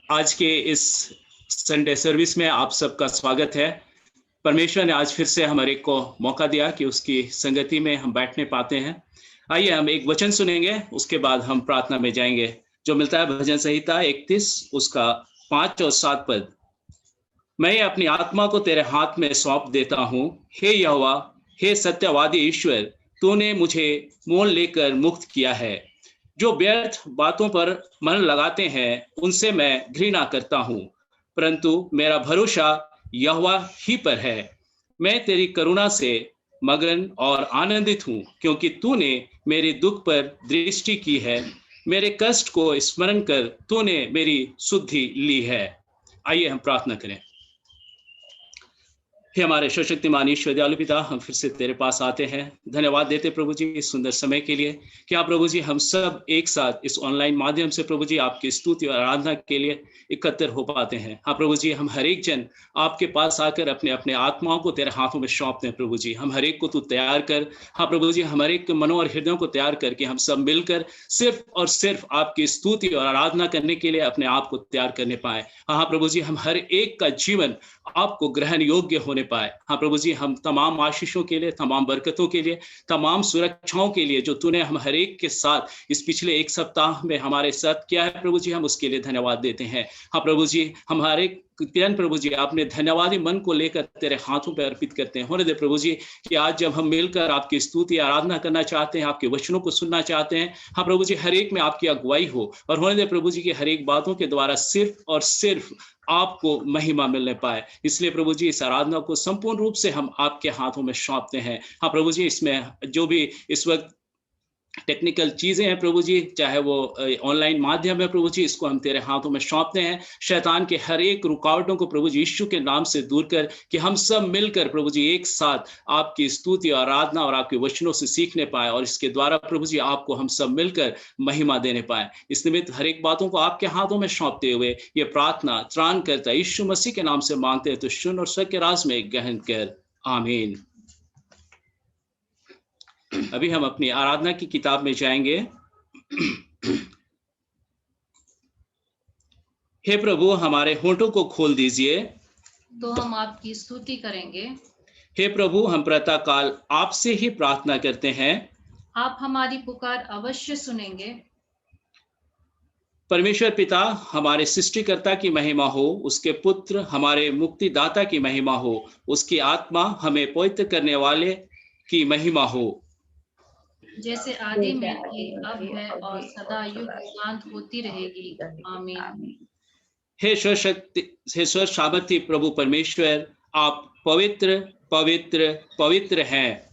आज के इस संडे सर्विस में आप सबका स्वागत है। परमेश्वर ने आज फिर से हमारे को मौका दिया कि उसकी संगति में हम बैठने पाते हैं। आइए हम एक वचन सुनेंगे, उसके बाद हम प्रार्थना में जाएंगे, जो मिलता है भजन संहिता 31 उसका 5 और 7 पद। मैं अपनी आत्मा को तेरे हाथ में सौंप देता हूँ, हे यहोवा, हे सत्यवादी ईश्वर, तूने मुझे मोल लेकर मुक्त किया है। जो व्यर्थ बातों पर मन लगाते हैं उनसे मैं घृणा करता हूँ, परंतु मेरा भरोसा यहोवा ही पर है। मैं तेरी करुणा से मगन और आनंदित हूँ, क्योंकि तूने मेरे दुख पर दृष्टि की है। मेरे कष्ट को स्मरण कर तूने मेरी सुधि ली है। आइए हम प्रार्थना करें। हे हमारे सर्वशक्तिमान ईश्वर दयालु पिता, हम फिर से तेरे पास आते हैं। धन्यवाद देते प्रभु जी इस सुंदर समय के लिए कि आप प्रभु जी हम सब एक साथ इस ऑनलाइन माध्यम से प्रभु जी आपकी स्तुति और आराधना के लिए एकत्र हो पाते हैं। हाँ प्रभु जी, हम हर एक जन आपके पास आकर अपने अपने आत्माओं को तेरे हाथों में सौंपते हैं। प्रभु जी हम हर एक को तू तैयार कर। हाँ प्रभु जी, हमारे एक मनों और हृदयों को तैयार करके हम सब मिलकर सिर्फ और सिर्फ आपकी स्तुति और आराधना करने के लिए अपने आप को तैयार करने पाए। हाँ प्रभु जी, हम हर एक का जीवन आपको ग्रहण योग्य होने पाए। हाँ प्रभु जी, हम तमाम आशीषों के लिए, तमाम बरकतों के लिए, तमाम सुरक्षाओं के लिए जो तूने हम हर एक के साथ इस पिछले एक सप्ताह में हमारे साथ किया है प्रभु जी, हम उसके लिए धन्यवाद देते हैं। हाँ प्रभु जी, हमारे किरण प्रभु जी आपने धन्यवादी मन को लेकर तेरे हाथों पर अर्पित करते हैं। होने दे प्रभु जी कि आज जब हम मिलकर आपकी स्तुति आराधना करना चाहते हैं, आपके वचनों को सुनना चाहते हैं, हाँ प्रभु जी हर एक में आपकी अगुवाई हो, और होने दे प्रभु जी की हर एक बातों के द्वारा सिर्फ और सिर्फ आपको महिमा मिलने पाए। इसलिए प्रभु जी इस आराधना को संपूर्ण रूप से हम आपके हाथों में सौंपते हैं। हाँ प्रभु जी, इसमें जो भी इस वक्त टेक्निकल चीजें हैं प्रभु जी, चाहे वो ऑनलाइन माध्यम है प्रभु जी, इसको हम तेरे हाथों में सौंपते हैं। शैतान के हर एक रुकावटों को प्रभु जी यीशु के नाम से दूर कर कि हम सब मिलकर प्रभु जी एक साथ आपकी स्तुति और आराधना और आपके वचनों से सीखने पाए, और इसके द्वारा प्रभु जी आपको हम सब मिलकर महिमा देने पाए। इस निमित्त हर एक बातों को आपके हाथों में सौंपते हुए ये प्रार्थना त्राण करता यीशु मसीह के नाम से मांगते हैं, तो सुन और स्वर्ग के राज में ग्रहण कर, आमीन। अभी हम अपनी आराधना की किताब में जाएंगे। हे प्रभु, हमारे होठों को खोल दीजिए तो हम आपकी स्तुति करेंगे। हे प्रभु, हम प्रातःकाल आपसे ही प्रार्थना करते हैं, आप हमारी पुकार अवश्य सुनेंगे। परमेश्वर पिता, हमारे सृष्टिकर्ता की महिमा हो, उसके पुत्र हमारे मुक्तिदाता की महिमा हो, उसकी आत्मा हमें पवित्र करने वाले की महिमा हो, जैसे आदि में थी, अब है और सदा युग युगांत होती रहेगी, आमीन। हे सर्वसामर्थी प्रभु परमेश्वर, आप पवित्र पवित्र पवित्र हैं।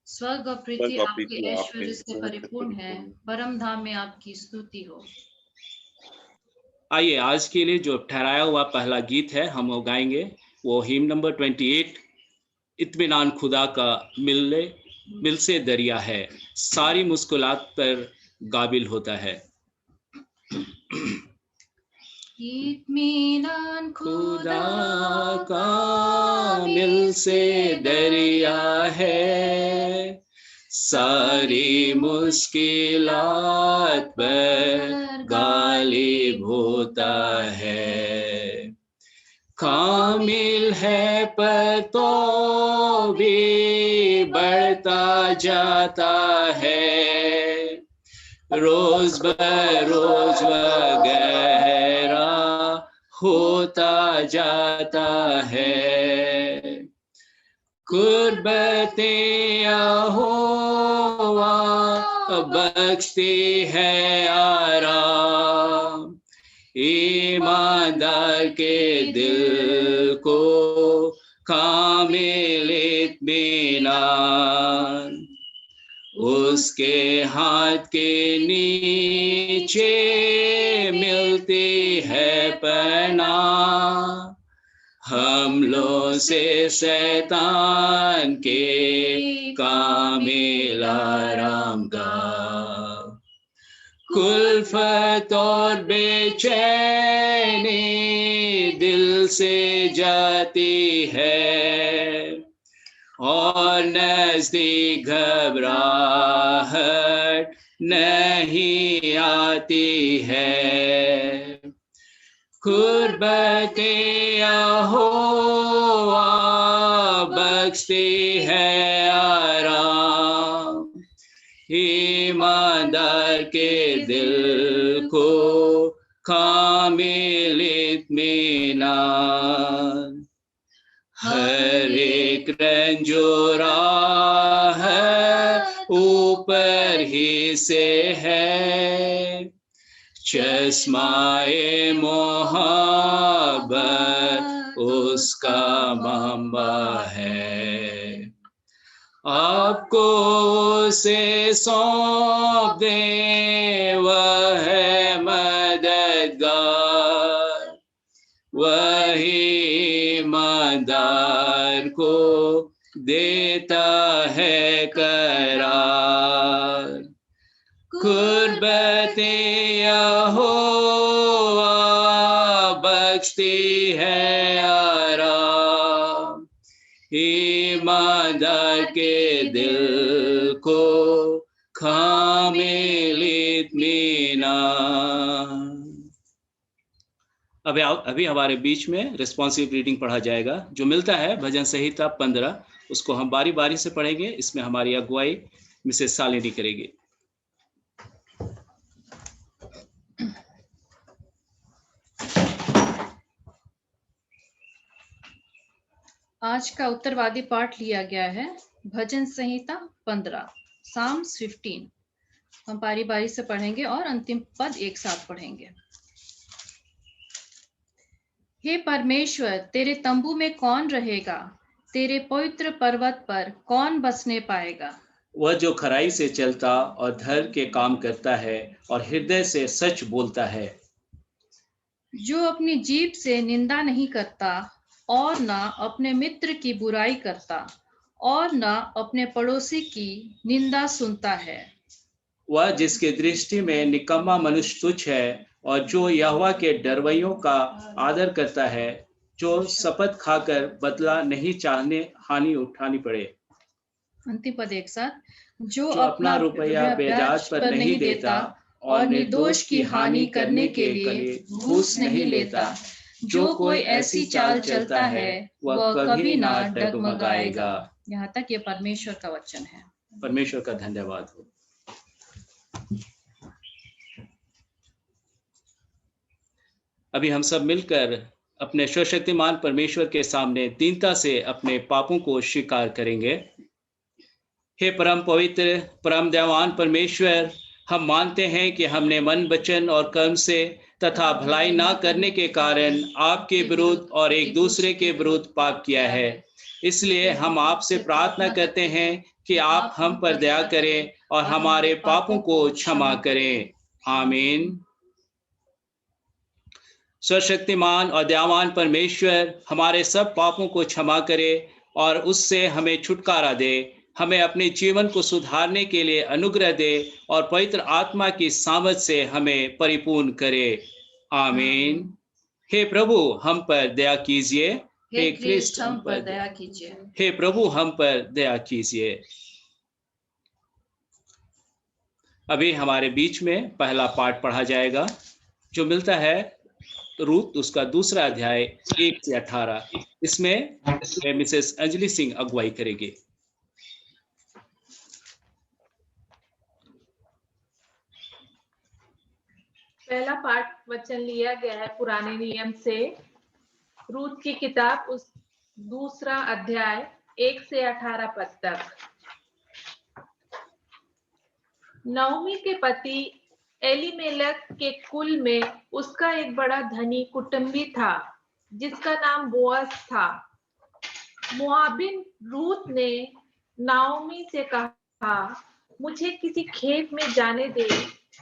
स्वर्ग और पृथ्वी आपके ऐश्वर्य से परिपूर्ण है, परम धाम में आपकी स्तुति हो। आइए आज के लिए जो ठहराया हुआ पहला गीत है हम वो गाएंगे, वो हिम नंबर 28, इत्मीनान खुदा का मिल से दरिया है, सारी मुश्किलात पर काबिल होता है। इत्मीनान खुदा का मिल से दरिया है, सारी मुश्किलात पर गालिब होता है। कामिल है पर तो भी बढ़ता जाता है, रोज बरोज गहरा होता जाता है। कुर्बतें यहोवा बख्शती है आराम, ईमानदार के दिल को कामिल इत्मीनान, उसके हाथ के नीचे मिलती है पनाह, हमलों से शैतान के कामिल आराम गाह। कुल्फत और बेचैनी दिल से जाती है, और नजदीक घबराहट नहीं आती है। कुर्बते यहोवा बख्शती है आराम, ईमानदार के दिल को कामिल इत्मीनान। हर एक रंजोरा है ऊपर ही से है, चश्माए मोहब्बत उसका मंबा है। आपको उसे सौंप दे, वह है मददगार, वही ईमानदार को देता है करार। कुर्बते यहोवा बख्शती है आराम, ईमानदार के दिल को कामिल इत्मीनान। अभी हमारे बीच में रिस्पॉन्सिव रीडिंग पढ़ा जाएगा जो मिलता है भजन संहिता 15। उसको हम बारी बारी से पढ़ेंगे। इसमें हमारी अगुवाई मिसेस सालिनी करेगी। आज का उत्तरवादी पाठ लिया गया है भजन संहिता 15, साम्स 15। हम बारी बारी से पढ़ेंगे और अंतिम पद एक साथ पढ़ेंगे। हे परमेश्वर, तेरे तंबू में कौन रहेगा? तेरे पवित्र पर्वत पर कौन बसने पाएगा? वह जो खराई से चलता और धर्म के काम करता है और हृदय से सच बोलता है, जो अपनी जीभ से निंदा नहीं करता और ना अपने मित्र की बुराई करता और ना अपने पड़ोसी की निंदा सुनता है। वह जिसके दृष्टि में निकम्मा मनुष्य तुच्छ है और जो यहोवा के डरवैयों का आदर करता है, जो शपथ खाकर बदला नहीं चाहने हानि उठानी पड़े। अंतिम पद एक साथ। जो अपना रुपया ब्याज पर नहीं देता और निर्दोष की हानि करने के लिए घूस नहीं लेता, जो कोई ऐसी चाल चलता है वह कभी ना डगमगाएगा। यहाँ तक ये परमेश्वर का वचन है। परमेश्वर का धन्यवाद हो। अभी हम सब मिलकर अपने सर्वशक्तिमान परमेश्वर के सामने दीनता से अपने पापों को स्वीकार करेंगे। हे परम पवित्र परम दयावान परमेश्वर, हम मानते हैं कि हमने मन वचन और कर्म से तथा भलाई ना करने के कारण आपके विरुद्ध और एक दूसरे के विरुद्ध पाप किया है। इसलिए हम आपसे प्रार्थना करते हैं कि आप हम पर दया करें और हमारे पापों को क्षमा करें। आमीन। सर्वशक्तिमान और दयावान परमेश्वर हमारे सब पापों को क्षमा करे और उससे हमें छुटकारा दे, हमें अपने जीवन को सुधारने के लिए अनुग्रह दे और पवित्र आत्मा की सामर्थ से हमें परिपूर्ण करे। आमीन। हे प्रभु हम पर दया कीजिए। हे क्रिस्ट हम पर दया कीजिए। हे प्रभु हम पर दया कीजिए। अभी हमारे बीच में पहला पाठ पढ़ा जाएगा जो मिलता है रूत उसका दूसरा अध्याय 1 से 18। इसमें मिसेस अंजलि सिंह अगुवाई करेगी। पहला पाठ वचन लिया गया है पुराने नियम से, रूत की किताब उस दूसरा अध्याय 1 से 18 पद तक। नओमी के पति एलीमेलेक के कुल में उसका एक बड़ा धनी कुटुंबी था जिसका नाम बोअज था। मोआबिन रूत ने नाओमी से कहा, मुझे किसी खेत में जाने दे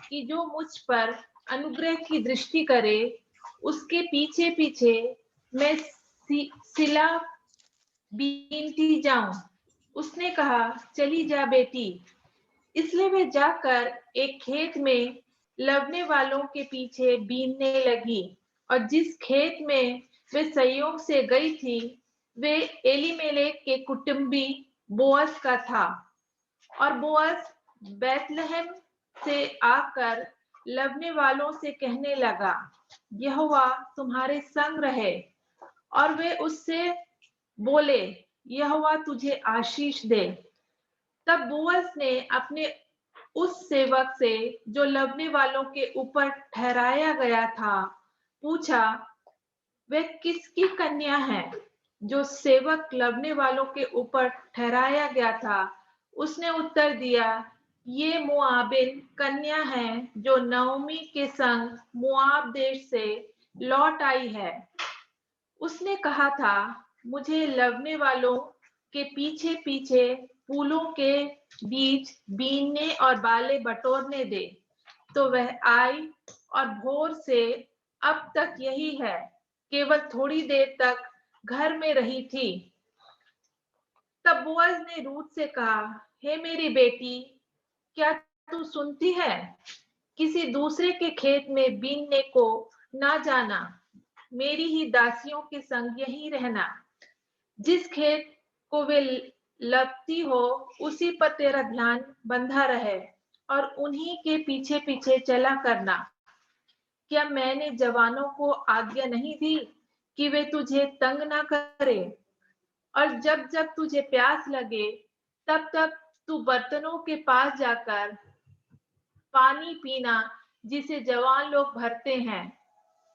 कि जो मुझ पर अनुग्रह की दृष्टि करे, उसके पीछे पीछे मैं सिला बीनती जाऊं। उसने कहा, चली जा बेटी। इसलिए वे जाकर एक खेत में लवने वालों के पीछे बीनने लगी और जिस खेत में वे संयोग से गई थी वे एलीमेलेक के कुटुंबी बोअज का था। और बोअज बैतलहम से आकर लवने वालों से कहने लगा, यहोवा तुम्हारे संग रहे। और वे उससे बोले, यहोवा तुझे आशीष दे। तब बोअज ने अपने उस सेवक से जो लवने वालों के ऊपर ठहराया गया था पूछा, वे किसकी कन्या है? जो सेवक लवने वालों के ऊपर ठहराया गया था उसने उत्तर दिया, ये मोआबिन कन्या है जो नओमी के संग मोआब देश से लौट आई है। उसने कहा था, मुझे लवने वालों के पीछे पीछे फूलों के बीच बीनने और बाले बटोरने दे। तो वह आई और भोर से अब तक यही है, केवल थोड़ी देर तक घर में रही थी। तब बोअज ने रूत से कहा, हे मेरी बेटी, क्या तू सुनती है? किसी दूसरे के खेत में बीनने को ना जाना, मेरी ही दासियों के संग यहीं रहना। जिस खेत को वे लगती हो उसी पर तेरा ध्यान बंधा रहे और उन्हीं के पीछे पीछे चला करना। क्या मैंने जवानों को आज्ञा नहीं दी कि वे तुझे तंग ना करे? और जब जब तुझे प्यास लगे तब तब तू बर्तनों के पास जाकर पानी पीना जिसे जवान लोग भरते हैं।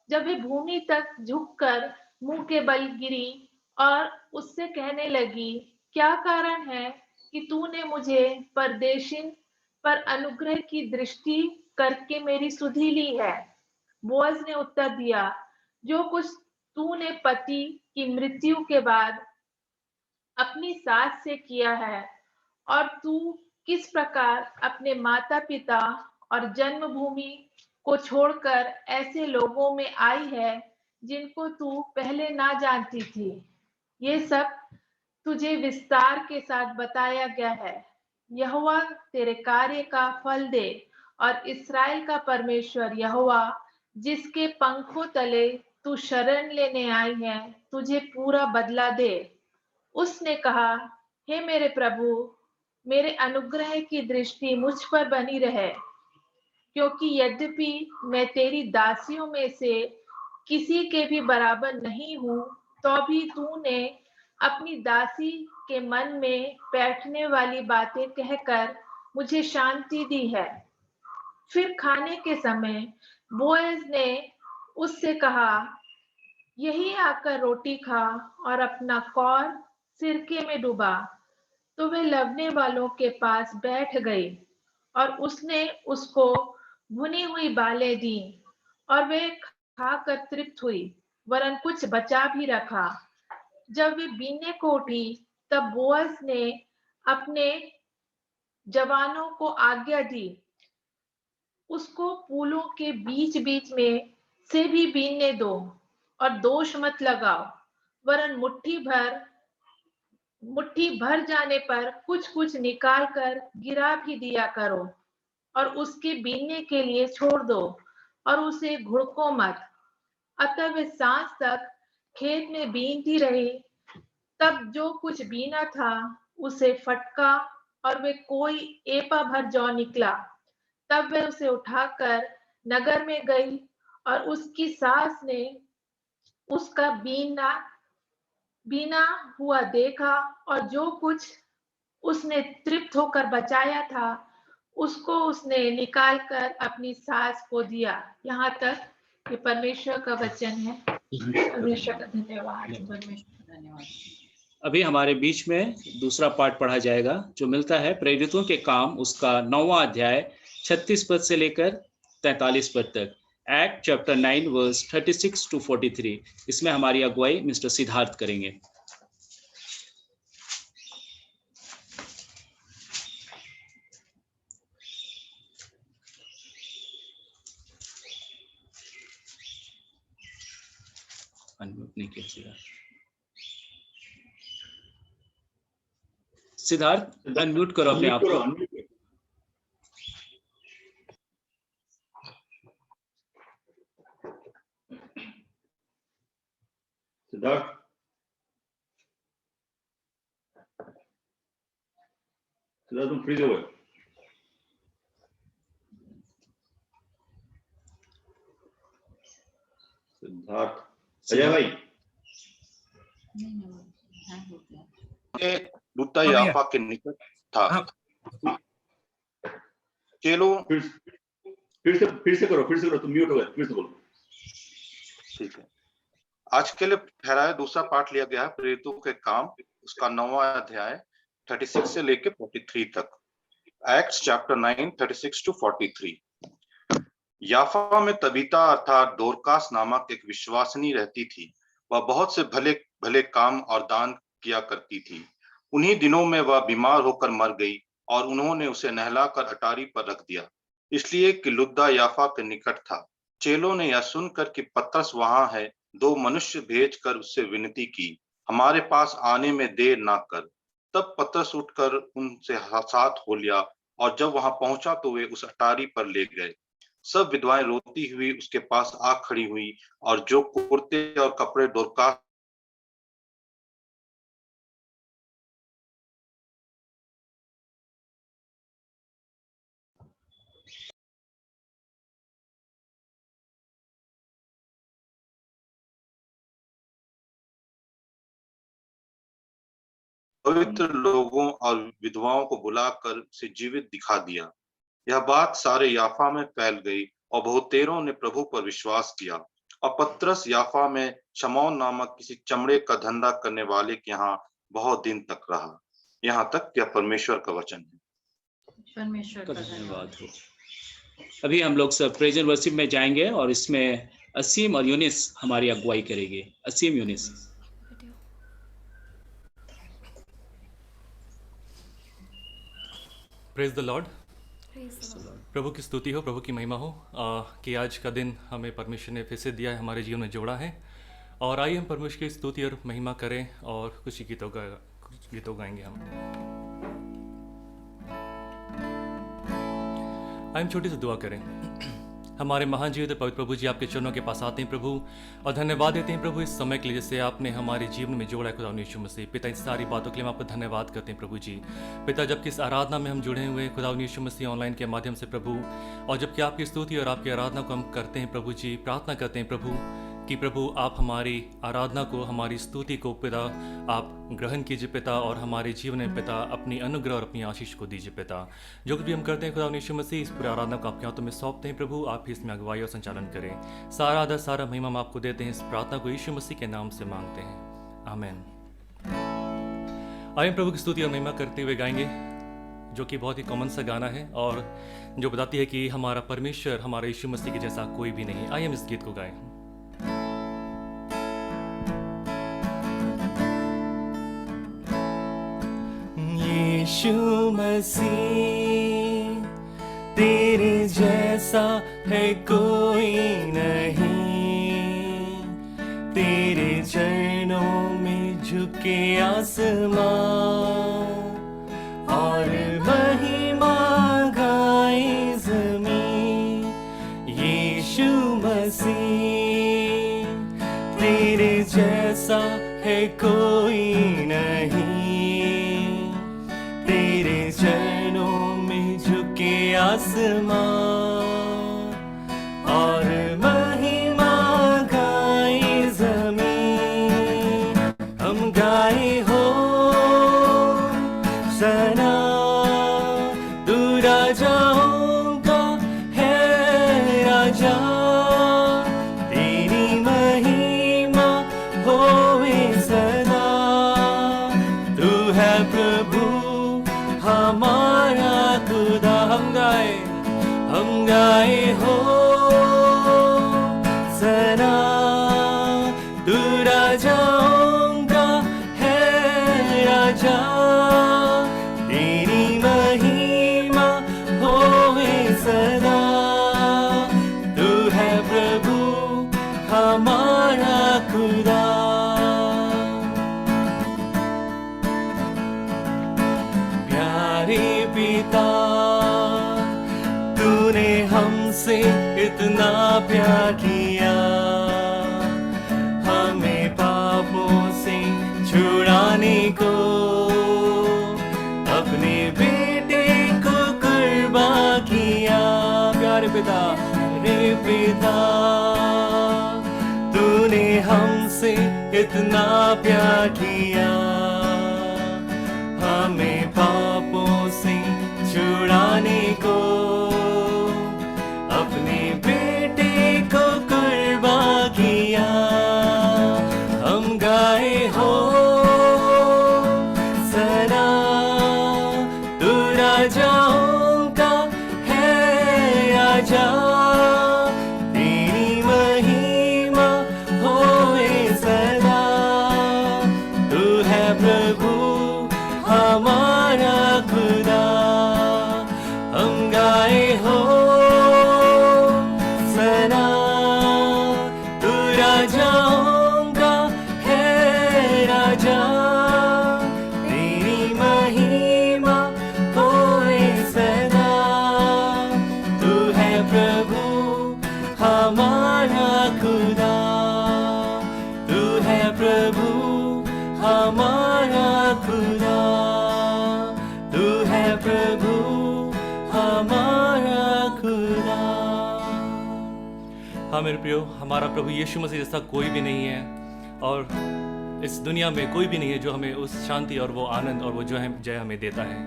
जब वे भूमि तक झुककर मुंह के बल गिरी और उससे कहने लगी, क्या कारण है कि तूने मुझे परदेशिन पर अनुग्रह की दृष्टि करके मेरी सुधि ली है? बोअज ने उत्तर दिया, जो कुछ तूने पति की मृत्यु के बाद अपनी सास से किया है, और तू किस प्रकार अपने माता पिता और जन्मभूमि को छोड़कर ऐसे लोगों में आई है जिनको तू पहले ना जानती थी। ये सब तुझे विस्तार के साथ बताया गया है। यहोवा तेरे कार्य का फल दे, और इस्राएल का परमेश्वर यहोवा जिसके पंखों तले तू शरण लेने आई है तुझे पूरा बदला दे। उसने कहा, हे मेरे प्रभु, मेरे अनुग्रह की दृष्टि मुझ पर बनी रहे, क्योंकि यद्यपि मैं तेरी दासियों में से किसी के भी बराबर नहीं हूं, तो भी तूने अपनी दासी के मन में बैठने वाली बातें कहकर मुझे शांति दी है। फिर खाने के समय बोअज ने उससे कहा, यही आकर रोटी खा और अपना कौर सिरके में डुबा। तो वे लवने वालों के पास बैठ गई और उसने उसको भुनी हुई बालें दी और वे खाकर तृप्त हुई, वरन कुछ बचा भी रखा। जब वे बीनने को उठी तब बोअज ने अपने जवानों को आज्ञा दी, उसको फूलों के बीच बीच में से भी बीनने दो और दोष मत लगाओ, वरन मुट्ठी भर जाने पर कुछ कुछ निकाल कर गिरा भी दिया करो, और उसके बीनने के लिए छोड़ दो और उसे घुड़को मत। अतः वे सांझ तक खेत में बीनती रही। तब जो कुछ बीना था उसे फटका और वे कोई एपा भर जौ निकला। तब वे उसे उठाकर नगर में गई और उसकी सास ने उसका बीना हुआ देखा, और जो कुछ उसने तृप्त होकर बचाया था उसको उसने निकाल कर अपनी सास को दिया। यहाँ तक कि परमेश्वर का वचन है। परमेश्वर का धन्यवाद। परमेश्वर का धन्यवाद। अभी हमारे बीच में दूसरा पाठ पढ़ा जाएगा जो मिलता है प्रेरितों के काम उसका 9वां अध्याय 36 पद से लेकर 43 पद तक। Act chapter 9 verse 36 to 43। इसमें हमारी अगुवाई मिस्टर सिद्धार्थ करेंगे। सिद्धार्थ अनम्यूट करो अपने आप को। सिद्धार्थ, तुम फ्री हो गए? सिद्धार्थ अजय भाई लुद्दा याफा के निकट था। चेलों फिर से करो तुम म्यूट हो गए, फिर से बोलो। ठीक है, आज के लिए ठहराया दूसरा पाठ लिया गया है प्रेरितों के काम, उसका 9वां अध्याय 36 से लेके 43 तक। Acts chapter 9 36 to 43। याफा में तबीता अर्थात दोरकास नामक एक विश्वासिनी रहती थी। वह बहुत से भले भले काम और दान किया करती थी। उन्हीं दिनों में वह बीमार होकर मर गई और उन्होंने उसे नहलाकर अटारी पर रख दिया, इसलिए कि लुद्दा याफा के निकट था। चेलों ने यह सुनकर कि पतरस वहां है, 2 मनुष्य भेजकर उससे विनती की, हमारे पास आने में देर ना कर। तब पतरस उठकर उनसे साथ हो लिया और जब वहां पहुंचा तो वे उस अटारी पर ले गए। सब विधवाएं रोती हुई उसके पास आ खड़ी हुई और जो कुर्ते और कपड़े दोरकास पवित्र लोगों और विधवाओं को बुलाकर उसे जीवित दिखा दिया। यह बात सारे याफा में फैल गई और बहुतेरों ने प्रभु पर विश्वास किया। और पतरस याफा में शमौन नामक किसी चमड़े का धंधा करने वाले के यहाँ बहुत दिन तक रहा। यहाँ तक क्या परमेश्वर का वचन है। परमेश्वर का धन्यवाद हो। अभी हम लोग सब प्रेज एंड वर्शिप में जाएंगे और इसमें असीम और यूनिस हमारी अगुवाई करेंगे। Aseem, Eunice. Praise the Lord. प्रभु की स्तुति हो, प्रभु की महिमा हो कि आज का दिन हमें परमेश्वर ने फिर से दिया है, हमारे जीवन में जोड़ा है। और आइए हम परमेश्वर की स्तुति और महिमा करें और कुछ गीतों गाएंगे हम। आइए हम छोटी सी दुआ करें। हमारे महान जीवित पवित्र प्रभु जी, आपके चरणों के पास आते हैं प्रभु और धन्यवाद देते हैं प्रभु इस समय के लिए जैसे आपने हमारे जीवन में जोड़ा है खुदा यीशु मसीह। पिता, इन सारी बातों के लिए हम आपको धन्यवाद करते हैं प्रभु जी। पिता, जबकि इस आराधना में हम जुड़े हुए हैं खुदा यीशु मसीह ऑनलाइन के माध्यम से प्रभु, और जबकि आपकी स्तुति और आपकी आराधना को हम करते हैं प्रभु जी, प्रार्थना करते हैं प्रभु कि प्रभु आप हमारी आराधना को, हमारी स्तुति को पिता आप ग्रहण कीजिए पिता, और हमारे जीवन में पिता अपनी अनुग्रह और अपनी आशीष को दीजिए पिता। जो कुछ भी हम करते हैं खुदा यीशु मसीह, इस पूरी आराधना को आपके हाथों में सौंपते हैं प्रभु, आप ही इसमें अगुवाई और संचालन करें। सारा आदर सारा महिमा हम आपको देते हैं। इस प्रार्थना को यीशु मसीह के नाम से मांगते हैं, आमीन। आइए प्रभु की स्तुति और महिमा करते हुए गाएंगे, जो कि बहुत ही कॉमन सा गाना है और जो बताती है कि हमारा परमेश्वर, हमारा यीशु मसीह के जैसा कोई भी नहीं। आइए हम इस गीत को गाएं। यीशु मसीह तेरे जैसा है कोई नहीं, तेरे चरणों में झुके आसमां और महिमा गाए ज़मीं। यीशु मसीह तेरे जैसा है कोई नहीं, तेरे चरणों में झुके आसमां और महिमा गाए ज़मीं। हम गाए हो सना, तू राजाओं का है राजा, तेरी महिमा होवे सदा। तू है प्रभु हमारा खुदा। हम गाए हो सना, तू राजाओं का है राजा, तेरी महिमा होवे सदा। तू है प्रभु हमारा खुदा। प्यारे पिता, तूने हमसे इतना प्यार किया, हमें पापों से छुड़ाने को अपने बेटे को कुर्बान किया। प्यारे पिता, तू इतना प्यार किया, हमें पापों से छुड़ाने को अपने बेटे को कुर्बान किया। हम गाए हो सना, तू राजाओं का है राजा, तेरी महिमा होए सदा। तू है प्रभु हमारा खुदा, हम गाए हो सना, तू राजाओं का है राजा, तेरी महिमा होए सदा। तू है प्रभु हमारा खुदा, तू है प्रभु हमारा खुदा, तू है प्रभु हमारा खुदा। हाँ मेरे प्रियो, हमारा प्रभु यीशु मसीह जैसा कोई भी नहीं है, और इस दुनिया में कोई भी नहीं है जो हमें उस शांति और वो आनंद और वो जो है जय हमें देता है।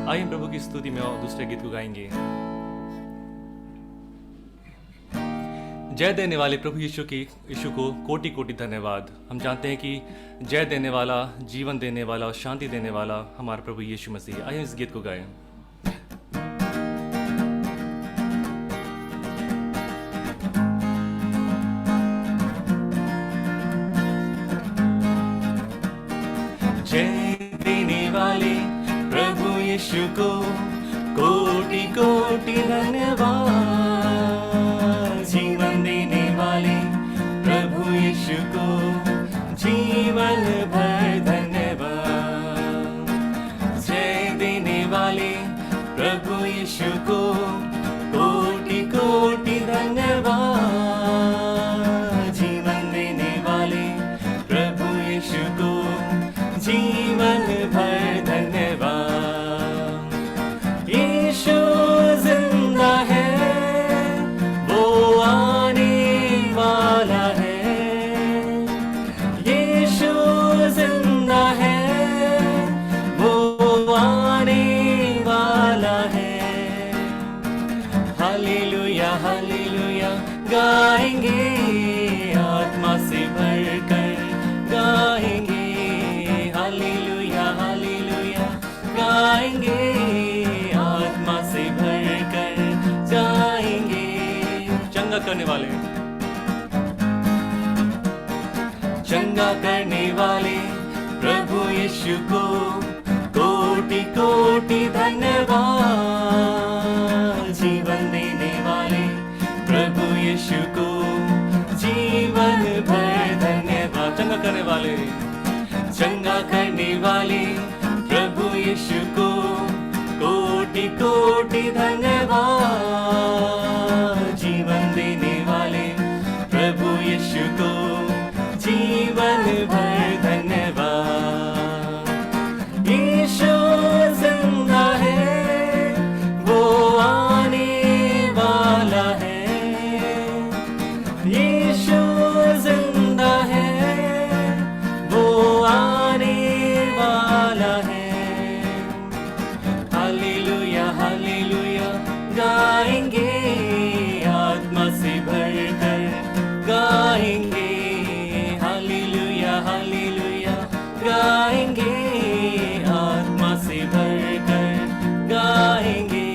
आइए हम प्रभु की स्तुति में और दूसरे गीत को गाएंगे। जय देने वाले प्रभु यीशु को कोटि कोटि धन्यवाद। हम जानते हैं कि जय देने वाला, जीवन देने वाला और शांति देने वाला हमारा प्रभु यीशु मसीह। आइए इस गीत को गाएं। जय देने वाले प्रभु यीशु को कोटि कोटि धन्यवाद। जीवन देने वाले प्रभु यीशु को जीवन भर धन्यवाद। जय देने वाले प्रभु यीशु को कोटि कोटि धन्यवाद। जीवन देने वाले प्रभु यीशु को जीवन भर धन्यवाद। यीशु जिंदा है, वो आने वाला है। यीशु जिंदा है, वो आने वाला है। हालेलुया हालेलुया गाएंगे, आत्मा से भरकर गाएंगे। हालेलुया हालेलुया गाएंगे, आत्मा से भरकर जाएंगे। चंगा करने वाले, चंगा करने वाले प्रभु यीशु को कोटि कोटि धन्यवाद। जीवन देने वाले प्रभु यीशु को जीवन भर धन्यवाद। चंगा करने वाले, चंगा करने वाले प्रभु यीशु को कोटि कोटि धन्यवाद। जीवन देने वाले प्रभु यीशु को जीवन भर धन्यवाद। यीशु जिंदा है, वो आने वाला है। यीशु जिंदा है, वो आने वाला है। हालेलुया हालेलुया गाएंगे, आत्मा से भरकर गाएंगे। हालेलुया हालेलुया गाएंगे, आत्मा से भरकर गाएंगे।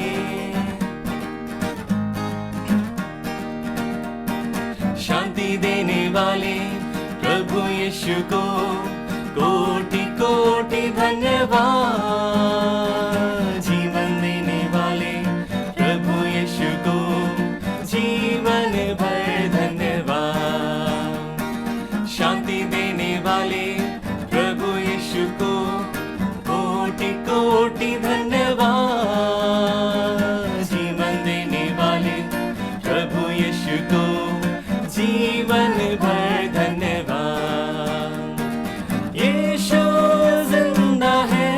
शांति देने वाले प्रभु यीशु को कोटि कोटि धन्यवाद। जीवन देने वाले प्रभु यीशु को जीवन भर धन्यवाद। शांति देने वाले प्रभु यीशु को कोटि कोटि धन्यवाद। जीवन देने वाले प्रभु यीशु को जीवन भर धन्यवाद। यीशु जिंदा है,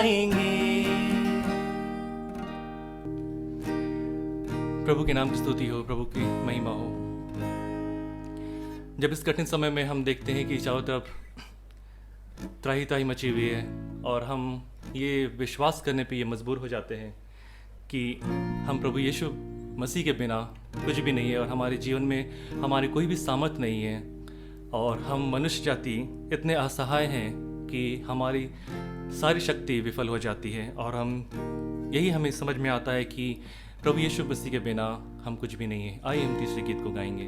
गाएंगे। प्रभु के नाम की स्तुति हो, प्रभु की महिमा हो। जब इस कठिन समय में हम देखते हैं कि चारों तरफ त्राही त्राही मची हुई है और हम ये विश्वास करने पे ये मजबूर हो जाते हैं कि हम प्रभु यीशु मसीह के बिना कुछ भी नहीं है और हमारे जीवन में हमारी कोई भी सामर्थ नहीं है और हम मनुष्य जाति इतने असहाय हैं कि हमारी सारी शक्ति विफल हो जाती है और यही हमें समझ में आता है कि प्रभु यीशु मसीह के बिना हम कुछ भी नहीं है। आइए हम तीसरे गीत को गाएंगे।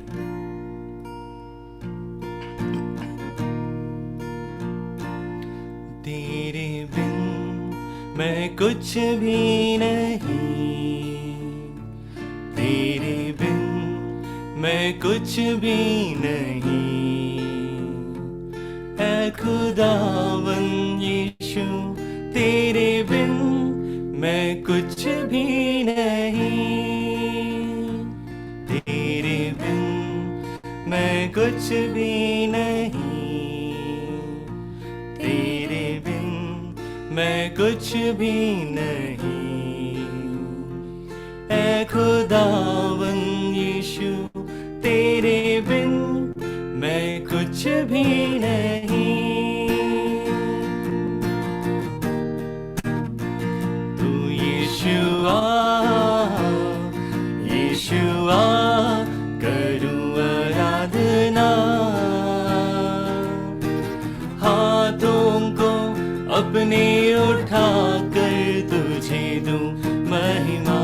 तेरे बिन मैं कुछ भी नहीं, तेरे बिन मैं कुछ भी नहीं, ऐ खुदावन यीशु तेरे बिन मैं कुछ भी नहीं, तेरे बिन मैं कुछ भी नहीं, तेरे बिन मैं कुछ भी नहीं, ऐ खुदावन यीशु तेरे बिन मैं कुछ भी नहीं। तू यीशुआ यीशुआ करूं आराधना, हाथों को अपने उठा कर तुझे दूं महिमा।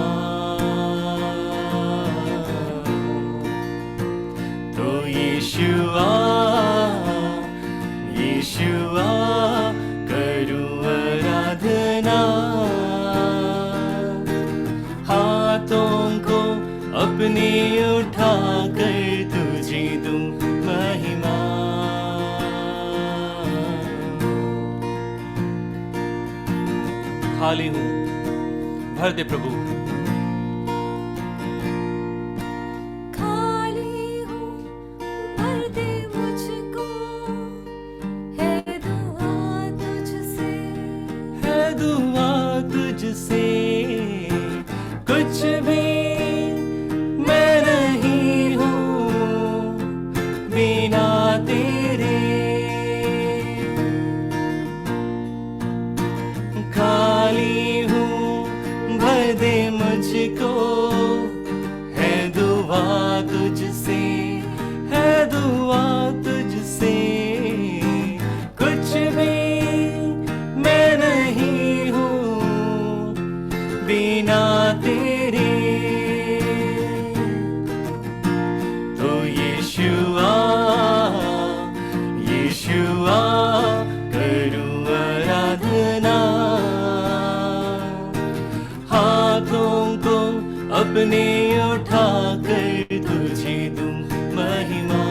तो यीशुआ यीशुआ करूं आराधना, हाथों को अपने उठा कर तुझे दूं महिमा। खाली हूँ भर दे प्रभु, खाली हूँ भर दे मुझको, है दुआ तुझसे, है दुआ तुझसे, कुछ भी मैं नहीं हूँ बिना तेरे, खाली हूँ भर दे मुझको, है दुआ तुझसे, है दुआ तुझसे, कुछ भी मैं नहीं हूँ बिना तेरे। तो यीशुआ यीशुआ करूं आराधना, हाथों को अपने उठा कर तुझे दूं महिमा।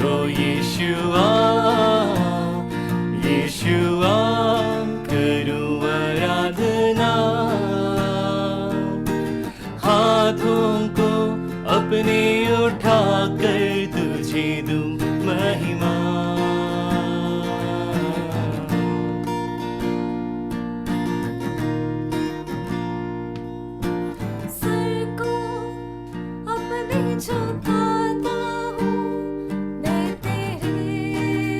तो यीशुआ यीशुआ करूं आराधना, हाथों को अपने उठा कर तुझे दूं महिमा। सर को अपने झुकाता हूँ मैं तेरे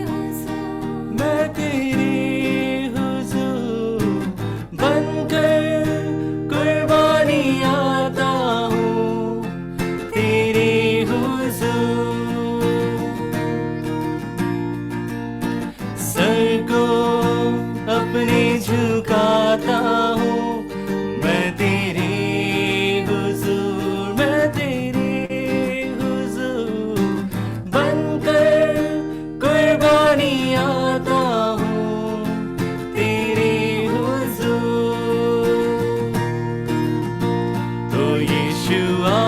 हुज़ूर, मैं तेरे हुज़ूर बनकर कुर्बानी आता हूँ तेरे हुज़ूर। सर को अपने झुकाता हूँ मैं तेरे हुज़ूर, मैं तेरे हुज़ूर बनकर कुर्बानी आता हूँ तेरे हुज़ूर। तो यीशुआ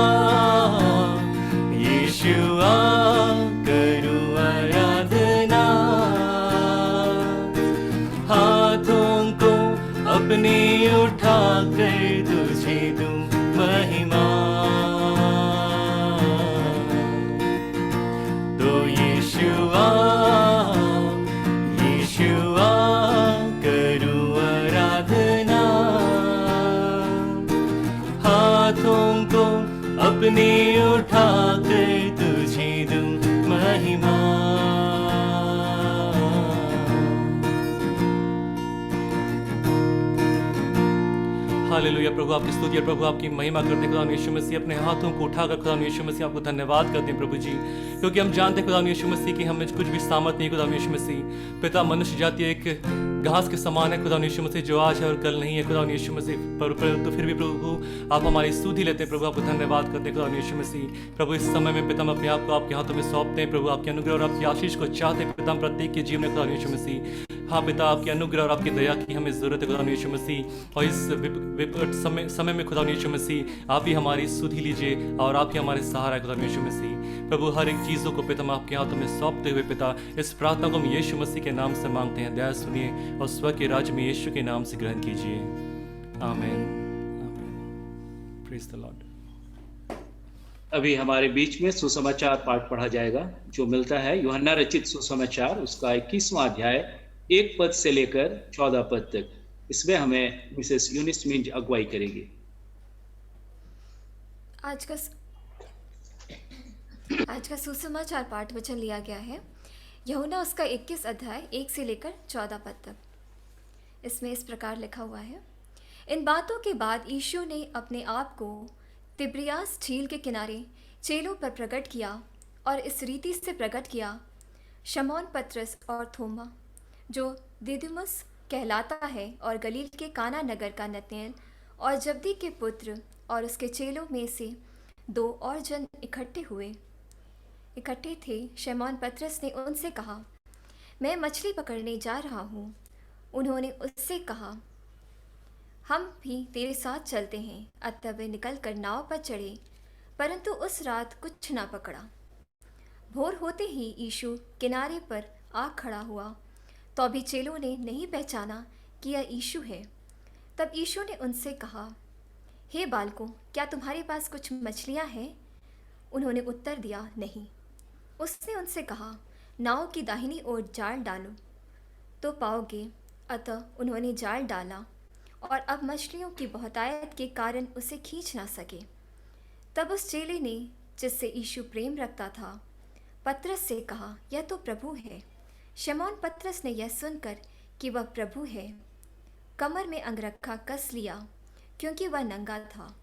यीशुआ करूं आराधना, हाथों को अपने उठा कर तुझे दूं महिमा। तो यीशुआ हालेलुया प्रभु, आपकी स्तुति और प्रभु आपकी महिमा करते हैं खुदा यीशु मसीह। अपने हाथों को उठाकर खुदा यीशु मसीह आपको धन्यवाद करते हैं प्रभु जी, क्योंकि हम जानते हैं खुदा यीशु मसीह कि हमें कुछ भी सामर्थ नहीं। खुदा यीशु मसीह पिता, मनुष्य जाति एक घास के समान है खुदा यीशु मसीह, जो आज है और कल नहीं है खुदा यीशु मसीह। तो फिर भी प्रभु आप हमारी स्तुति लेते हैं प्रभु, आपको धन्यवाद करते हैं खुदा यीशु मसीह। प्रभु इस समय में पिता, हम अपने आप को आपके हाथों में सौंपते हैं प्रभु, आपके अनुग्रह और आपकी आशीष को चाहते हैं पिता, हम प्रत्येक के जीवन में खुदा यीशु मसीह। हाँ पिता, आपके अनुग्रह और आपकी दया की हमें ज़रूरत है खुदा यीशु मसीह। और इस विपट समय में खुदा यीशु मसीह आप ही हमारी सुधि लीजिए और आप ही हमारे सहारा है खुदा यीशु मसीह। प्रभु हर एक चीज़ों को पिता हम आपके हाथों में सौंपते हुए पिता, इस प्रार्थना को हम यीशु मसीह के नाम से मांगते हैं। दया सुनिए और स्व के राज्य में यीशु के नाम से ग्रहण कीजिए। आमीन। Praise the Lord. अभी हमारे बीच में सुसमाचार पाठ पढ़ा जाएगा, जो मिलता है यूहन्ना रचित सुसमाचार, उसका 21वां अध्याय 1 पद से लेकर 14 पद तक। इसमें हमें मिसेस यूनिस मिंज अगुवाई करेगी। आज का सुसमाचार पाठ वचन लिया गया है यूहन्ना उसका 21 अध्याय 1 से लेकर 14 पद तक। इसमें इस प्रकार लिखा हुआ है, इन बातों के बाद यीशु ने अपने आप को तिब्रियास झील के किनारे चेलों पर प्रकट किया और इस रीति से प्रकट किया, शमौन पतरस और थोमा जो दिदुमुस कहलाता है और गलील के काना नगर का नतनेल और जब्दी के पुत्र और उसके चेलों में से 2 और जन इकट्ठे थे। शमौन पतरस ने उनसे कहा, मैं मछली पकड़ने जा रहा हूँ। उन्होंने उससे कहा, हम भी तेरे साथ चलते हैं। अतः वे निकलकर नाव पर चढ़े, परंतु उस रात कुछ ना पकड़ा। भोर होते ही यीशु किनारे पर आ खड़ा हुआ, तो भी चेलों ने नहीं पहचाना कि यह यीशु है। तब यीशु ने उनसे कहा, हे बालकों, क्या तुम्हारे पास कुछ मछलियाँ हैं? उन्होंने उत्तर दिया, नहीं। उसने उनसे कहा, नाव की दाहिनी ओर जाल डालो तो पाओगे। अतः उन्होंने जाल डाला और अब मछलियों की बहुतायत के कारण उसे खींच ना सके। तब उस चेले ने, जिससे यीशु प्रेम रखता था, पतरस से कहा, यह तो प्रभु है। शमौन पतरस ने यह सुनकर कि वह प्रभु है, कमर में अंगरखा कस लिया, क्योंकि वह नंगा था,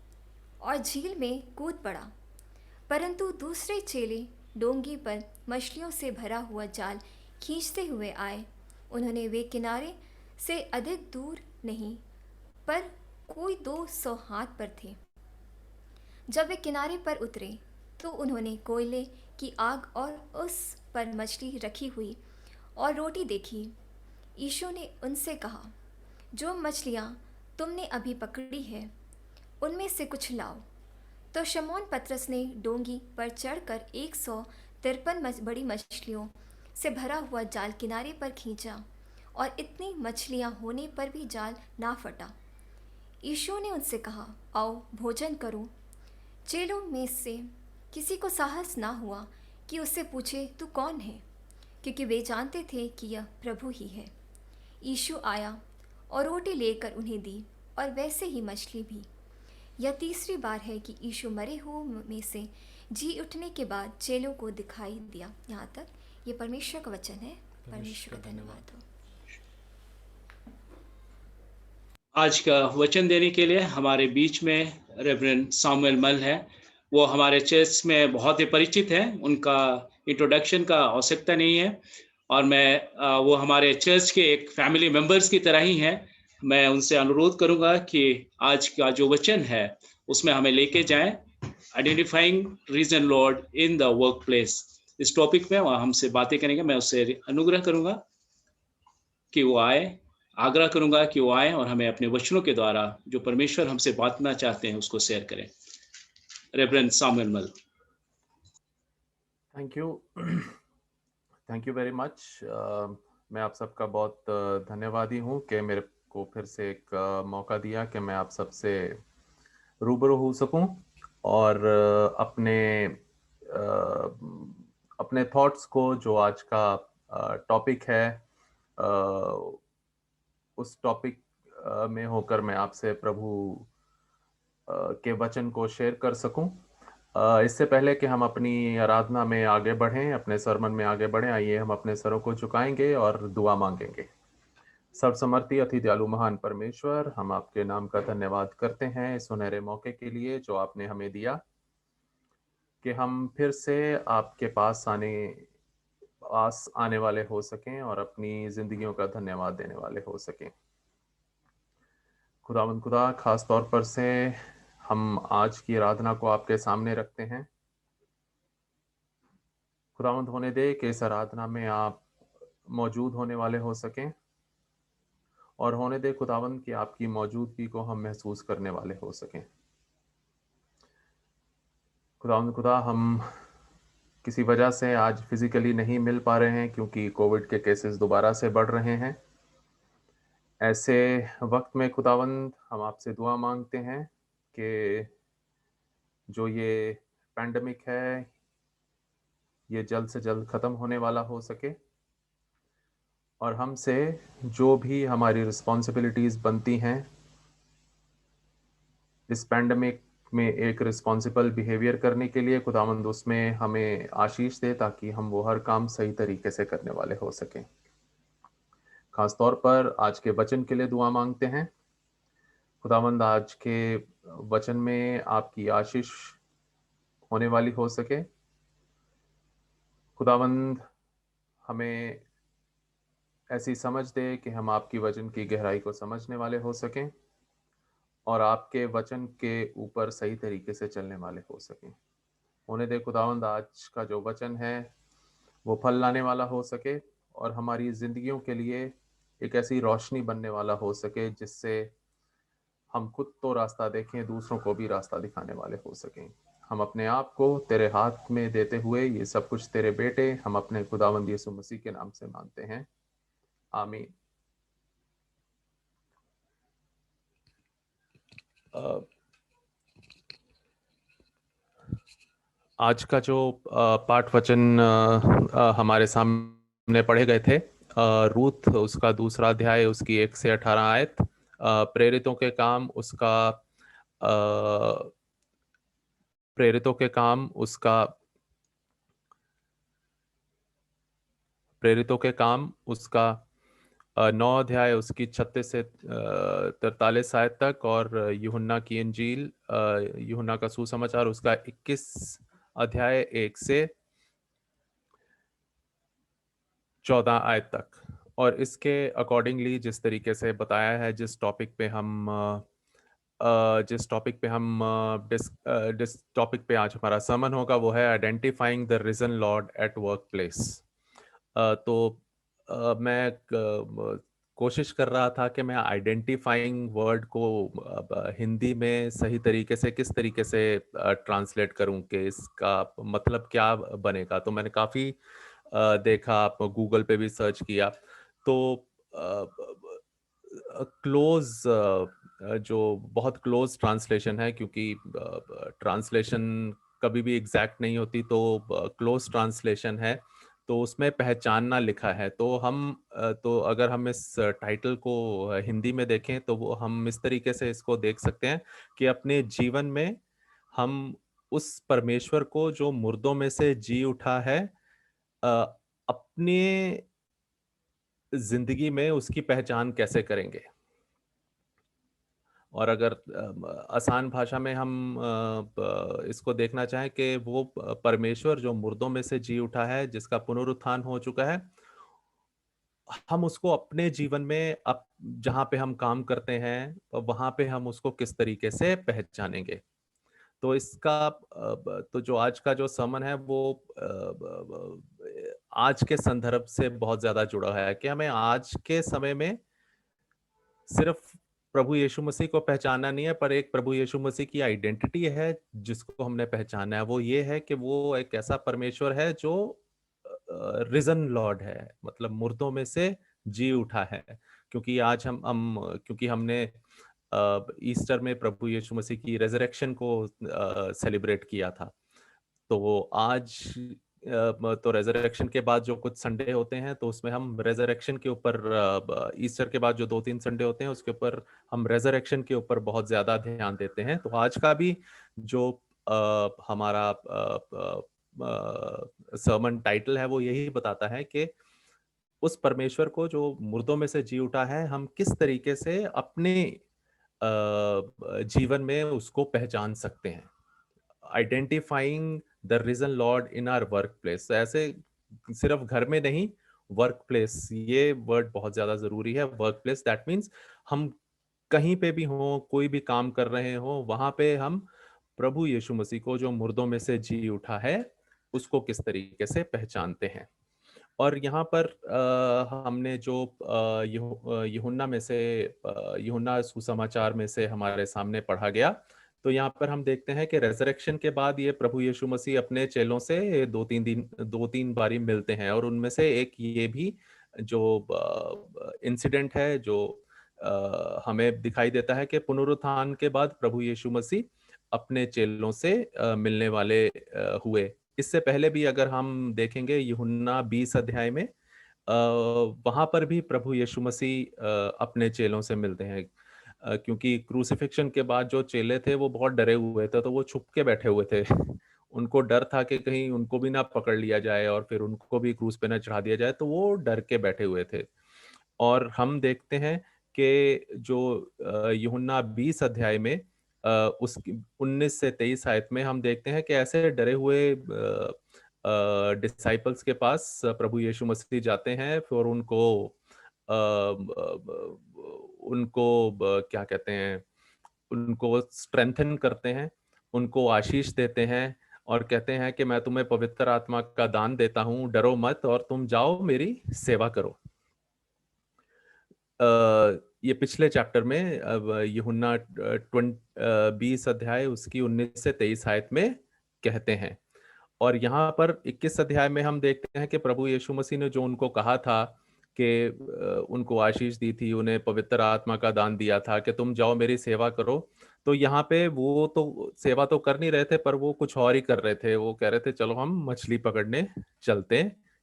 और झील में कूद पड़ा। परंतु दूसरे चेले डोंगी पर मछलियों से भरा हुआ जाल खींचते हुए आए। उन्होंने वे किनारे से अधिक दूर नहीं, पर कोई 200 हाथ पर थे। जब वे किनारे पर उतरे तो उन्होंने कोयले की आग और उस पर मछली रखी हुई और रोटी देखी। यीशु ने उनसे कहा, जो मछलियाँ तुमने अभी पकड़ी है उनमें से कुछ लाओ। तो शमौन पतरस ने डोंगी पर चढ़कर 153 बड़ी मछलियों से भरा हुआ जाल किनारे पर खींचा, और इतनी मछलियाँ होने पर भी जाल ना फटा। यीशु ने उनसे कहा, आओ भोजन करो। चेलों में से किसी को साहस ना हुआ कि उससे पूछे, तू कौन है? क्योंकि वे जानते थे कि यह प्रभु ही है। यीशु आया और रोटी लेकर उन्हें दी, और वैसे ही मछली भी। यह तीसरी बार है कि यीशु मरे हुओं में से जी उठने के बाद चेलों को दिखाई दिया। यहाँ तक ये परमेश्वर का वचन है। परमेश्वर का धन्यवाद हो। आज का वचन देने के लिए हमारे बीच में रेवरेंड सामुएल मल है। वो हमारे चर्च में बहुत ही परिचित हैं, उनका इंट्रोडक्शन का आवश्यकता नहीं है, और वो हमारे चर्च के एक फैमिली मेंबर्स की तरह ही हैं। मैं उनसे अनुरोध करूंगा कि आज का जो वचन है उसमें हमें लेके जाएं, identifying risen Lord in the work place. इस टॉपिक में वह हमसे बातें करेंगे। मैं उससे अनुग्रह करूंगा कि वो आए, आग्रह करूंगा कि वो आए और हमें अपने वचनों के द्वारा जो परमेश्वर हमसे बांटना चाहते हैं उसको शेयर करें। रेवरेंड सामुएल मल। Thank you very much. मैं आप सबका बहुत धन्यवादी हूँ कि मेरे को फिर से एक मौका दिया कि मैं आप सबसे रूबरू हो सकूं और अपने थॉट्स को, जो आज का टॉपिक है, उस टॉपिक में होकर मैं आपसे प्रभु के वचन को शेयर कर सकूं। इससे पहले कि हम अपनी आराधना में आगे बढ़ें, अपने सरमन में आगे बढ़ें, आइए हम अपने सरों को झुकाएंगे और दुआ मांगेंगे। सर्वसमर्थी अति दयालु महान परमेश्वर, हम आपके नाम का धन्यवाद करते हैं इस सुनहरे मौके के लिए जो आपने हमें दिया कि हम फिर से आपके पास आने वाले हो सकें और अपनी जिंदगियों का धन्यवाद देने वाले हो सकें। खुदावंद खुदा, खास तौर पर से हम आज की आराधना को आपके सामने रखते हैं। खुदावंद होने दे कि इस आराधना में आप मौजूद होने वाले हो सकें और होने दे खुदावंद कि आपकी मौजूदगी को हम महसूस करने वाले हो सकें। खुदावंद खुदा, हम किसी वजह से आज फिजिकली नहीं मिल पा रहे हैं क्योंकि कोविड के केसेस दोबारा से बढ़ रहे हैं। ऐसे वक्त में खुदावंद हम आपसे दुआ मांगते हैं कि जो ये पैंडेमिक है ये जल्द से जल्द ख़त्म होने वाला हो सके और हमसे जो भी हमारी रिस्पॉन्सिबिलिटीज़ बनती हैं इस पैंडेमिक में एक रिस्पॉन्सिबल बिहेवियर करने के लिए खुदावंद उसमें हमें आशीष दे ताकि हम वो हर काम सही तरीके से करने वाले हो सकें। खास तौर पर आज के वचन के लिए दुआ मांगते हैं। खुदावंद आज के वचन में आपकी आशीष होने वाली हो सके। खुदावंद हमें ऐसी समझ दे कि हम आपकी वचन की गहराई को समझने वाले हो सकें और आपके वचन के ऊपर सही तरीके से चलने वाले हो सकें। होने दे खुदावंद आज का जो वचन है वो फल लाने वाला हो सके और हमारी जिंदगियों के लिए एक ऐसी रोशनी बनने वाला हो सके जिससे हम खुद तो रास्ता देखें, दूसरों को भी रास्ता दिखाने वाले हो सकें। हम अपने आप को तेरे हाथ में देते हुए ये सब कुछ तेरे बेटे हम अपने खुदावंद यीशु मसीह के नाम से मांगते हैं, आमीन। आज का जो पाठ वचन हमारे सामने पढ़े गए थे, रूथ उसका दूसरा अध्याय उसकी 1 से 18 आयत, प्रेरितों के काम उसका 9 अध्याय उसकी 36 से 43 आयत तक और यूहन्ना की इंजील, यूहन्ना का सुसमाचार उसका 21 अध्याय 1 से 14 आयत तक। और इसके अकॉर्डिंगली जिस तरीके से बताया है, जिस टॉपिक पे आज हमारा sermon होगा वो है identifying the risen Lord at work place. तो मैं कोशिश कर रहा था कि मैं आइडेंटिफाइंग वर्ड को हिंदी में सही तरीके से किस तरीके से ट्रांसलेट करूं कि इसका मतलब क्या बनेगा। तो मैंने काफ़ी देखा, आप गूगल पे भी सर्च किया तो जो बहुत क्लोज ट्रांसलेशन है, क्योंकि ट्रांसलेशन कभी भी एग्जैक्ट नहीं होती, तो क्लोज ट्रांसलेशन है तो उसमें पहचानना लिखा है। तो अगर हम इस टाइटल को हिंदी में देखें तो वो हम इस तरीके से इसको देख सकते हैं कि अपने जीवन में हम उस परमेश्वर को जो मुर्दों में से जी उठा है अपने जिंदगी में उसकी पहचान कैसे करेंगे। और अगर आसान भाषा में हम इसको देखना चाहें कि वो परमेश्वर जो मुर्दों में से जी उठा है, जिसका पुनरुत्थान हो चुका है, हम उसको अपने जीवन में अब जहाँ पे हम काम करते हैं वहाँ पे हम उसको किस तरीके से पहचानेंगे। तो तो जो आज का जो sermon है वो आज के संदर्भ से बहुत ज्यादा जुड़ा है कि हमें आज के समय में सिर्फ प्रभु यीशु मसीह को पहचानना नहीं है, पर एक प्रभु यीशु मसीह की आइडेंटिटी है जिसको हमने पहचाना है। वो ये है कि वो एक ऐसा परमेश्वर है जो रिजन लॉर्ड है, मतलब मुर्दों में से जी उठा है। क्योंकि आज क्योंकि हमने ईस्टर में प्रभु यीशु मसीह की रेजरेक्शन को सेलिब्रेट किया था, तो आज तो रेजरेक्शन के बाद जो कुछ संडे होते हैं तो उसमें हम रेजरेक्शन के ऊपर, ईस्टर के बाद जो 2-3 संडे होते हैं उसके ऊपर हम रेजरेक्शन के ऊपर बहुत ज्यादा ध्यान देते हैं। तो आज का भी जो हमारा सर्मन टाइटल है वो यही बताता है कि उस परमेश्वर को जो मुर्दों में से जी उठा है, हम किस तरीके से अपने जीवन में उसको पहचान सकते हैं। Identifying the risen Lord in our work place. ऐसे सिर्फ घर में नहीं, वर्क प्लेस, ये वर्ड बहुत ज्यादा जरूरी है। वर्क प्लेस दैट मीन्स हम कहीं पे भी हों, कोई भी काम कर रहे हों, वहां पे हम प्रभु यीशु मसीह को जो मुर्दों में से जी उठा है उसको किस तरीके से पहचानते हैं। और यहाँ पर हमने जो यूहन्ना में से यूहन्ना सुसमाचार में से हमारे सामने पढ़ा गया, तो यहाँ पर हम देखते हैं कि रेजरेक्शन के बाद ये प्रभु यीशु मसीह अपने चेलों से 2-3 बारी मिलते हैं, और उनमें से एक ये भी जो इंसिडेंट है जो हमें दिखाई देता है कि पुनरुत्थान के बाद प्रभु यीशु मसीह अपने चेलों से मिलने वाले हुए। इससे पहले भी अगर हम देखेंगे यूहन्ना 20 अध्याय में, वहां पर भी प्रभु यीशु मसीह अपने चेलों से मिलते हैं, क्योंकि क्रूसिफिक्शन के बाद जो चेले थे वो बहुत डरे हुए थे, तो वो छुप के बैठे हुए थे। उनको डर था कि कहीं उनको भी ना पकड़ लिया जाए और फिर उनको भी क्रूस पे ना चढ़ा दिया जाए, तो वो डर के बैठे हुए थे। और हम देखते हैं कि जो यूहन्ना 20 अध्याय में उसकी 19 से 23 आयत में हम देखते हैं कि ऐसे डरे हुए डिसाइपल्स के पास प्रभु यीशु मसीह जाते हैं, फिर क्या कहते हैं, उनको स्ट्रेंथन करते हैं, उनको आशीष देते हैं और कहते हैं कि मैं तुम्हें पवित्र आत्मा का दान देता हूं, डरो मत और तुम जाओ मेरी सेवा करो। ये पिछले चैप्टर में अब यूहन्ना 20 अध्याय उसकी 19 से 23 आयत में कहते हैं। और यहाँ पर 21 अध्याय में हम देखते हैं कि प्रभु यीशु मसीह ने जो उनको कहा था कि उनको आशीष दी थी, उन्हें पवित्र आत्मा का दान दिया था कि तुम जाओ मेरी सेवा करो, तो यहाँ पे वो तो सेवा तो कर नहीं रहे थे, पर वो कुछ और ही कर रहे थे। वो कह रहे थे चलो हम मछली पकड़ने चलते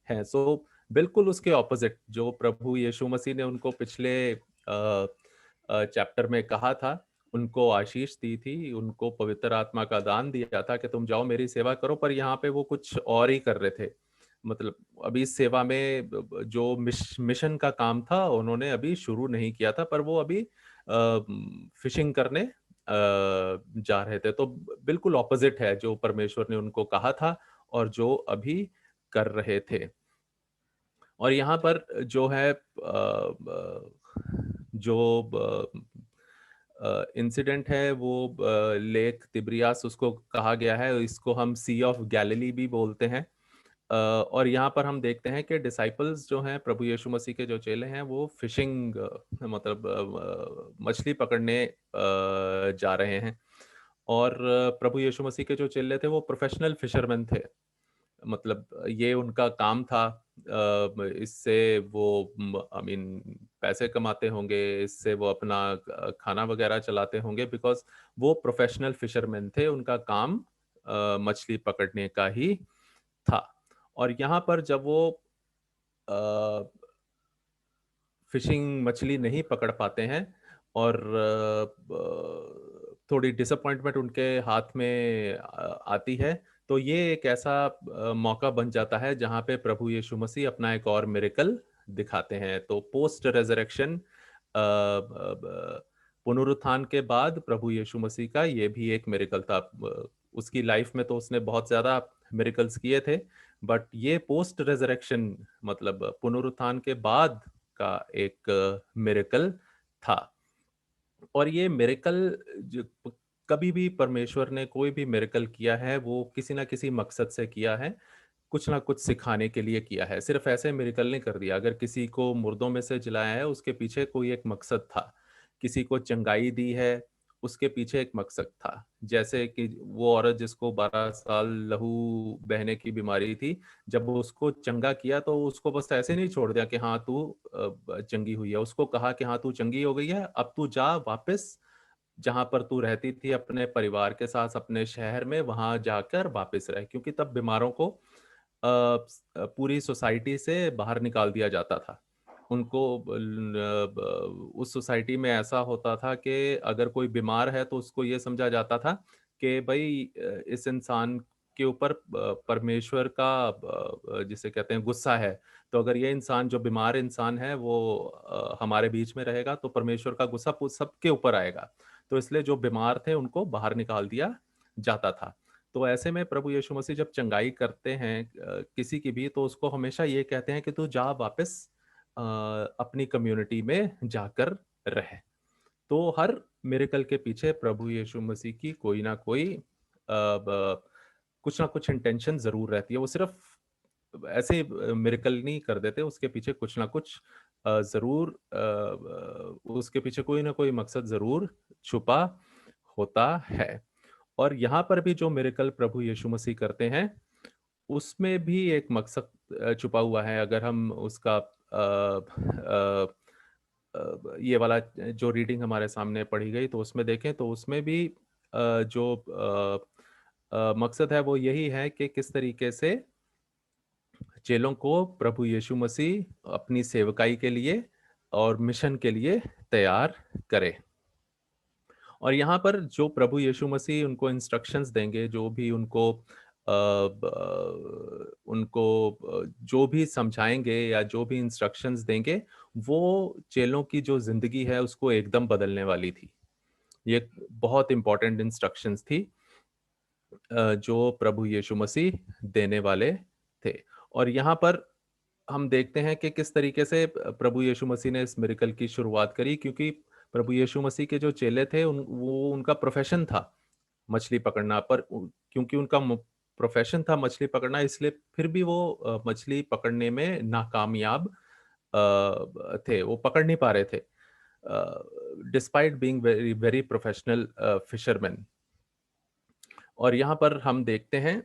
हैं। सो बिल्कुल उसके ऑपोजिट, जो प्रभु यीशु मसीह ने उनको पिछले चैप्टर में कहा था, उनको आशीष दी थी, उनको पवित्र आत्मा का दान दिया था कि तुम जाओ मेरी सेवा करो, पर यहाँ पे वो कुछ और ही कर रहे थे। मतलब अभी इस सेवा में जो मिशन का काम था उन्होंने अभी शुरू नहीं किया था, पर वो अभी फिशिंग करने जा रहे थे। तो बिल्कुल ऑपोजिट है जो परमेश्वर ने उनको कहा था और जो अभी कर रहे थे। और यहाँ पर जो है जो इंसिडेंट है वो लेक तिब्रियास उसको कहा गया है, इसको हम सी ऑफ गैलिली भी बोलते हैं। और यहाँ पर हम देखते हैं कि डिसाइपल्स जो हैं, प्रभु यीशु मसीह के जो चेले हैं, वो फिशिंग मतलब मछली पकड़ने जा रहे हैं। और प्रभु यीशु मसीह के जो चेले थे वो प्रोफेशनल फिशरमैन थे, मतलब ये उनका काम था। इससे वो आई मीन पैसे कमाते होंगे, इससे वो अपना खाना वगैरह चलाते होंगे, बिकॉज वो प्रोफेशनल फिशरमैन थे, उनका काम मछली पकड़ने का ही था। और यहाँ पर जब वो फिशिंग मछली नहीं पकड़ पाते हैं और थोड़ी डिसअपॉइंटमेंट उनके हाथ में आती है, तो ये एक ऐसा मौका बन जाता है जहाँ पे प्रभु यीशु मसीह अपना एक और मिरेकल दिखाते हैं। तो पोस्ट रेजरेक्शन, पुनरुत्थान के बाद प्रभु यीशु मसीह का ये भी एक मिरेकल था। उसकी लाइफ में तो उसने बहुत ज्यादा मिरेकल्स किए थे, बट ये पोस्ट रेजरेक्शन मतलब पुनरुत्थान के बाद का एक मिरेकल था। और ये मिरेकल कभी भी परमेश्वर ने कोई भी मिरेकल किया है वो किसी ना किसी मकसद से किया है, कुछ ना कुछ सिखाने के लिए किया है। सिर्फ ऐसे मिरेकल नहीं कर दिया। अगर किसी को मुर्दों में से जिलाया है, उसके पीछे कोई एक मकसद था। किसी को चंगाई दी है, उसके पीछे एक मकसद था। जैसे कि वो औरत जिसको 12 साल लहू बहने की बीमारी थी, जब उसको चंगा किया तो उसको बस ऐसे नहीं छोड़ दिया कि हाँ तू चंगी हुई है। उसको कहा कि हाँ तू चंगी हो गई है, अब तू जा वापस जहां पर तू रहती थी अपने परिवार के साथ, अपने शहर में, वहां जाकर वापस रह। क्योंकि तब बीमारों को पूरी सोसाइटी से बाहर निकाल दिया जाता था। उनको उस सोसाइटी में ऐसा होता था कि अगर कोई बीमार है तो उसको ये समझा जाता था कि भाई इस इंसान के ऊपर परमेश्वर का जिसे कहते हैं गुस्सा है, तो अगर ये इंसान जो बीमार इंसान है वो हमारे बीच में रहेगा तो परमेश्वर का गुस्सा सबके ऊपर आएगा। तो इसलिए जो बीमार थे उनको बाहर निकाल दिया जाता था। तो ऐसे में प्रभु यीशु मसीह जब चंगाई करते हैं किसी की भी, तो उसको हमेशा ये कहते हैं कि तू जा वापस अपनी कम्युनिटी में जाकर रहे। तो हर मिरेकल के पीछे प्रभु यीशु मसीह की कोई ना कोई कुछ ना कुछ इंटेंशन जरूर रहती है। वो सिर्फ ऐसे मिरेकल नहीं कर देते, उसके पीछे कुछ ना कुछ जरूर उसके पीछे कोई ना कोई मकसद जरूर छुपा होता है। और यहाँ पर भी जो मिरेकल प्रभु यीशु मसीह करते हैं उसमें भी एक मकसद छुपा हुआ है। अगर हम उसका ये वाला जो रीडिंग हमारे सामने पढ़ी गई तो उसमें देखें तो उसमें भी जो मकसद है वो यही है कि किस तरीके से चेलों को प्रभु यीशु मसीह अपनी सेवकाई के लिए और मिशन के लिए तैयार करे। और यहाँ पर जो प्रभु यीशु मसीह उनको इंस्ट्रक्शंस देंगे, जो भी उनको जो भी समझाएंगे या जो भी इंस्ट्रक्शंस देंगे, वो चेलों की जो जिंदगी है उसको एकदम बदलने वाली थी। ये बहुत इंपॉर्टेंट इंस्ट्रक्शंस थी जो प्रभु यीशु मसीह देने वाले थे। और यहाँ पर हम देखते हैं कि किस तरीके से प्रभु यीशु मसीह ने इस मिरेकल की शुरुआत करी, क्योंकि प्रभु यीशु मसीह के जो चेले थे वो उनका प्रोफेशन था मछली पकड़ना, पर क्योंकि उनका प्रोफेशन था मछली पकड़ना, इसलिए फिर भी वो मछली पकड़ने में नाकामयाब थे, वो पकड़ नहीं पा रहे थे despite being very very professional fisherman. और यहाँ पर हम देखते हैं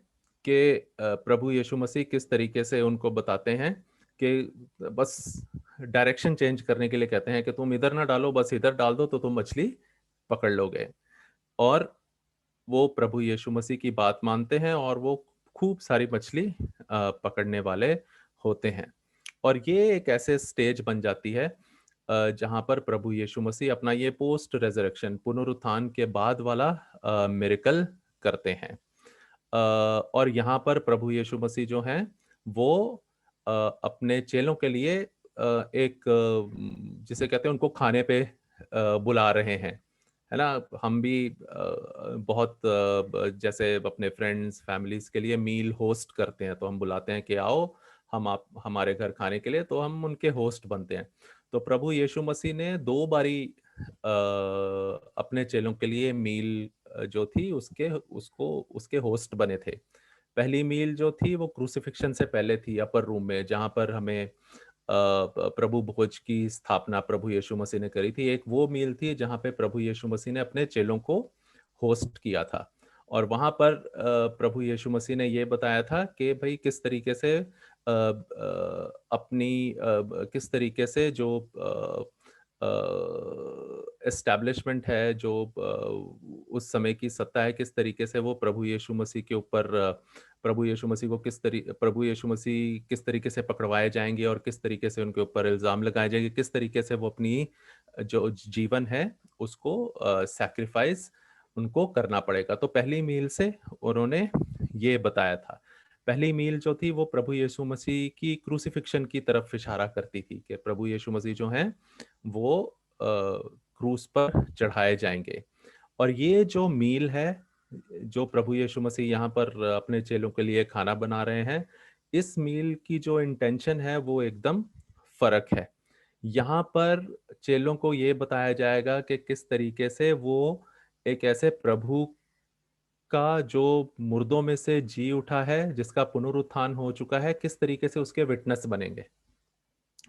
कि प्रभु यीशु मसीह किस तरीके से उनको बताते हैं कि बस डायरेक्शन चेंज करने के लिए कहते हैं कि तुम इधर ना डालो, बस इधर डाल दो तो तुम मछली पकड़ लोगे। और वो प्रभु यीशु मसीह की बात मानते हैं और वो खूब सारी मछली पकड़ने वाले होते हैं। और ये एक ऐसे स्टेज बन जाती है जहां पर प्रभु यीशु मसीह अपना ये पोस्ट रेजरेक्शन पुनरुत्थान के बाद वाला मिरेकल करते हैं। और यहाँ पर प्रभु यीशु मसीह जो हैं वो अपने चेलों के लिए एक जिसे कहते हैं उनको खाने पे बुला रहे हैं, है ना। हम भी बहुत जैसे अपने फ्रेंड्स फैमिलीज के लिए मील होस्ट करते हैं, तो हम बुलाते हैं कि आओ आप हमारे घर खाने के लिए, तो हम उनके होस्ट बनते हैं। तो प्रभु यीशु मसीह ने 2 बारी अपने चेलों के लिए मील जो थी उसके होस्ट बने थे। पहली मील जो थी वो क्रूसिफिक्शन से पहले थी अपर रूम में, जहां पर हमें प्रभु भोज की स्थापना प्रभु यीशु मसीह ने करी थी। एक वो मील थी जहां पे प्रभु यीशु मसीह ने अपने चेलों को होस्ट किया था। और वहां पर प्रभु यीशु मसीह ने ये बताया था कि भाई किस तरीके से किस तरीके से जो एस्टैब्लिशमेंट है, जो उस समय की सत्ता है, किस तरीके से वो प्रभु यीशु मसीह के ऊपर प्रभु यीशु मसीह किस तरीके से पकड़वाए जाएंगे और किस तरीके से उनके ऊपर इल्जाम लगाए जाएंगे, किस तरीके से वो अपनी जो जीवन है उसको सैक्रिफाइस उनको करना पड़ेगा। तो पहली मील से उन्होंने ये बताया था। पहली मील जो थी वो प्रभु यीशु मसीह की क्रूसिफिक्शन की तरफ इशारा करती थी कि प्रभु यीशु मसीह जो हैं वो क्रूस पर चढ़ाए जाएंगे। और ये जो मील है जो प्रभु यीशु मसीह यहाँ पर अपने चेलों के लिए खाना बना रहे हैं, इस मील की जो इंटेंशन है वो एकदम फर्क है। यहाँ पर चेलों को ये बताया जाएगा कि किस तरीके से वो एक ऐसे प्रभु का जो मुर्दों में से जी उठा है, जिसका पुनरुत्थान हो चुका है, किस तरीके से उसके विटनेस बनेंगे।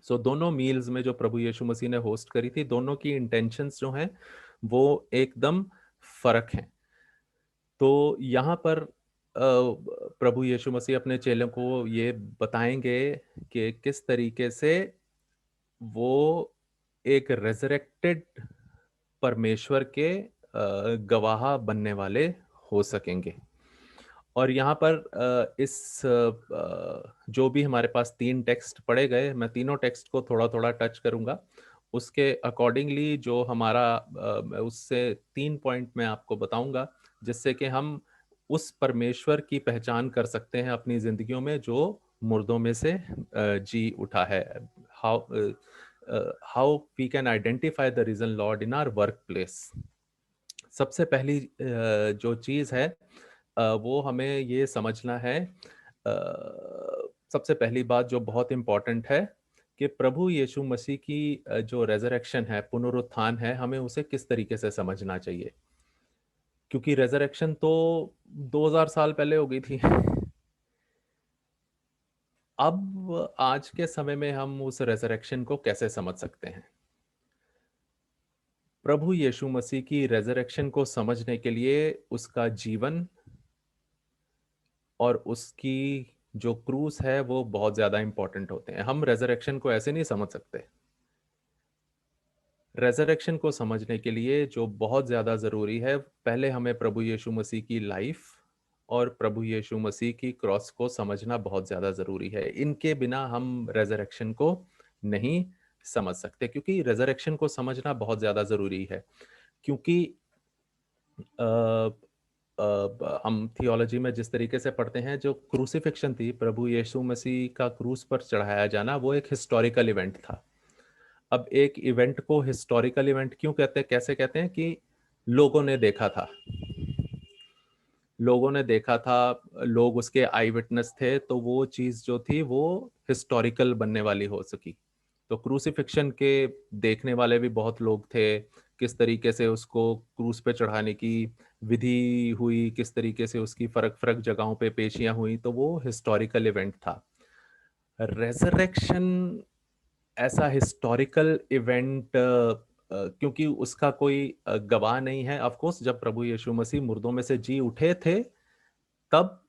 सो दोनों मील्स में जो प्रभु यीशु मसीह ने होस्ट करी थी, दोनों की इंटेंशंस जो हैं वो एकदम फर्क हैं। तो यहाँ पर प्रभु यीशु मसीह अपने चेलों को ये बताएंगे कि किस तरीके से वो एक रेजरेक्टेड परमेश्वर के गवाह बनने वाले हो सकेंगे। और यहाँ पर इस जो भी हमारे पास 3 टेक्स्ट पढ़े गए, मैं तीनों टेक्स्ट को थोड़ा थोड़ा टच करूंगा। उसके अकॉर्डिंगली जो हमारा उससे 3 पॉइंट मैं आपको बताऊंगा, जिससे कि हम उस परमेश्वर की पहचान कर सकते हैं अपनी जिंदगियों में जो मुर्दों में से जी उठा है। How we can identify the risen Lord in our work place. सबसे पहली जो चीज है वो हमें ये समझना है, सबसे पहली बात जो बहुत इंपॉर्टेंट है कि प्रभु यीशु मसीह की जो रेजरेक्शन है, पुनरुत्थान है, हमें उसे किस तरीके से समझना चाहिए, क्योंकि रेजरेक्शन तो 2000 साल पहले हो गई थी। अब आज के समय में हम उस रेजरेक्शन को कैसे समझ सकते हैं? प्रभु यीशु मसीह की रेजरेक्शन को समझने के लिए उसका जीवन और उसकी जो क्रूस है वो बहुत ज्यादा इंपॉर्टेंट होते हैं। हम रेजरेक्शन को ऐसे नहीं समझ सकते। रेजरेक्शन को समझने के लिए जो बहुत ज्यादा जरूरी है, पहले हमें प्रभु यीशु मसीह की लाइफ और प्रभु यीशु मसीह की क्रॉस को समझना बहुत ज्यादा जरूरी है। इनके बिना हम रेजरेक्शन को नहीं समझ सकते, क्योंकि रेजरेक्शन को समझना बहुत ज्यादा जरूरी है। क्योंकि हम थियोलॉजी में जिस तरीके से पढ़ते हैं, जो क्रूसिफिक्शन थी, प्रभु यीशु मसीह का क्रूस पर चढ़ाया जाना, वो एक हिस्टोरिकल इवेंट था। अब एक इवेंट को हिस्टोरिकल इवेंट क्यों कहते हैं? कैसे कहते हैं कि लोगों ने देखा था, लोगों ने देखा था, लोग उसके आई विटनेस थे, तो वो चीज जो थी वो हिस्टोरिकल बनने वाली हो सकी। तो क्रूसिफिक्शन के देखने वाले भी बहुत लोग थे, किस तरीके से उसको क्रूस पे चढ़ाने की विधि हुई, किस तरीके से उसकी फर्क फर्क जगहों पे पेशियां हुई, तो वो हिस्टोरिकल इवेंट था। रेजरेक्शन ऐसा हिस्टोरिकल इवेंट क्योंकि उसका कोई गवाह नहीं है। ऑफ कोर्स जब प्रभु यीशु मसीह मुर्दों में से जी उठे थे तब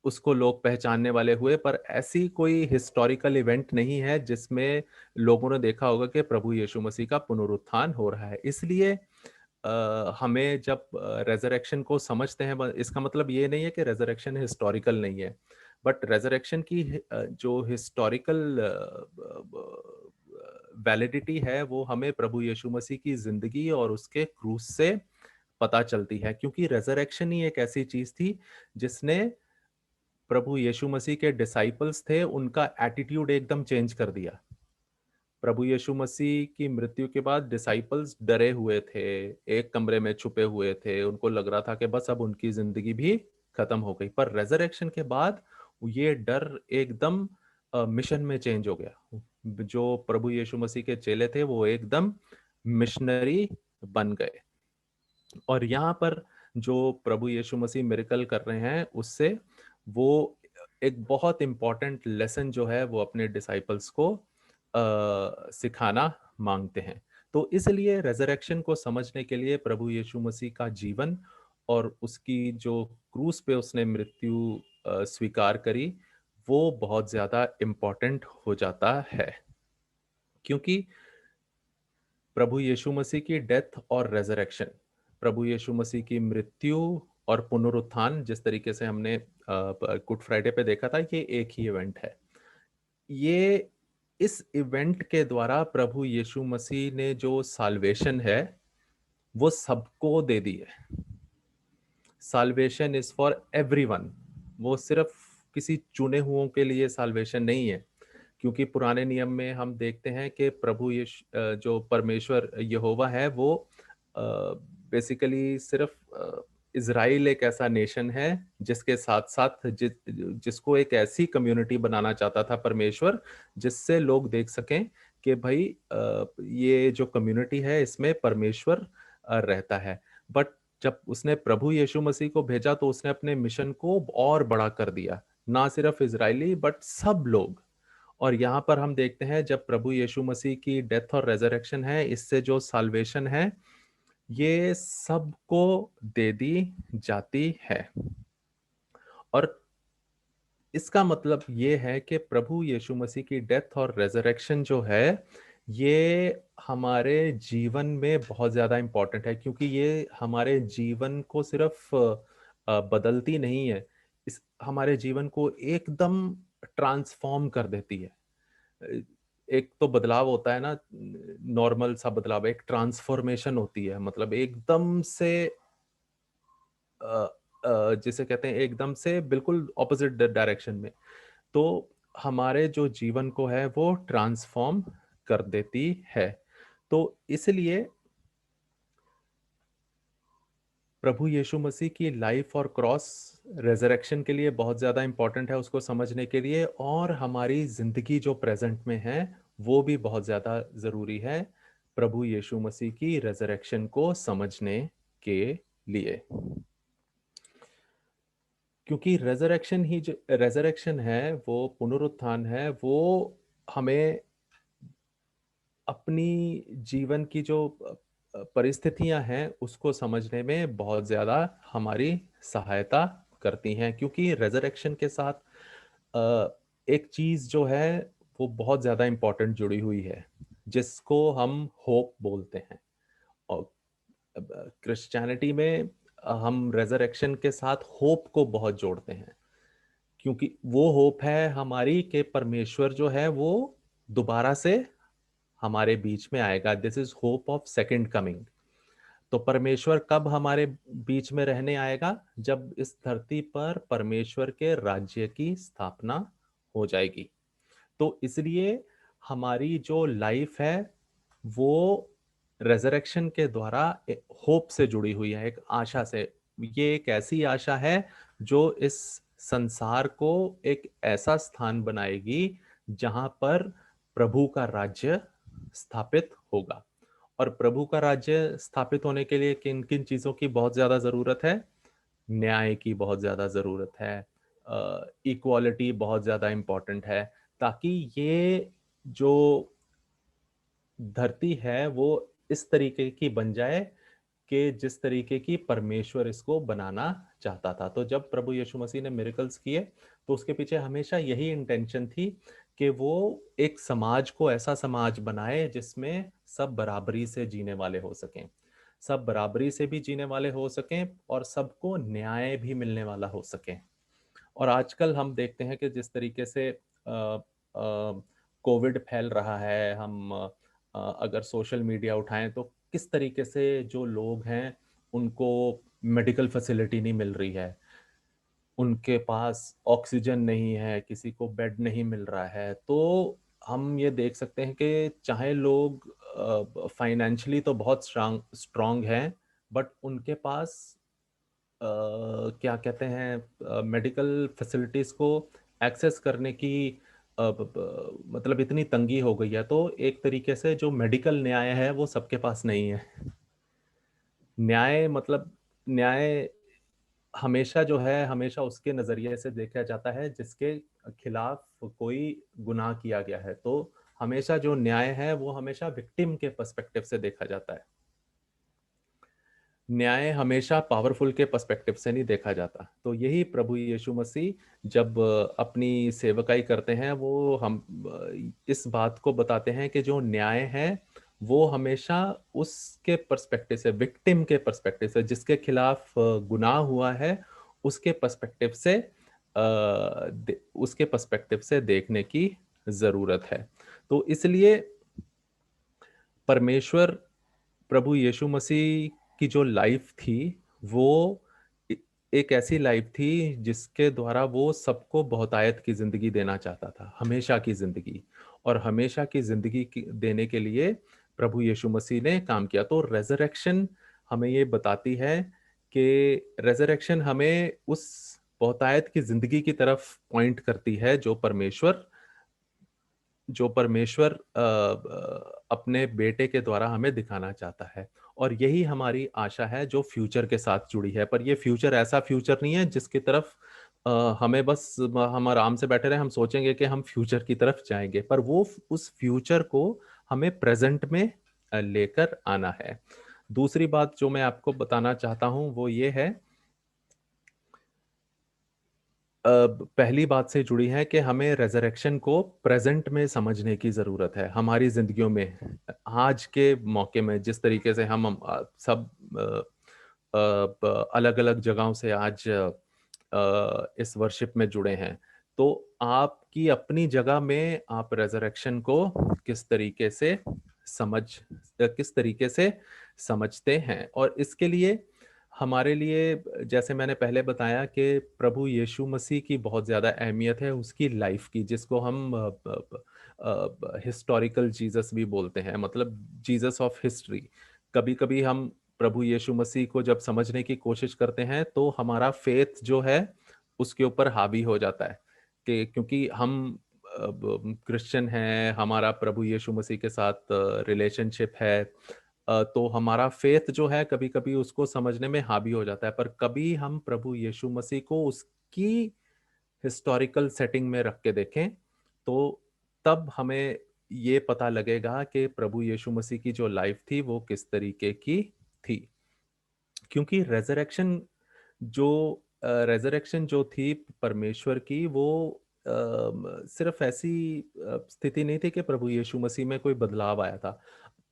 उसको लोग पहचानने वाले हुए, पर ऐसी कोई हिस्टोरिकल इवेंट नहीं है जिसमें लोगों ने देखा होगा कि प्रभु यीशु मसीह का पुनरुत्थान हो रहा है। इसलिए हमें जब रेजरेक्शन को समझते हैं, इसका मतलब ये नहीं है कि रेजरेक्शन हिस्टोरिकल नहीं है, बट रेजरेक्शन की जो हिस्टोरिकल वैलिडिटी है वो हमें प्रभु यीशु मसीह की जिंदगी और उसके क्रूस से पता चलती है। क्योंकि रेजरेक्शन ही एक ऐसी चीज थी जिसने प्रभु यीशु मसीह के डिसाइपल्स थे, उनका एटीट्यूड एकदम चेंज कर दिया। प्रभु यीशु मसीह की मृत्यु के बाद डिसाइपल्स डरे हुए थे, एक कमरे में छुपे हुए थे, उनको लग रहा था कि बस अब उनकी जिंदगी भी खत्म हो गई। पर रेजरेक्शन के बाद ये डर एकदम मिशन में चेंज हो गया। जो प्रभु यीशु मसीह के चेले थे वो एकदम मिशनरी बन गए। और यहाँ पर जो प्रभु यीशु मसीह मिरेकल कर रहे हैं, उससे वो एक बहुत इंपॉर्टेंट लेसन जो है वो अपने डिसाइपल्स को सिखाना मांगते हैं। तो इसलिए रेजरेक्शन को समझने के लिए प्रभु यीशु मसीह का जीवन और उसकी जो क्रूस पे उसने मृत्यु स्वीकार करी, वो बहुत ज्यादा इम्पोर्टेंट हो जाता है। क्योंकि प्रभु यीशु मसीह की डेथ और रेजरेक्शन, प्रभु यीशु मसीह की मृत्यु और पुनरुत्थान, जिस तरीके से हमने गुड फ्राइडे पे देखा था, ये एक ही इवेंट है। ये इस इवेंट के द्वारा प्रभु यीशु मसीह ने जो साल्वेशन है वो सबको दे दी है। Salvation is for everyone. वो सिर्फ किसी चुने हुओं के लिए साल्वेशन नहीं है। क्योंकि पुराने नियम में हम देखते हैं कि प्रभु यीशु जो परमेश्वर यहोवा है वो बेसिकली सिर्फ इज़राइल एक ऐसा नेशन है जिसके साथ साथ जिसको एक ऐसी कम्युनिटी बनाना चाहता था परमेश्वर, जिससे लोग देख सकें कि भाई ये जो कम्युनिटी है इसमें परमेश्वर रहता है। बट जब उसने प्रभु यीशु मसीह को भेजा तो उसने अपने मिशन को और बड़ा कर दिया, ना सिर्फ इजरायली बट सब लोग। और यहाँ पर हम देखते हैं जब प्रभु यीशु मसीह की डेथ और रेजरेक्शन है, इससे जो साल्वेशन है ये सबको दे दी जाती है। और इसका मतलब ये है कि प्रभु यीशु मसीह की डेथ और रेजरेक्शन जो है ये हमारे जीवन में बहुत ज्यादा इंपॉर्टेंट है, क्योंकि ये हमारे जीवन को सिर्फ बदलती नहीं है, इस हमारे जीवन को एकदम ट्रांसफॉर्म कर देती है। एक तो बदलाव होता है ना, नॉर्मल सा बदलाव, एक ट्रांसफॉर्मेशन होती है, मतलब एकदम से जिसे कहते हैं एकदम से बिल्कुल ऑपोजिट डायरेक्शन में, तो हमारे जो जीवन को है वो ट्रांसफॉर्म कर देती है। तो इसलिए प्रभु यीशु मसीह की लाइफ और क्रॉस रेजरेक्शन के लिए बहुत ज़्यादा इम्पोर्टेंट है उसको समझने के लिए, और हमारी ज़िंदगी जो प्रेजेंट में है वो भी बहुत ज़्यादा ज़रूरी है प्रभु यीशु मसीह की रेजरेक्शन को समझने के लिए। क्योंकि रेजरेक्शन ही जो रेजरेक्शन है, वो पुनरुत्थान है, वो हमें अपनी जीवन की जो परिस्थितियां हैं उसको समझने में बहुत ज़्यादा हमारी सहायता करती हैं। क्योंकि रेजरेक्शन के साथ एक चीज़ जो है वो बहुत ज़्यादा इम्पोर्टेंट जुड़ी हुई है, जिसको हम होप बोलते हैं। और क्रिश्चियनिटी में हम रेजरेक्शन के साथ होप को बहुत जोड़ते हैं, क्योंकि वो होप है हमारी कि परमेश्वर जो है वो दोबारा से हमारे बीच में आएगा। This is hope of second coming. तो परमेश्वर कब हमारे बीच में रहने आएगा? जब इस धरती पर परमेश्वर के राज्य की स्थापना हो जाएगी। तो इसलिए हमारी जो लाइफ है वो रेजरेक्शन के द्वारा होप से जुड़ी हुई है, एक आशा से। ये एक ऐसी आशा है जो इस संसार को एक ऐसा स्थान बनाएगी जहां पर प्रभु का राज्य स्थापित होगा। और प्रभु का राज्य स्थापित होने के लिए किन किन चीजों की बहुत ज्यादा जरूरत है? न्याय की बहुत ज्यादा जरूरत है, इक्वालिटी बहुत ज्यादा इंपॉर्टेंट है, ताकि ये जो धरती है वो इस तरीके की बन जाए कि जिस तरीके की परमेश्वर इसको बनाना चाहता था। तो जब प्रभु यीशु मसीह ने मिरेकल्स किए तो उसके पीछे हमेशा यही इंटेंशन थी कि वो एक समाज को ऐसा समाज बनाए जिसमें सब बराबरी से जीने वाले हो सकें, सब बराबरी से भी जीने वाले हो सकें, और सबको न्याय भी मिलने वाला हो सके। और आजकल हम देखते हैं कि जिस तरीके से कोविड फैल रहा है, हम अगर सोशल मीडिया उठाएं तो किस तरीके से जो लोग हैं उनको मेडिकल फैसिलिटी नहीं मिल रही है, उनके पास ऑक्सीजन नहीं है, किसी को बेड नहीं मिल रहा है। तो हम ये देख सकते हैं कि चाहे लोग फाइनेंशियली तो बहुत स्ट्रांग हैं, बट उनके पास क्या कहते हैं मेडिकल फैसिलिटीज को एक्सेस करने की मतलब इतनी तंगी हो गई है। तो एक तरीके से जो मेडिकल न्याय है वो सबके पास नहीं है। न्याय मतलब न्याय हमेशा जो है हमेशा उसके नजरिए से देखा जाता है जिसके खिलाफ कोई गुनाह किया गया है। तो हमेशा जो न्याय है वो हमेशा विक्टिम के पर्सपेक्टिव से देखा जाता है। न्याय हमेशा पावरफुल के पर्सपेक्टिव से नहीं देखा जाता। तो यही प्रभु यीशु मसीह जब अपनी सेवकाई करते हैं वो हम इस बात को बताते हैं कि जो न्याय है वो हमेशा उसके पर्सपेक्टिव से, विक्टिम के पर्सपेक्टिव से, जिसके खिलाफ गुनाह हुआ है उसके पर्सपेक्टिव से उसके पर्सपेक्टिव से देखने की जरूरत है। तो इसलिए परमेश्वर प्रभु यीशु मसीह की जो लाइफ थी वो एक ऐसी लाइफ थी जिसके द्वारा वो सबको बहुतायत की जिंदगी देना चाहता था, हमेशा की जिंदगी। और हमेशा की जिंदगी देने के लिए प्रभु यीशु मसीह ने काम किया। तो रेजरेक्शन हमें ये बताती है कि रेजरेक्शन हमें उस बहुतायत की जिंदगी की तरफ पॉइंट करती है जो परमेश्वर अपने बेटे के द्वारा हमें दिखाना चाहता है। और यही हमारी आशा है जो फ्यूचर के साथ जुड़ी है। पर ये फ्यूचर ऐसा फ्यूचर नहीं है जिसकी तरफ हमें बस हम आराम से बैठे रहे, हम सोचेंगे कि हम फ्यूचर की तरफ जाएंगे, पर वो उस फ्यूचर को हमें प्रेजेंट में लेकर आना है। दूसरी बात जो मैं आपको बताना चाहता हूं वो ये है, पहली बात से जुड़ी है कि हमें रेजरेक्शन को प्रेजेंट में समझने की ज़रूरत है। हमारी ज़िंदगियों में आज के मौके में जिस तरीके से हम सब अलग अलग जगहों से आज इस वर्शिप में जुड़े हैं, तो आपकी अपनी जगह में आप रेजरेक्शन को किस तरीके से समझते हैं। और इसके लिए हमारे लिए जैसे मैंने पहले बताया कि प्रभु यीशु मसीह की बहुत ज़्यादा अहमियत है उसकी लाइफ की, जिसको हम हिस्टोरिकल जीसस भी बोलते हैं, मतलब जीसस ऑफ हिस्ट्री। कभी-कभी हम प्रभु यीशु मसीह को जब समझने की कोशिश करते हैं तो हमारा फेथ जो है उसके ऊपर हावी हो जाता है कि क्योंकि हम क्रिश्चियन हैं, हमारा प्रभु यीशु मसीह के साथ रिलेशनशिप है, तो हमारा फेथ जो है कभी-कभी उसको समझने में हावी हो जाता है। पर कभी हम प्रभु यीशु मसीह को उसकी हिस्टोरिकल सेटिंग में रख के देखें, तो तब हमें ये पता लगेगा कि प्रभु यीशु मसीह की जो लाइफ थी वो किस तरीके की थी। क्योंकि रेज़रेक्शन जो थी परमेश्वर की, वो सिर्फ ऐसी स्थिति नहीं थी कि प्रभु यीशु मसीह में कोई बदलाव आया था।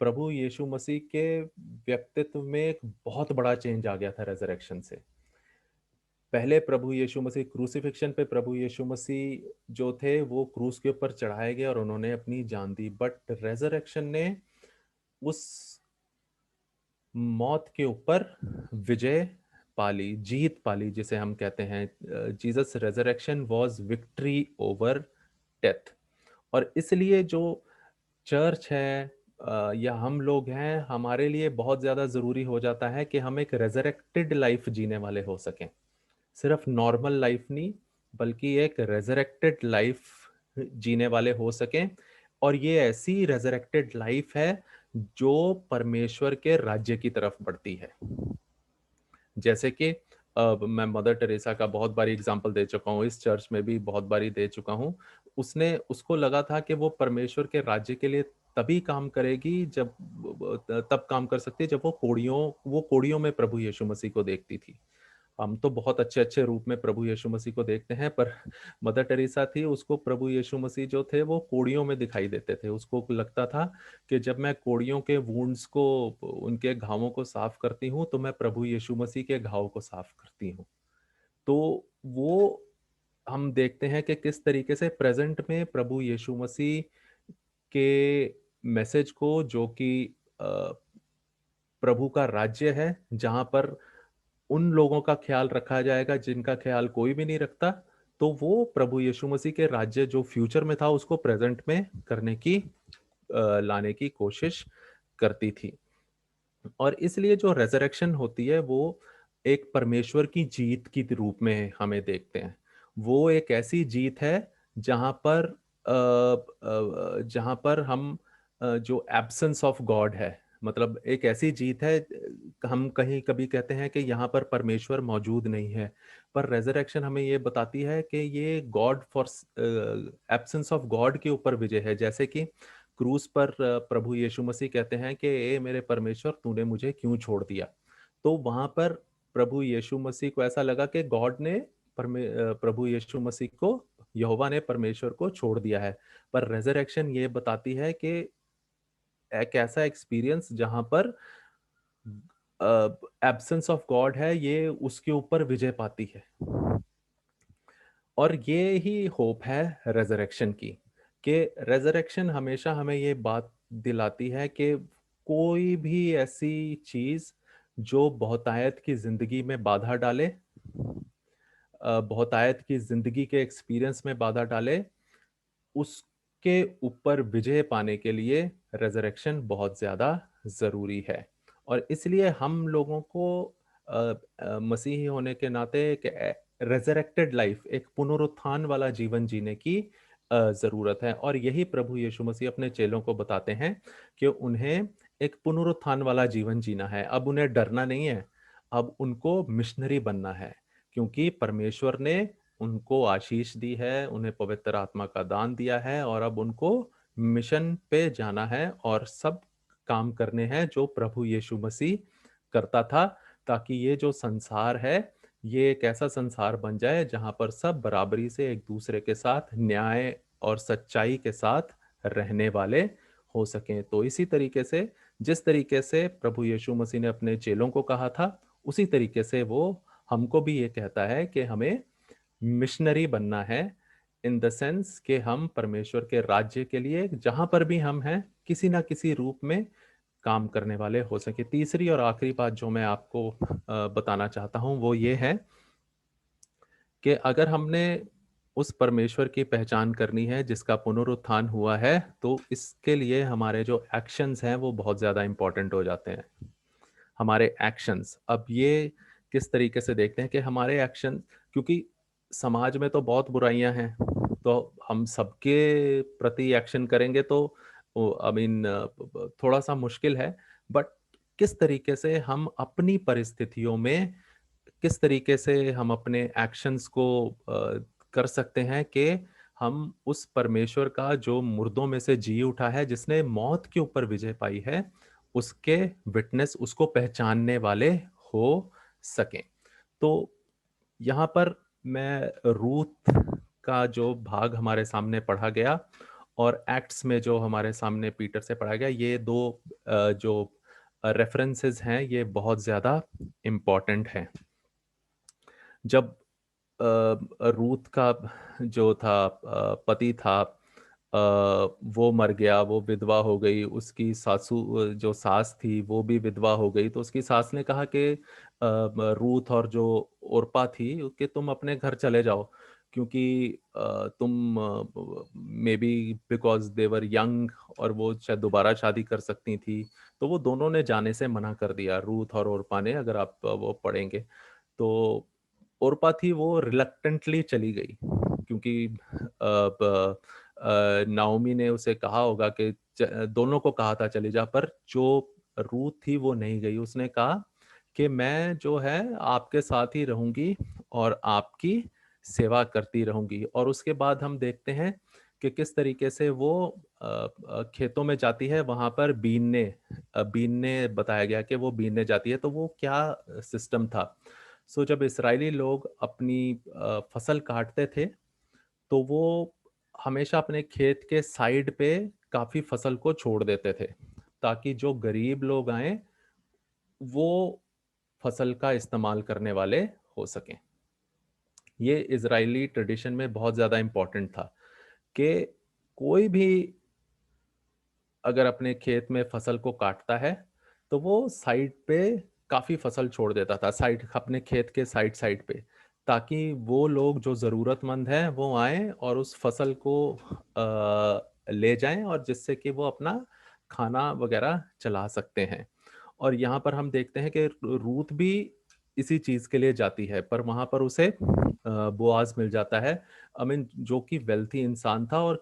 प्रभु यीशु मसीह के व्यक्तित्व में एक बहुत बड़ा चेंज आ गया था रेज़रेक्शन से। पहले प्रभु यीशु मसीह क्रूसिफिक्शन पे प्रभु यीशु मसीह जो थे वो क्रूस के ऊपर चढ़ाए गए और उन्होंने अपनी जान दी, बट रेज़रेक्शन ने उस मौत के ऊपर विजय पाली, जीत पाली, जिसे हम कहते हैं Jesus resurrection was victory over death. और इसलिए जो चर्च है या हम लोग हैं, हमारे लिए बहुत ज़्यादा ज़रूरी हो जाता है कि हम एक रेज़रेक्टेड लाइफ जीने वाले हो सकें। सिर्फ नॉर्मल लाइफ नहीं, बल्कि एक रेज़रेक्टेड लाइफ जीने वाले हो सकें। और ये ऐसी रेज़रेक्टेड लाइफ है जो परमेश्वर के राज्य की तरफ बढ़ती है। जैसे कि मैं मदर टेरेसा का बहुत बारी एग्जांपल दे चुका हूँ, इस चर्च में भी बहुत बारी दे चुका हूँ। उसको लगा था कि वो परमेश्वर के राज्य के लिए तभी काम करेगी जब तब काम कर सकती है जब वो कोड़ियों में प्रभु यीशु मसीह को देखती थी। हम तो बहुत अच्छे-अच्छे रूप में प्रभु यीशु मसीह को देखते हैं, पर मदर टेरेसा थी, उसको प्रभु यीशु मसीह जो थे वो कोड़ियों में दिखाई देते थे। उसको लगता था कि जब मैं कोड़ियों के वुंड्स को, उनके घावों को साफ करती हूँ, तो मैं प्रभु यीशु मसीह के घाव को साफ करती हूँ। तो वो हम देखते हैं कि किस तरीके से प्रेजेंट में प्रभु यीशु मसीह के मैसेज को, जो कि प्रभु का राज्य है, जहाँ पर उन लोगों का ख्याल रखा जाएगा जिनका ख्याल कोई भी नहीं रखता, तो वो प्रभु यीशु मसीह के राज्य जो फ्यूचर में था उसको प्रेजेंट में करने की लाने की कोशिश करती थी। और इसलिए जो रेज़रेक्शन होती है वो एक परमेश्वर की जीत की रूप में हमें देखते हैं। वो एक ऐसी जीत है जहाँ पर हम जो एब्सेंस ऑफ गॉड है, मतलब एक ऐसी जीत है, हम कहीं कभी कहते हैं कि यहाँ पर परमेश्वर मौजूद नहीं है, पर रेज़रेक्शन हमें ये बताती है कि ये God for absence of God के ऊपर विजय है। जैसे कि क्रूस पर प्रभु यीशु मसीह कहते हैं कि ए मेरे परमेश्वर, तूने मुझे क्यों छोड़ दिया। तो वहां पर प्रभु यीशु मसीह को ऐसा लगा कि गॉड ने प्रभु यीशु मसीह को, यहोवा ने परमेश्वर को छोड़ दिया है। पर रेज़रेक्शन ये बताती है कि एक ऐसा एक्सपीरियंस जहां पर एब्सेंस ऑफ गॉड है, ये उसके ऊपर विजय पाती है। और ये ही होप है रेज़रेक्शन की, कि रेज़रेक्शन हमेशा हमें ये बात दिलाती है कि कोई भी ऐसी चीज जो बहुतायत की जिंदगी में बाधा डाले, बहुतायत की जिंदगी के एक्सपीरियंस में बाधा डाले, उसके ऊपर विजय पाने के लिए रेज़रेक्शन बहुत ज्यादा जरूरी है। और इसलिए हम लोगों को मसीही होने के नाते एक रेज़रेक्टेड लाइफ, एक पुनरुत्थान वाला जीवन जीने की जरूरत है। और यही प्रभु यीशु मसीह अपने चेलों को बताते हैं कि उन्हें एक पुनरुत्थान वाला जीवन जीना है। अब उन्हें डरना नहीं है, अब उनको मिशनरी बनना है, क्योंकि परमेश्वर ने उनको आशीष दी है, उन्हें पवित्र आत्मा का दान दिया है, और अब उनको मिशन पे जाना है और सब काम करने हैं जो प्रभु यीशु मसीह करता था, ताकि ये जो संसार है ये एक ऐसा संसार बन जाए जहां पर सब बराबरी से एक दूसरे के साथ न्याय और सच्चाई के साथ रहने वाले हो सकें। तो इसी तरीके से, जिस तरीके से प्रभु यीशु मसीह ने अपने चेलों को कहा था, उसी तरीके से वो हमको भी ये कहता है कि हमें मिशनरी बनना है, इन द सेंस कि हम परमेश्वर के राज्य के लिए जहां पर भी हम हैं, किसी ना किसी रूप में काम करने वाले हो सके। तीसरी और आखिरी बात जो मैं आपको बताना चाहता हूँ वो ये है कि अगर हमने उस परमेश्वर की पहचान करनी है जिसका पुनरुत्थान हुआ है, तो इसके लिए हमारे जो एक्शंस हैं वो बहुत ज़्यादा इम्पोर्टेंट हो जाते हैं। हमारे एक्शंस, अब ये किस तरीके से देखते हैं कि हमारे एक्शन, क्योंकि समाज में तो बहुत बुराइयां हैं, तो हम सबके प्रति एक्शन करेंगे तो आई मीन थोड़ा सा मुश्किल है। बट किस तरीके से हम अपनी परिस्थितियों में, किस तरीके से हम अपने एक्शंस को कर सकते हैं कि हम उस परमेश्वर का जो मुर्दों में से जी उठा है, जिसने मौत के ऊपर विजय पाई है, उसके विटनेस, उसको पहचानने वाले हो सकें। तो यहाँ पर मैं रूथ का जो भाग हमारे सामने पढ़ा गया और एक्ट्स में जो हमारे सामने पीटर से पढ़ा गया, ये दो जो रेफरेंसेस हैं ये बहुत ज़्यादा इम्पोर्टेंट हैं। जब रूथ का जो था पति था, वो मर गया, वो विधवा हो गई, उसकी सासू जो सास थी वो भी विधवा हो गई, तो उसकी सास ने कहा कि रूथ और जो ओर्पा थी कि तुम अपने घर चले जाओ, क्योंकि तुम may be because they were young और वो शायद दोबारा शादी कर सकती थी, तो वो दोनों ने जाने से मना कर दिया, रूथ और ओर्पा ने। अगर आप वो पढ़ेंगे तो ओर्पा थी वो रिलक्टेंटली चली गई, क्योंकि नाओमी ने उसे कहा होगा कि दोनों को कहा था चली जा, पर जो रूथ थी वो नहीं गई। उसने कहा कि मैं जो है आपके साथ ही रहूंगी और आपकी सेवा करती रहूंगी। और उसके बाद हम देखते हैं कि किस तरीके से वो खेतों में जाती है, वहां पर बीनने बताया गया कि वो बीनने जाती है। तो वो क्या सिस्टम था, सो जब इस्राएली लोग अपनी फसल काटते थे तो वो हमेशा अपने खेत के साइड पे काफी फसल को छोड़ देते थे, ताकि जो गरीब लोग आए वो फसल का इस्तेमाल करने वाले हो सकें। ये इजरायली ट्रेडिशन में बहुत ज़्यादा इम्पोर्टेंट था कि कोई भी अगर अपने खेत में फसल को काटता है तो वो साइड पे काफ़ी फसल छोड़ देता था, साइड अपने खेत के साइड साइड पे, ताकि वो लोग जो ज़रूरतमंद हैं वो आए और उस फसल को ले जाएं, और जिससे कि वो अपना खाना वगैरह चला सकते हैं। और यहाँ पर हम देखते हैं कि रूथ भी इसी चीज के लिए जाती है, पर वहां पर उसे बोआज मिल जाता है, आई मीन जो कि वेल्थी इंसान था और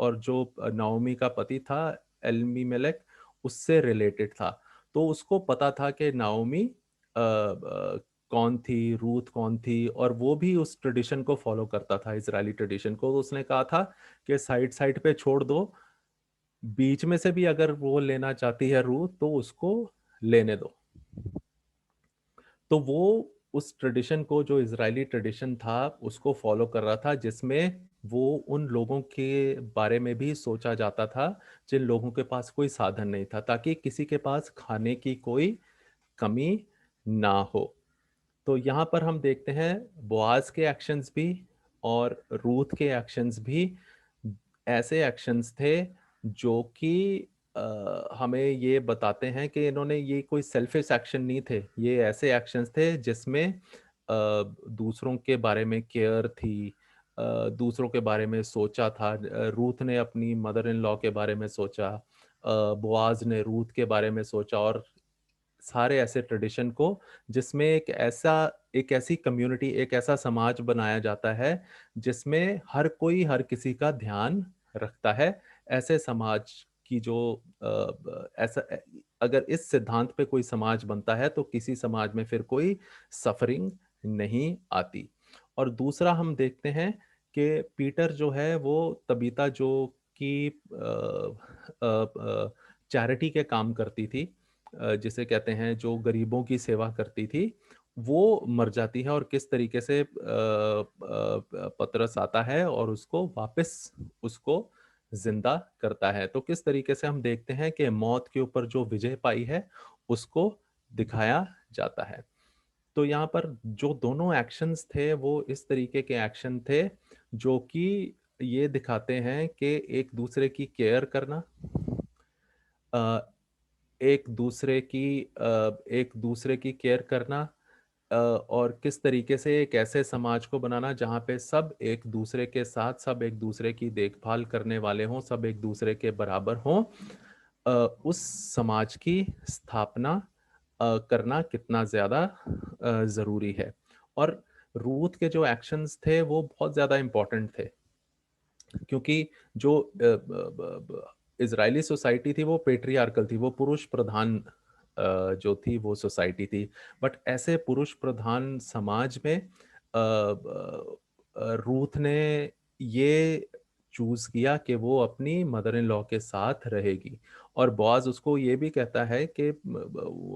और जो नाओमी का पति था एलीमेलेक, उससे रिलेटेड था। तो उसको पता था कि नाओमी कौन थी, रूथ कौन थी, और वो भी उस ट्रेडिशन को फॉलो करता था, इजरायली ट्रेडिशन को। तो उसने कहा था कि साइड साइड पे छोड़ दो, बीच में से भी अगर वो लेना चाहती है रूथ तो उसको लेने दो। तो वो उस ट्रेडिशन को, जो इजरायली ट्रेडिशन था, उसको फॉलो कर रहा था, जिसमें वो उन लोगों के बारे में भी सोचा जाता था जिन लोगों के पास कोई साधन नहीं था, ताकि किसी के पास खाने की कोई कमी ना हो। तो यहाँ पर हम देखते हैं बोआज के एक्शंस भी और रूथ के एक्शंस भी ऐसे एक्शंस थे जो कि हमें ये बताते हैं कि इन्होंने, ये कोई सेल्फिश एक्शन नहीं थे, ये ऐसे एक्शंस थे जिसमें दूसरों के बारे में केयर थी, दूसरों के बारे में सोचा था। रूथ ने अपनी मदर इन लॉ के बारे में सोचा, बोआज ने रूथ के बारे में सोचा, और सारे ऐसे ट्रेडिशन को जिसमें एक ऐसी कम्युनिटी, एक ऐसा समाज बनाया जाता है जिसमें हर कोई हर किसी का ध्यान रखता है। ऐसे समाज की जो ऐसा, अगर इस सिद्धांत पे कोई समाज बनता है तो किसी समाज में फिर कोई सफरिंग नहीं आती। और दूसरा हम देखते हैं कि पीटर जो है वो तबीता जो कि चैरिटी के काम करती थी, जिसे कहते हैं जो गरीबों की सेवा करती थी, वो मर जाती है, और किस तरीके से पतरस आता है और उसको वापस उसको जिंदा करता है। तो किस तरीके से हम देखते हैं कि मौत के ऊपर जो विजय पाई है उसको दिखाया जाता है। तो यहाँ पर जो दोनों एक्शंस थे वो इस तरीके के एक्शन थे जो कि ये दिखाते हैं कि एक दूसरे की केयर करना, एक दूसरे की केयर करना, और किस तरीके से एक ऐसे समाज को बनाना जहाँ पे सब एक दूसरे के साथ, सब एक दूसरे की देखभाल करने वाले हों, सब एक दूसरे के बराबर हों, उस समाज की स्थापना करना कितना ज़्यादा ज़रूरी है। और रूथ के जो एक्शंस थे वो बहुत ज़्यादा इम्पोर्टेंट थे, क्योंकि जो इजरायली सोसाइटी थी वो पेट्रियार्कल थी, वो पुरुष प्रधान जो थी वो सोसाइटी थी। बट ऐसे पुरुष प्रधान समाज में रूथ ने ये चूज किया कि वो अपनी मदर इन लॉ के साथ रहेगी। और बॉaz उसको ये भी कहता है कि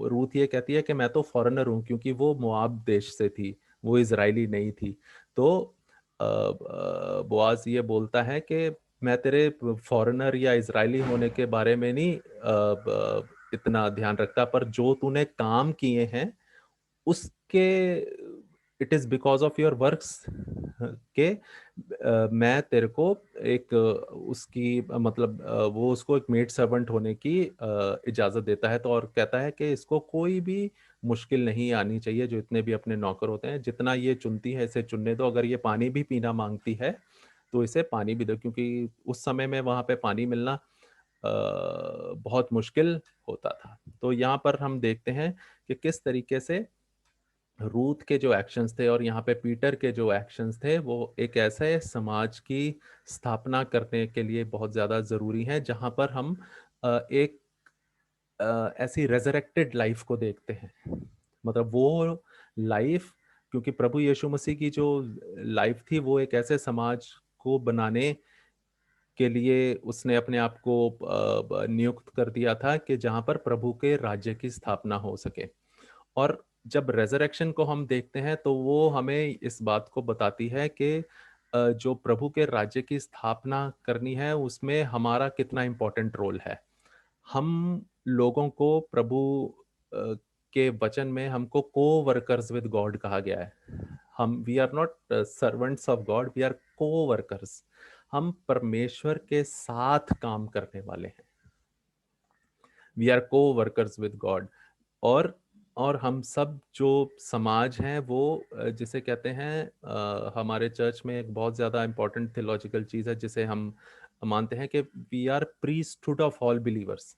रूथ ये कहती है कि मैं तो फॉरेनर हूँ, क्योंकि वो मोआब देश से थी, वो इजरायली नहीं थी। तो बोआज ये बोलता है कि मैं तेरे फॉरेनर या इजरायली होने के बारे में नहीं इतना ध्यान रखता, पर जो तूने काम किए हैं उसके, it is because of your works के मैं तेरे को एक उसकी मतलब वो उसको एक मेड सर्वेंट होने की इजाजत देता है। तो और कहता है कि इसको कोई भी मुश्किल नहीं आनी चाहिए, जो इतने भी अपने नौकर होते हैं, जितना ये चुनती है इसे चुनने दो। अगर ये पानी भी पीना मांगती है तो इसे पानी भी दो, क्योंकि उस समय में वहां पे पानी मिलना बहुत मुश्किल होता था। तो यहाँ पर हम देखते हैं कि किस तरीके से रूथ के जो एक्शंस थे और यहाँ पे पीटर के जो एक्शंस थे वो एक ऐसे समाज की स्थापना करने के लिए बहुत ज़्यादा ज़रूरी हैं, जहाँ पर हम एक ऐसी रेजरेक्टेड लाइफ को देखते हैं। मतलब वो लाइफ, क्योंकि प्रभु यीशु मसीह की जो लाइफ थी वो एक ऐसे समाज को बनाने के लिए उसने अपने आप को नियुक्त कर दिया था कि जहाँ पर प्रभु के राज्य की स्थापना हो सके। और जब रेजरेक्शन को हम देखते हैं तो वो हमें इस बात को बताती है कि जो प्रभु के राज्य की स्थापना करनी है उसमें हमारा कितना इम्पोर्टेंट रोल है। हम लोगों को प्रभु अ, के वचन में हमको को वर्कर्स विद गॉड कहा गया है। हम we are not servants of God, we are coworkers. हम परमेश्वर के साथ काम करने वाले हैं। We are coworkers with God. और हम सब जो समाज हैं वो जिसे कहते हैं, हमारे चर्च में एक बहुत ज़्यादा इम्पोर्टेंट थियोलॉजिकल चीज़ है जिसे हम मानते हैं कि we are priesthood of all believers.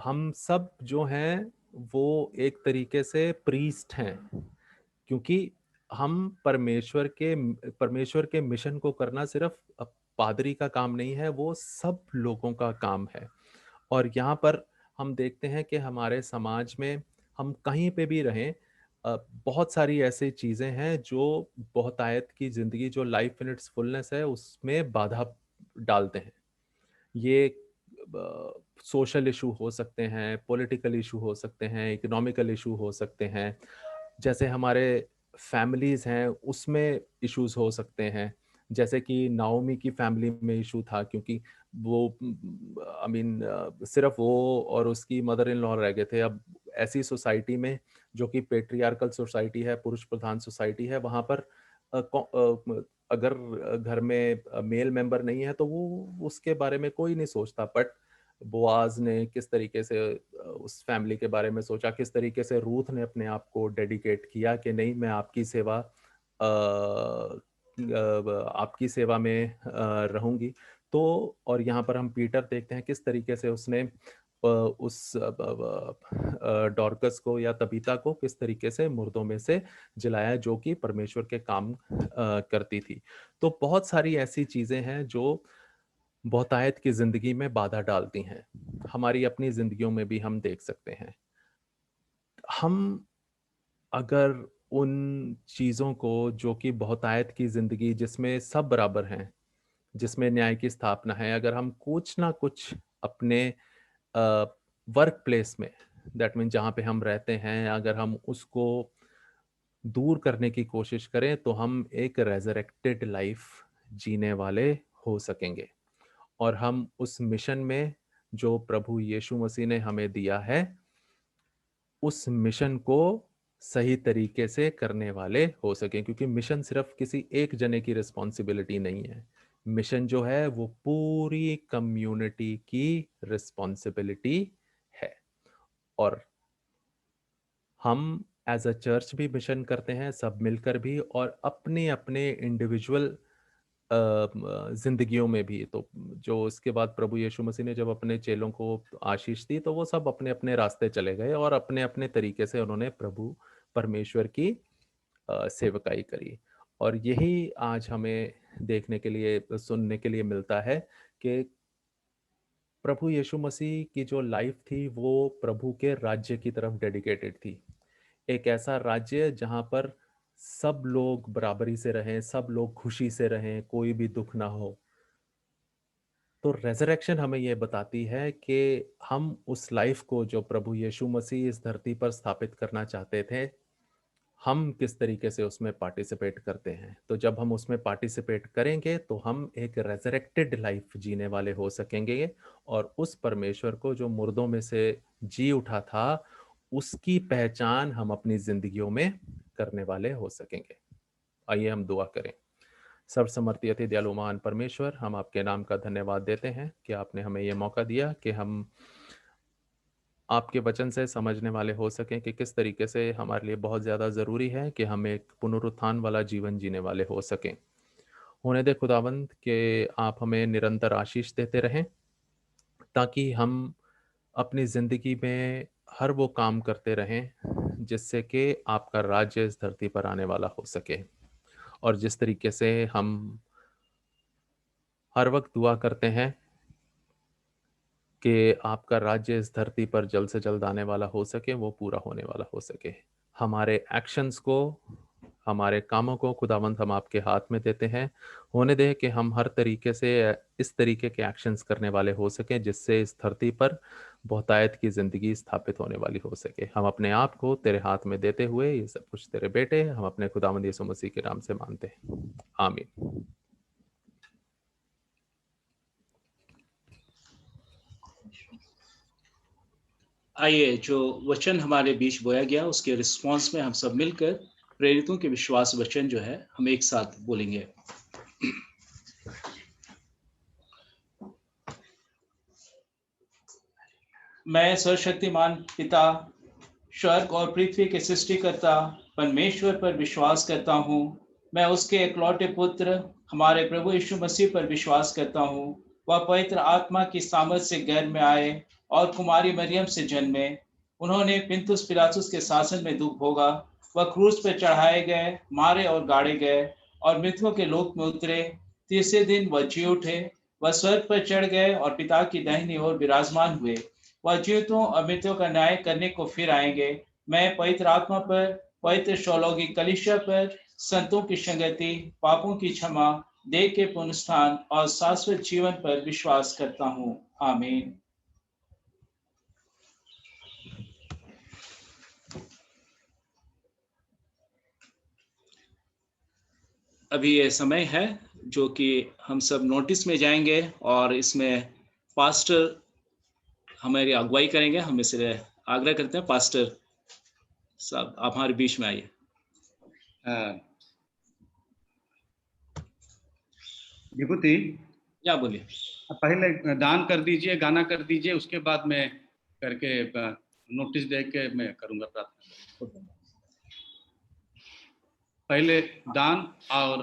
हम सब जो हैं वो एक तरीके से प्रीस्ट हैं, क्योंकि हम परमेश्वर के मिशन को करना सिर्फ पादरी का काम नहीं है, वो सब लोगों का काम है। और यहाँ पर हम देखते हैं कि हमारे समाज में हम कहीं पे भी रहें, बहुत सारी ऐसी चीज़ें हैं जो बहुतायत की ज़िंदगी, जो लाइफ इन इट्स फुलनेस है, उसमें बाधा डालते हैं। ये सोशल इशू हो सकते हैं, पॉलिटिकल इशू हो सकते हैं, इकोनॉमिकल इशू हो सकते हैं, जैसे हमारे फैमिलीज हैं उसमें इश्यूज हो सकते हैं। जैसे कि नाओमी की फैमिली में इशू था, क्योंकि वो आई मीन सिर्फ वो और उसकी मदर इन लॉ रह गए थे। अब ऐसी सोसाइटी में जो कि पेट्रियार्कल सोसाइटी है, पुरुष प्रधान सोसाइटी है, वहाँ पर अगर घर में मेल मेंबर नहीं है तो वो उसके बारे में कोई नहीं सोचता। बट बोआज ने किस तरीके से उस फैमिली के बारे में सोचा, किस तरीके से रूथ ने अपने आप को डेडिकेट किया कि नहीं, मैं आपकी सेवा आपकी सेवा में रहूंगी। तो और यहाँ पर हम पीटर देखते हैं किस तरीके से उसने उस डॉर्कस को या तबीता को किस तरीके से मुर्दों में से जिलाया, जो कि परमेश्वर के काम करती थी। तो बहुत सारी ऐसी चीजें हैं जो बहुतायत की जिंदगी में बाधा डालती हैं। हमारी अपनी जिंदगियों में भी हम देख सकते हैं। हम अगर उन चीज़ों को जो कि बहुतायत की जिंदगी, जिसमें सब बराबर हैं, जिसमें न्याय की स्थापना है, अगर हम कुछ ना कुछ अपने वर्क प्लेस में, दैट मीन जहाँ पे हम रहते हैं, अगर हम उसको दूर करने की कोशिश करें तो हम एक रेजरेक्टेड लाइफ जीने वाले हो सकेंगे। और हम उस मिशन में जो प्रभु यीशु मसीह ने हमें दिया है, उस मिशन को सही तरीके से करने वाले हो सकें। क्योंकि मिशन सिर्फ किसी एक जने की रिस्पॉन्सिबिलिटी नहीं है। मिशन जो है वो पूरी कम्युनिटी की रिस्पॉन्सिबिलिटी है। और हम एज अ चर्च भी मिशन करते हैं, सब मिलकर भी, और अपने अपने इंडिविजुअल जिंदगियों में भी। तो जो इसके बाद प्रभु यीशु मसीह ने जब अपने चेलों को आशीष दी, तो वो सब अपने अपने रास्ते चले गए और अपने अपने तरीके से उन्होंने प्रभु परमेश्वर की सेवकाई करी। और यही आज हमें देखने के लिए, सुनने के लिए मिलता है कि प्रभु यीशु मसीह की जो लाइफ थी वो प्रभु के राज्य की तरफ डेडिकेटेड थी। एक ऐसा राज्य जहां पर सब लोग बराबरी से रहें, सब लोग खुशी से रहें, कोई भी दुख ना हो। तो रेजरेक्शन हमें ये बताती है कि हम उस लाइफ को जो प्रभु यीशु मसीह इस धरती पर स्थापित करना चाहते थे, हम किस तरीके से उसमें पार्टिसिपेट करते हैं। तो जब हम उसमें पार्टिसिपेट करेंगे तो हम एक रेजरेक्टेड लाइफ जीने वाले हो सकेंगे, और उस परमेश्वर को जो मुर्दों में से जी उठा था, उसकी पहचान हम अपनी जिंदगियों में करने वाले हो सकेंगे। आइए हम दुआ करें। सर्वसमर्थी अति दयालु महान परमेश्वर, हम आपके नाम का धन्यवाद देते हैं कि आपने हमें यह मौका दिया कि हम आपके वचन से समझने वाले हो सकें कि किस तरीके से हमारे लिए बहुत ज़्यादा ज़रूरी है कि हम एक पुनरुत्थान वाला जीवन जीने वाले हो सकें। होने दे खुदावंद कि आप हमें निरंतर आशीष देते रहें, ताकि हम अपनी ज़िंदगी में हर वो काम करते रहें जिससे कि आपका राज्य इस धरती पर आने वाला हो सके। और जिस तरीके से हम हर वक्त दुआ करते हैं कि आपका राज्य इस धरती पर जल्द से जल्द आने वाला हो सके, वो पूरा होने वाला हो सके। हमारे एक्शंस को, हमारे कामों को खुदावंद हम आपके हाथ में देते हैं। होने दे कि हम हर तरीके से इस तरीके के एक्शंस करने वाले हो सकें जिससे इस धरती पर बहुतायत की ज़िंदगी स्थापित होने वाली हो सके। हम अपने आप को तेरे हाथ में देते हुए ये सब कुछ तेरे बेटे, हम अपने खुदावंद यीशु मसीह के नाम से मानते हैं, आमीन। आइए, जो वचन हमारे बीच बोया गया उसके रिस्पांस में हम सब मिलकर प्रेरितों के विश्वास वचन जो है हम एक साथ बोलेंगे। मैं सर्वशक्तिमान पिता, स्वर्ग और पृथ्वी के सृष्टिकर्ता परमेश्वर पर विश्वास करता हूँ। मैं उसके इकलौते पुत्र हमारे प्रभु यीशु मसीह पर विश्वास करता हूँ। वह पवित्र आत्मा की सामर्थ से गर्भ में आए और कुमारी मरियम से जन्मे। उन्होंने पिलातुस पिलातुस के शासन में दुख भोगा। वह क्रूस पर चढ़ाए गए, मारे और गाड़े गए और मृतकों के लोक में उतरे। तीसरे दिन वह जी उठे। वह स्वर्ग पर चढ़ गए और पिता की दाहिनी ओर विराजमान हुए। वह जीवितों और मृतों का न्याय करने को फिर आएंगे। मैं पवित्र आत्मा पर, पवित्र शौलौकिक कलीसिया पर, संतों की संगति, पापों की क्षमा, देह के पुनरुत्थान और शाश्वत जीवन पर विश्वास करता हूँ, आमीन। अभी ये समय है जो कि हम सब नोटिस में जाएंगे और इसमें पास्टर हमारी अगुवाई करेंगे। हम इसलिए आग्रह करते हैं, पास्टर साहब आप हमारे बीच में आइए। विभूति, क्या बोलिए? पहले दान कर दीजिए, गाना कर दीजिए, उसके बाद में करके नोटिस दे के मैं करूंगा प्रार्थना। पहले दान और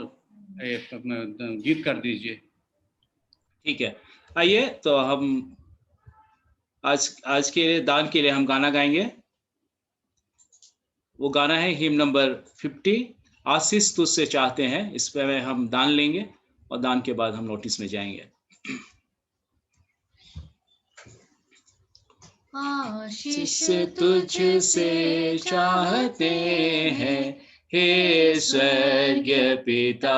गीत कर दीजिए। ठीक है, आइए तो हम आज के दान के लिए हम गाना गाएंगे। वो गाना है हिम नंबर 50, आशीष तुझसे चाहते हैं। इस पे में हम दान लेंगे और दान के बाद हम नोटिस में जाएंगे। आशीष तुझसे चाहते हैं, हे स्वर्गीय पिता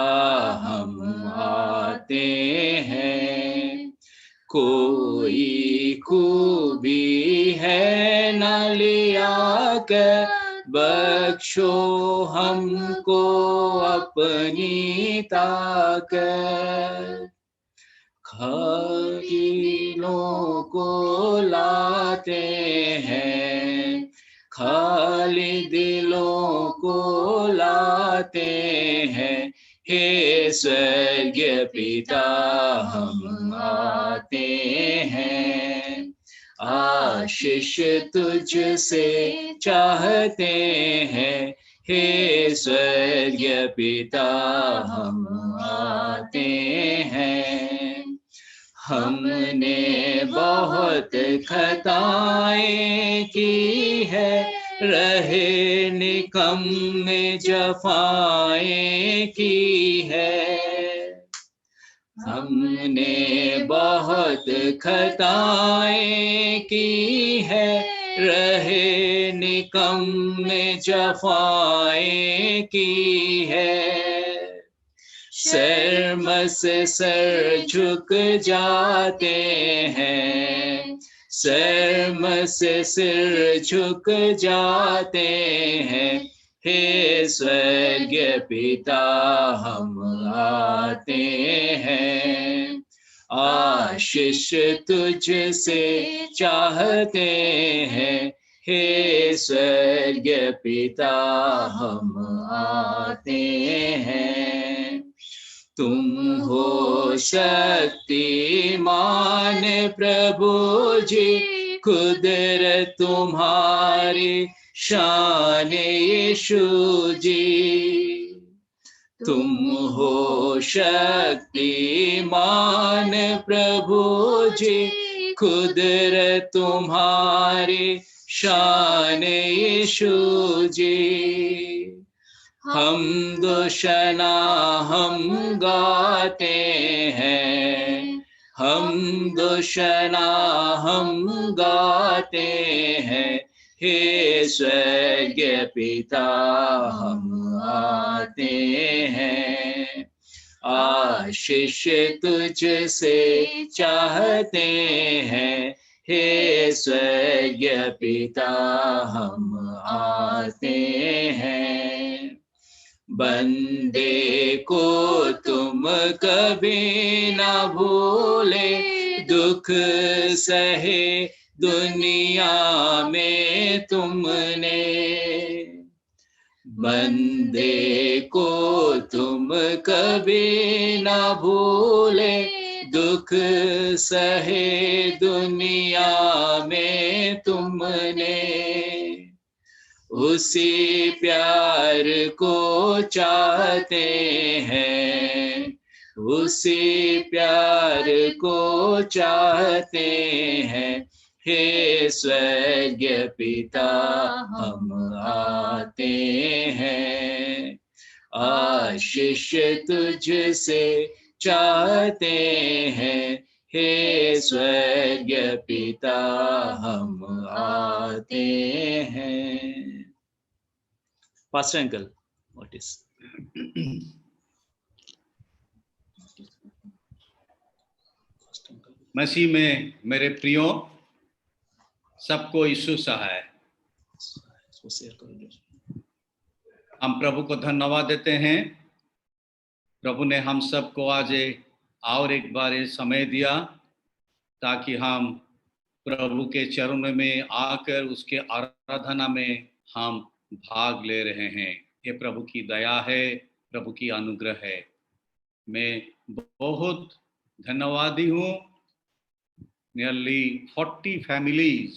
हम आते हैं। कोई खूबी है न लिया कर, बख्शो हमको अपनी ताकत। खाली दिलों को लाते हैं, खाली दिलों को लाते हैं, हे स्वर्गीय पिता हम आते हैं। आशीष तुझसे चाहते हैं, हे स्वर्गीय पिता हम आते हैं। हमने बहुत खताएं की है, रहे निकम्मे जफाएं की है। हमने बहुत खताएं की है, रहे निकम्मे जफाएं की है। शर्म से सर झुक जाते हैं, शर्म से सिर झुक जाते हैं, हे स्वर्गीय पिता हम आते हैं। आशीष तुझसे चाहते हैं, हे स्वर्गीय पिता हम आते हैं। तुम हो शक्तिमान प्रभु जी, कुदरत तुम्हारी शान यीशु जी। तुम हो शक्तिमान प्रभु जी, कुदरत तुम्हारी शान यीशु जी। हम दुशना हम गाते हैं, हम दुशना हम गाते हैं, हे स्वर्गीय पिता हम आते हैं। आशीष तुझसे चाहते हैं, हे स्वर्गीय पिता हम आते हैं। बंदे को तुम कभी ना भूले, दुख सहे दुनिया में तुमने। बंदे को तुम कभी ना भूले, दुख सहे दुनिया में तुमने। उसी प्यार को चाहते हैं, उसी प्यार को चाहते हैं, हे स्वर्गीय पिता हम आते हैं। आशीष तुझसे चाहते हैं, हे स्वर्गीय पिता हम आते हैं। Pastor Uncle, what is? मसीह में मेरे प्रियो, सबको यीशु सहाय। हम प्रभु को धन्यवाद देते हैं। प्रभु ने हम सबको आज और एक बार समय दिया ताकि हम प्रभु के चरणों में आकर उसके आराधना में हम भाग ले रहे हैं। ये प्रभु की दया है, प्रभु की अनुग्रह है। मैं बहुत धन्यवादी हूँ। Nearly 40 families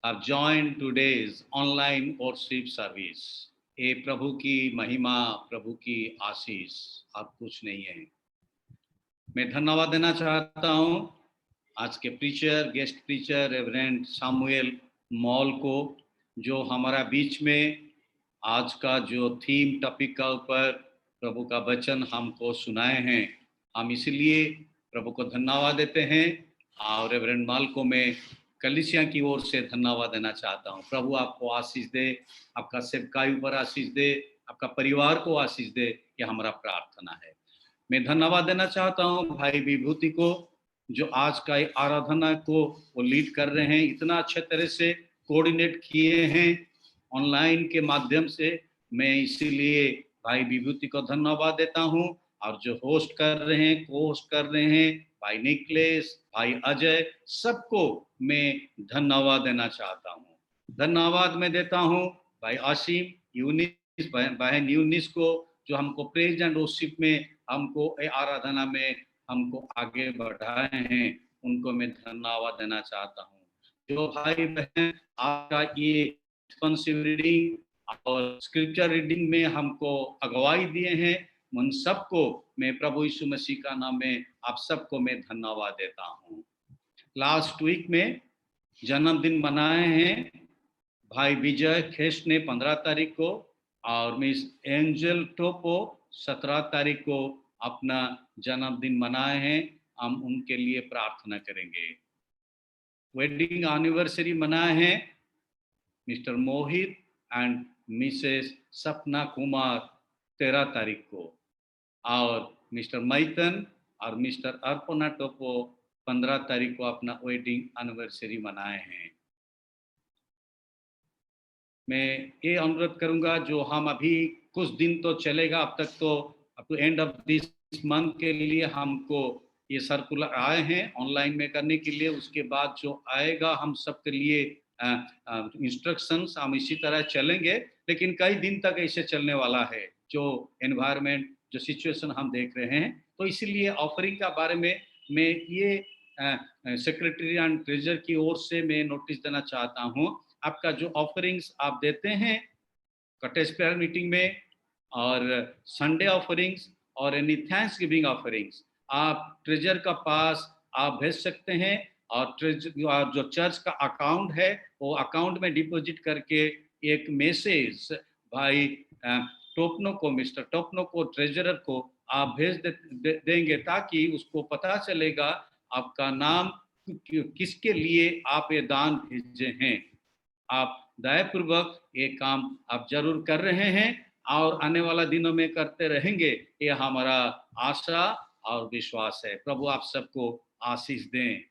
have joined today's online worship service. ये प्रभु की महिमा, प्रभु की आशीष, आप कुछ नहीं है। मैं धन्यवाद देना चाहता हूँ आज के preacher, guest preacher reverend Samuel mall को, जो हमारा बीच में आज का जो थीम टॉपिक का ऊपर प्रभु का वचन हमको सुनाए हैं। हम इसलिए प्रभु को धन्यवाद देते हैं और रेवरेंड मॉल को मैं कलीसिया की ओर से धन्यवाद देना चाहता हूँ। प्रभु आपको आशीष दे, आपका सेवकाई पर आशीष दे, आपका परिवार को आशीष दे, ये हमारा प्रार्थना है। मैं धन्यवाद देना चाहता हूँ भाई विभूति को, जो आज का आराधना को वो लीड कर रहे हैं, इतना अच्छे तरह से कोऑर्डिनेट किए हैं ऑनलाइन के माध्यम से। मैं इसीलिए भाई विभूति को धन्यवाद देता हूँ। और जो होस्ट कर रहे हैं, को होस्ट कर रहे हैं, भाई निकलेश, भाई अजय, सबको मैं धन्यवाद देना चाहता हूँ। धन्यवाद मैं देता हूँ भाई आसिम, यूनिस, बहन यूनिस को, जो हमको प्रेज एंड वर्शिप में, हमको आराधना में हमको आगे बढ़ाए हैं, उनको मैं धन्यवाद देना चाहता हूँ। जो भाई बहन आपका ये रिस्पॉन्सिव रीडिंग और स्क्रिप्चर रीडिंग में हमको अगुवाई दिए हैं, उन सबको मैं प्रभु यीशु मसीह का नाम में आप सबको मैं धन्यवाद देता हूँ। लास्ट वीक में जन्मदिन मनाए हैं भाई विजय खेस ने 15 तारीख को और मिस एंजल टोपो 17 तारीख को अपना जन्मदिन मनाए हैं। हम उनके लिए प्रार्थना करेंगे। वेडिंग एनिवर्सरी मनाए हैं मिस्टर मोहित एंड मिसेस सपना कुमार 13 तारीख को, और मिस्टर मैतन और मिस्टर अर्पणा टोपो 15 तारीख को अपना वेडिंग एनिवर्सरी मनाए हैं। मैं ये अनुरोध करूंगा, जो हम अभी कुछ दिन तो चलेगा, अब तक तो up to end of this month के लिए हमको ये सर्कुलर आए हैं ऑनलाइन में करने के लिए। उसके बाद जो आएगा हम सबके लिए इंस्ट्रक्शंस हम इसी तरह चलेंगे, लेकिन कई दिन तक ऐसे चलने वाला है जो एनवायरनमेंट, जो सिचुएशन हम देख रहे हैं। तो इसीलिए ऑफरिंग का बारे में मैं ये सेक्रेटरी एंड ट्रेजर की ओर से मैं नोटिस देना चाहता हूँ। आपका जो ऑफरिंग्स आप देते हैं कटेज प्रेयर मीटिंग में और संडे ऑफरिंग्स और एनी थैंक्स गिविंग ऑफरिंग्स, आप ट्रेजर का पास आप भेज सकते हैं, और जो चर्च का अकाउंट है वो अकाउंट में डिपॉजिट करके एक मैसेज भाई टोपनो को, मिस्टर टोपनो को, ट्रेजरर को आप भेज देंगे, ताकि उसको पता चलेगा आपका नाम किसके लिए आप ये दान भेजे हैं। आप दयापूर्वक ये काम आप जरूर कर रहे हैं और आने वाला दिनों में करते रहेंगे, ये हमारा आशा और विश्वास है। प्रभु आप सबको आशीष दें।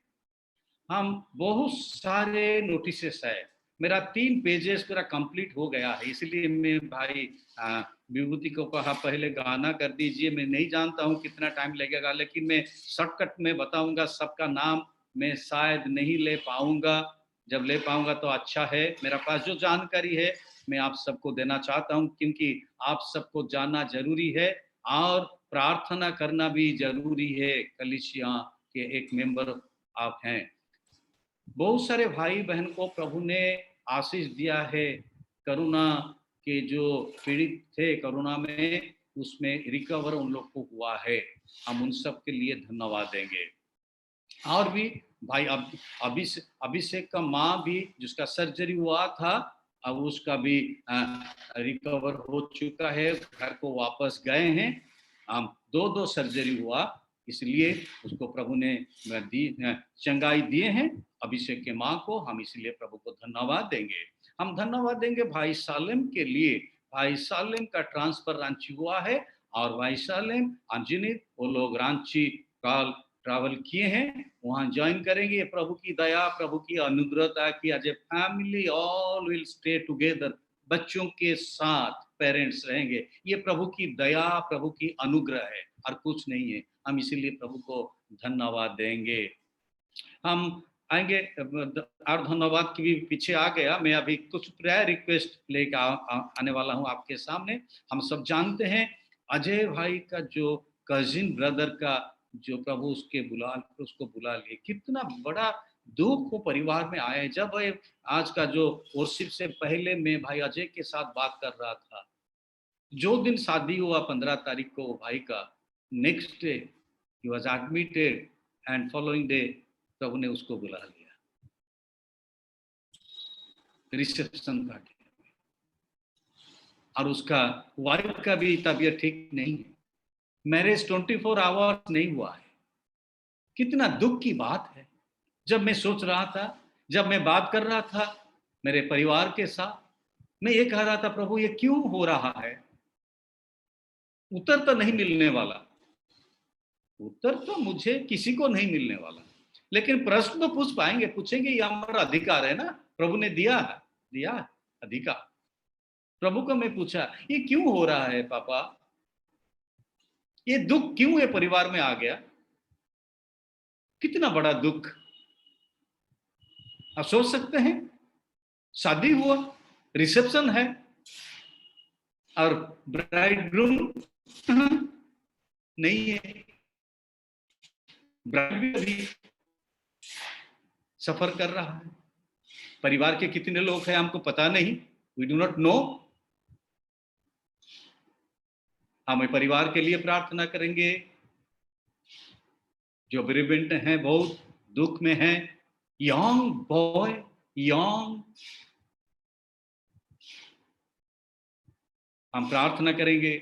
हम बहुत सारे नोटिसेस है, मेरा 3 पेजेस पूरा कंप्लीट हो गया है, इसलिए मैं भाई विभूति को कहा पहले गाना कर दीजिए। मैं नहीं जानता हूँ कितना टाइम लगेगा, लेकिन मैं शॉर्टकट में बताऊंगा। सबका नाम मैं शायद नहीं ले पाऊंगा, जब ले पाऊंगा तो अच्छा है। मेरा पास जो जानकारी है मैं आप सबको देना चाहता हूँ, क्योंकि आप सबको जानना जरूरी है और प्रार्थना करना भी जरूरी है। कलीसिया के एक मेंबर आप हैं। बहुत सारे भाई बहन को प्रभु ने आशीष दिया है। कोरोना के जो पीड़ित थे कोरोना में, उसमें रिकवर उन लोग को हुआ है। हम उन सब के लिए धन्यवाद देंगे। और भी भाई अभिषेक का माँ भी, जिसका सर्जरी हुआ था, अब उसका भी रिकवर हो चुका है, घर को वापस गए हैं। हम 2 सर्जरी हुआ, इसलिए उसको प्रभु ने चंगाई दिए हैं अभिषेक के माँ को। हम इसलिए प्रभु को धन्यवाद देंगे। हम धन्यवाद देंगे भाई सालेम के लिए। भाई सालेम का ट्रांसफर रांची हुआ है और भाई सालेम अंजनित वो लोग रांची काल ट्रैवल किए हैं, वहां ज्वाइन करेंगे। ये प्रभु की दया, प्रभु की अनुग्रहता की as a family all will stay together, बच्चों के साथ पेरेंट्स रहेंगे। ये प्रभु की दया, प्रभु की अनुग्रह है और कुछ नहीं है। हम इसीलिए प्रभु को धन्यवाद देंगे। हम आएंगे और धन्यवाद की भी पीछे आ गया। मैं अभी कुछ प्रेयर रिक्वेस्ट लेकर आने वाला हूं आपके सामने। हम सब जानते हैं अजय भाई का जो कजिन ब्रदर का जो प्रभु उसको बुला लिए, कितना बड़ा दुख वो परिवार में आए। जब आज का जो वर्शिप से पहले मैं भाई अजय के साथ बात कर रहा था, जो दिन शादी हुआ 15 तारीख को भाई का, next day he was admitted and following day प्रभु ने उसको बुला लिया रिसेप्शन का डे। और उसका वाइफ का भी तबीयत ठीक नहीं है। मैरिज 24 आवर्स नहीं हुआ है। कितना दुख की बात है। जब मैं सोच रहा था, जब मैं बात कर रहा था मेरे परिवार के साथ, मैं ये कह रहा था प्रभु ये क्यों हो रहा है। उत्तर तो नहीं मिलने वाला, उत्तर तो मुझे किसी को नहीं मिलने वाला, लेकिन प्रश्न तो पूछेंगे। ये हमारा अधिकार है ना, प्रभु ने दिया अधिकार। प्रभु को मैं पूछा ये क्यों हो रहा है पापा, ये दुख क्यों है परिवार में आ गया, कितना बड़ा दुख। आप सोच सकते हैं, शादी हुआ, रिसेप्शन है और ब्राइडग्रूम नहीं है, ब्राइड भी सफर कर रहा है। परिवार के कितने लोग हैं हमको पता नहीं, वी डू नॉट नो। हम परिवार के लिए प्रार्थना करेंगे जो बेरिबेंट हैं, बहुत दुख में हैं, यंग बॉय, यंग। हम प्रार्थना करेंगे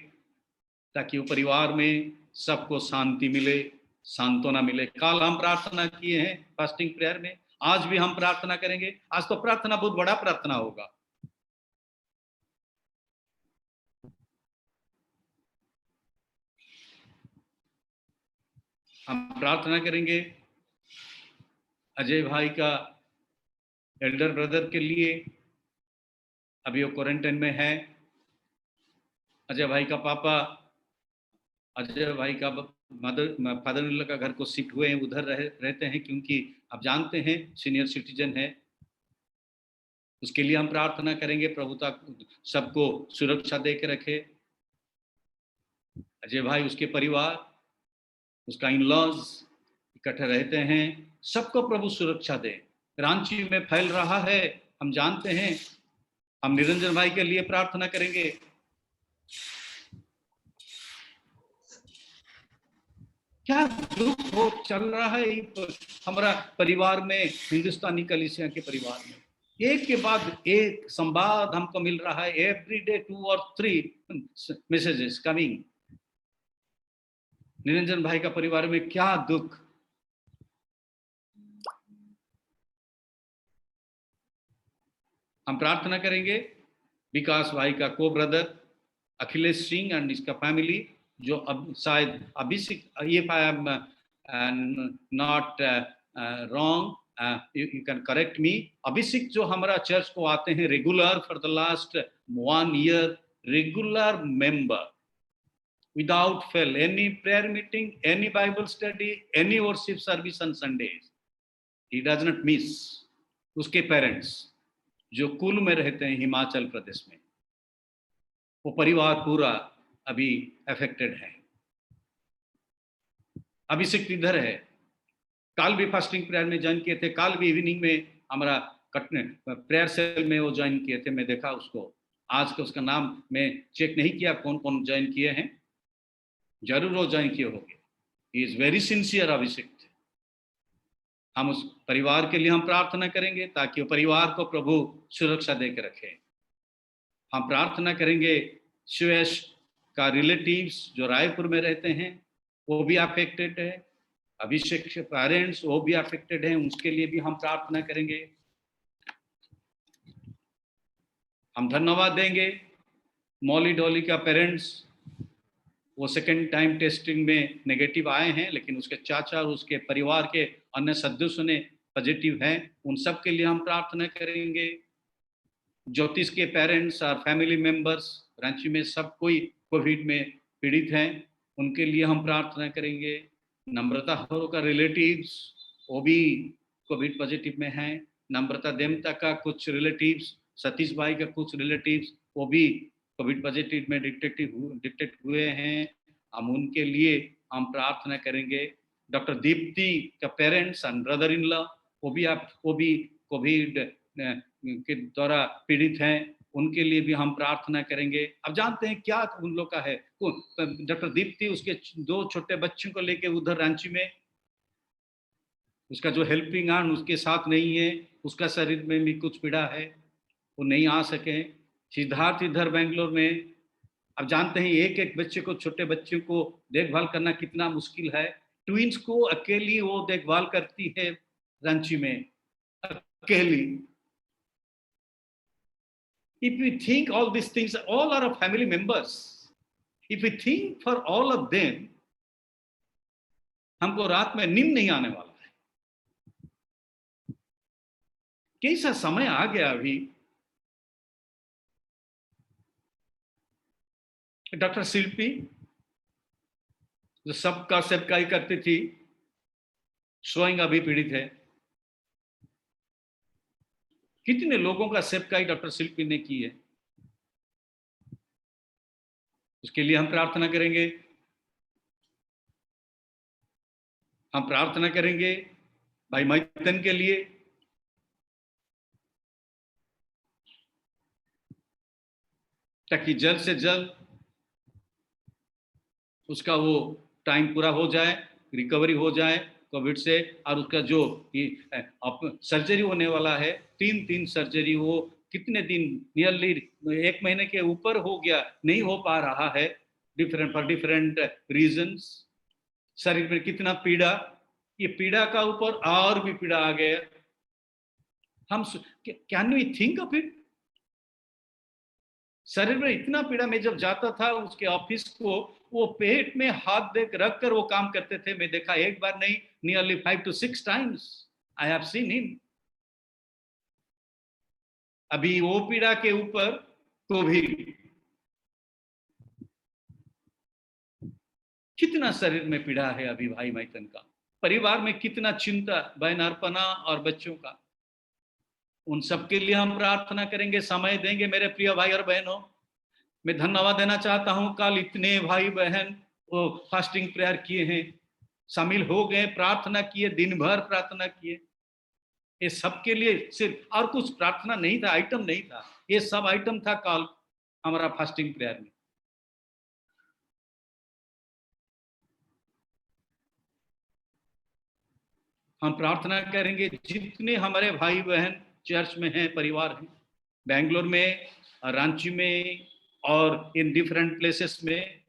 ताकि वो परिवार में सबको शांति मिले, सांत्वना मिले। कल हम प्रार्थना किए हैं फास्टिंग प्रेयर में, आज भी हम प्रार्थना करेंगे। आज तो प्रार्थना बहुत बड़ा प्रार्थना होगा। हम प्रार्थना करेंगे अजय भाई का एल्डर ब्रदर के लिए, अभी वो क्वारंटाइन में है। अजय भाई का पापा, अजय भाई का फादर इन लॉ का घर को शिफ्ट हुए हैं, उधर रहते हैं, क्योंकि आप जानते हैं सीनियर सिटीजन है। उसके लिए हम प्रार्थना करेंगे, प्रभुता सबको सुरक्षा दे के रखे। अजय भाई, उसके परिवार, उसका इन लॉज इकट्ठे रहते हैं, सबको प्रभु सुरक्षा दे। रांची में फैल रहा है, हम जानते हैं। हम निरंजन भाई के लिए प्रार्थना करेंगे। क्या दुख हो चल रहा है हमारा परिवार में, हिंदुस्तानी कलीसिया के परिवार में। एक के बाद एक संवाद हमको मिल रहा है, एवरी डे 2 और 3 मैसेजेस कमिंग। निरंजन भाई का परिवार में क्या दुख। हम प्रार्थना करेंगे विकास भाई का को ब्रदर अखिलेश सिंह एंड इसका फैमिली, जो अब शायद Abhishek, if I am not wrong, you can correct me, Abhishek जो हमारा चर्च को आते हैं regular for the last 1 year, regular member, without fail, any prayer meeting, any Bible study, any worship service on Sundays, he does not miss. उसके parents जो कुल में रहते हैं हिमाचल प्रदेश में, वो परिवार पूरा अभी अफेक्टेड है। अभिषेक इधर है, कल भी फास्टिंग प्रेयर में ज्वाइन किए थे, कल भी इवनिंग में हमारा प्रेयर सेल में वो ज्वाइन किए थे, मैं देखा उसको। आज का उसका नाम मैं चेक नहीं किया कौन कौन ज्वाइन किए हैं, जरूर वो ज्वाइन किए होंगे। ही इज वेरी सिंसियर अभिषेक। हम उस परिवार के लिए हम प्रार्थना करेंगे ताकि वो परिवार को प्रभु सुरक्षा दे के रखे। हम प्रार्थना करेंगे सुयश का रिलेटिव्स जो रायपुर में रहते हैं, वो भी अफेक्टेड है। अभिषेक के पेरेंट्स वो भी अफेक्टेड हैं, उसके लिए भी हम प्रार्थना करेंगे। हम धन्यवाद देंगे मौली डॉली का पेरेंट्स, वो सेकेंड टाइम टेस्टिंग में नेगेटिव आए हैं, लेकिन उसके चाचा और उसके परिवार के अन्य सदस्यों ने पॉजिटिव हैं। उन सब के लिए हम प्रार्थना करेंगे। ज्योतिष के पेरेंट्स और फैमिली मेंबर्स रांची में सब कोई कोविड में पीड़ित हैं, उनके लिए हम प्रार्थना करेंगे। नम्रता हो का रिलेटिव्स वो भी कोविड पॉजिटिव में हैं। नम्रता देमता का कुछ रिलेटिव्स, सतीश भाई का कुछ रिलेटिव्स वो भी कोविड पॉजिटिव में डिटेक्ट हुए हैं। हम उनके लिए हम प्रार्थना करेंगे। डॉक्टर दीप्ति का parents and brother in law वो भी कोविड के द्वारा पीड़ित हैं, उनके लिए भी हम प्रार्थना करेंगे। अब जानते हैं क्या उन लोग का है। डॉक्टर दीप्ति उसके 2 छोटे बच्चों को लेके उधर रांची में, उसका जो हेल्पिंग हैंड उसके साथ नहीं है, उसका शरीर में भी कुछ पीड़ा है, वो नहीं आ सके। सिद्धार्थ इधर बेंगलोर में, अब जानते हैं एक बच्चे को, छोटे बच्चों को देखभाल करना कितना मुश्किल है। ट्विंस को अकेली वो देखभाल करती है रांची में, अकेली। If we think all these things, all are our family members. If we think for all of them, हमको रात में नींद नहीं आने वाला है। कैसा समय आ गया अभी। डॉक्टर शिल्पी जो सबका सेवकाई करती थी, स्वयं अभी पीड़ित है। कितने लोगों का सेवकाई डॉक्टर शिल्पी ने की है, उसके लिए हम प्रार्थना करेंगे। हम प्रार्थना करेंगे भाई मैतन के लिए, ताकि जल्द से जल्द उसका वो टाइम पूरा हो जाए, रिकवरी हो जाए कोविड से। और उसका जो सर्जरी होने वाला है, 3 सर्जरी, वो कितने दिन, नियरली 1 महीने के ऊपर हो गया, नहीं हो पा रहा है डिफरेंट रीजंस। शरीर में कितना पीड़ा, ये पीड़ा का ऊपर और भी पीड़ा आ गया। हम can we think of it? शरीर में इतना पीड़ा। मैं जब जाता था उसके ऑफिस को, वो पेट में हाथ रख कर वो काम करते थे। मैं देखा एक बार नहीं, nearly 5 to 6 times I have seen him. अभी वो पीड़ा के ऊपर कोविड, कितना शरीर में पीड़ा है अभी भाई मैतन का। परिवार में कितना चिंता, बहन अर्पणा और बच्चों का। उन सबके लिए हम प्रार्थना करेंगे, समय देंगे। मेरे प्रिय भाई और बहनों, मैं धन्यवाद देना चाहता हूं, कल इतने भाई बहन वो फास्टिंग प्रेयर किए हैं, शामिल हो गए, प्रार्थना किए, दिन भर प्रार्थना किए। ये सबके लिए सिर्फ, और कुछ प्रार्थना नहीं था, आइटम नहीं था, ये सब आइटम था कल हमारा फास्टिंग प्रेयर में। हम प्रार्थना करेंगे जितने हमारे भाई बहन चर्च में हैं, परिवार हैं, बेंगलोर में, रांची में और इन डिफरेंट प्लेसेस में,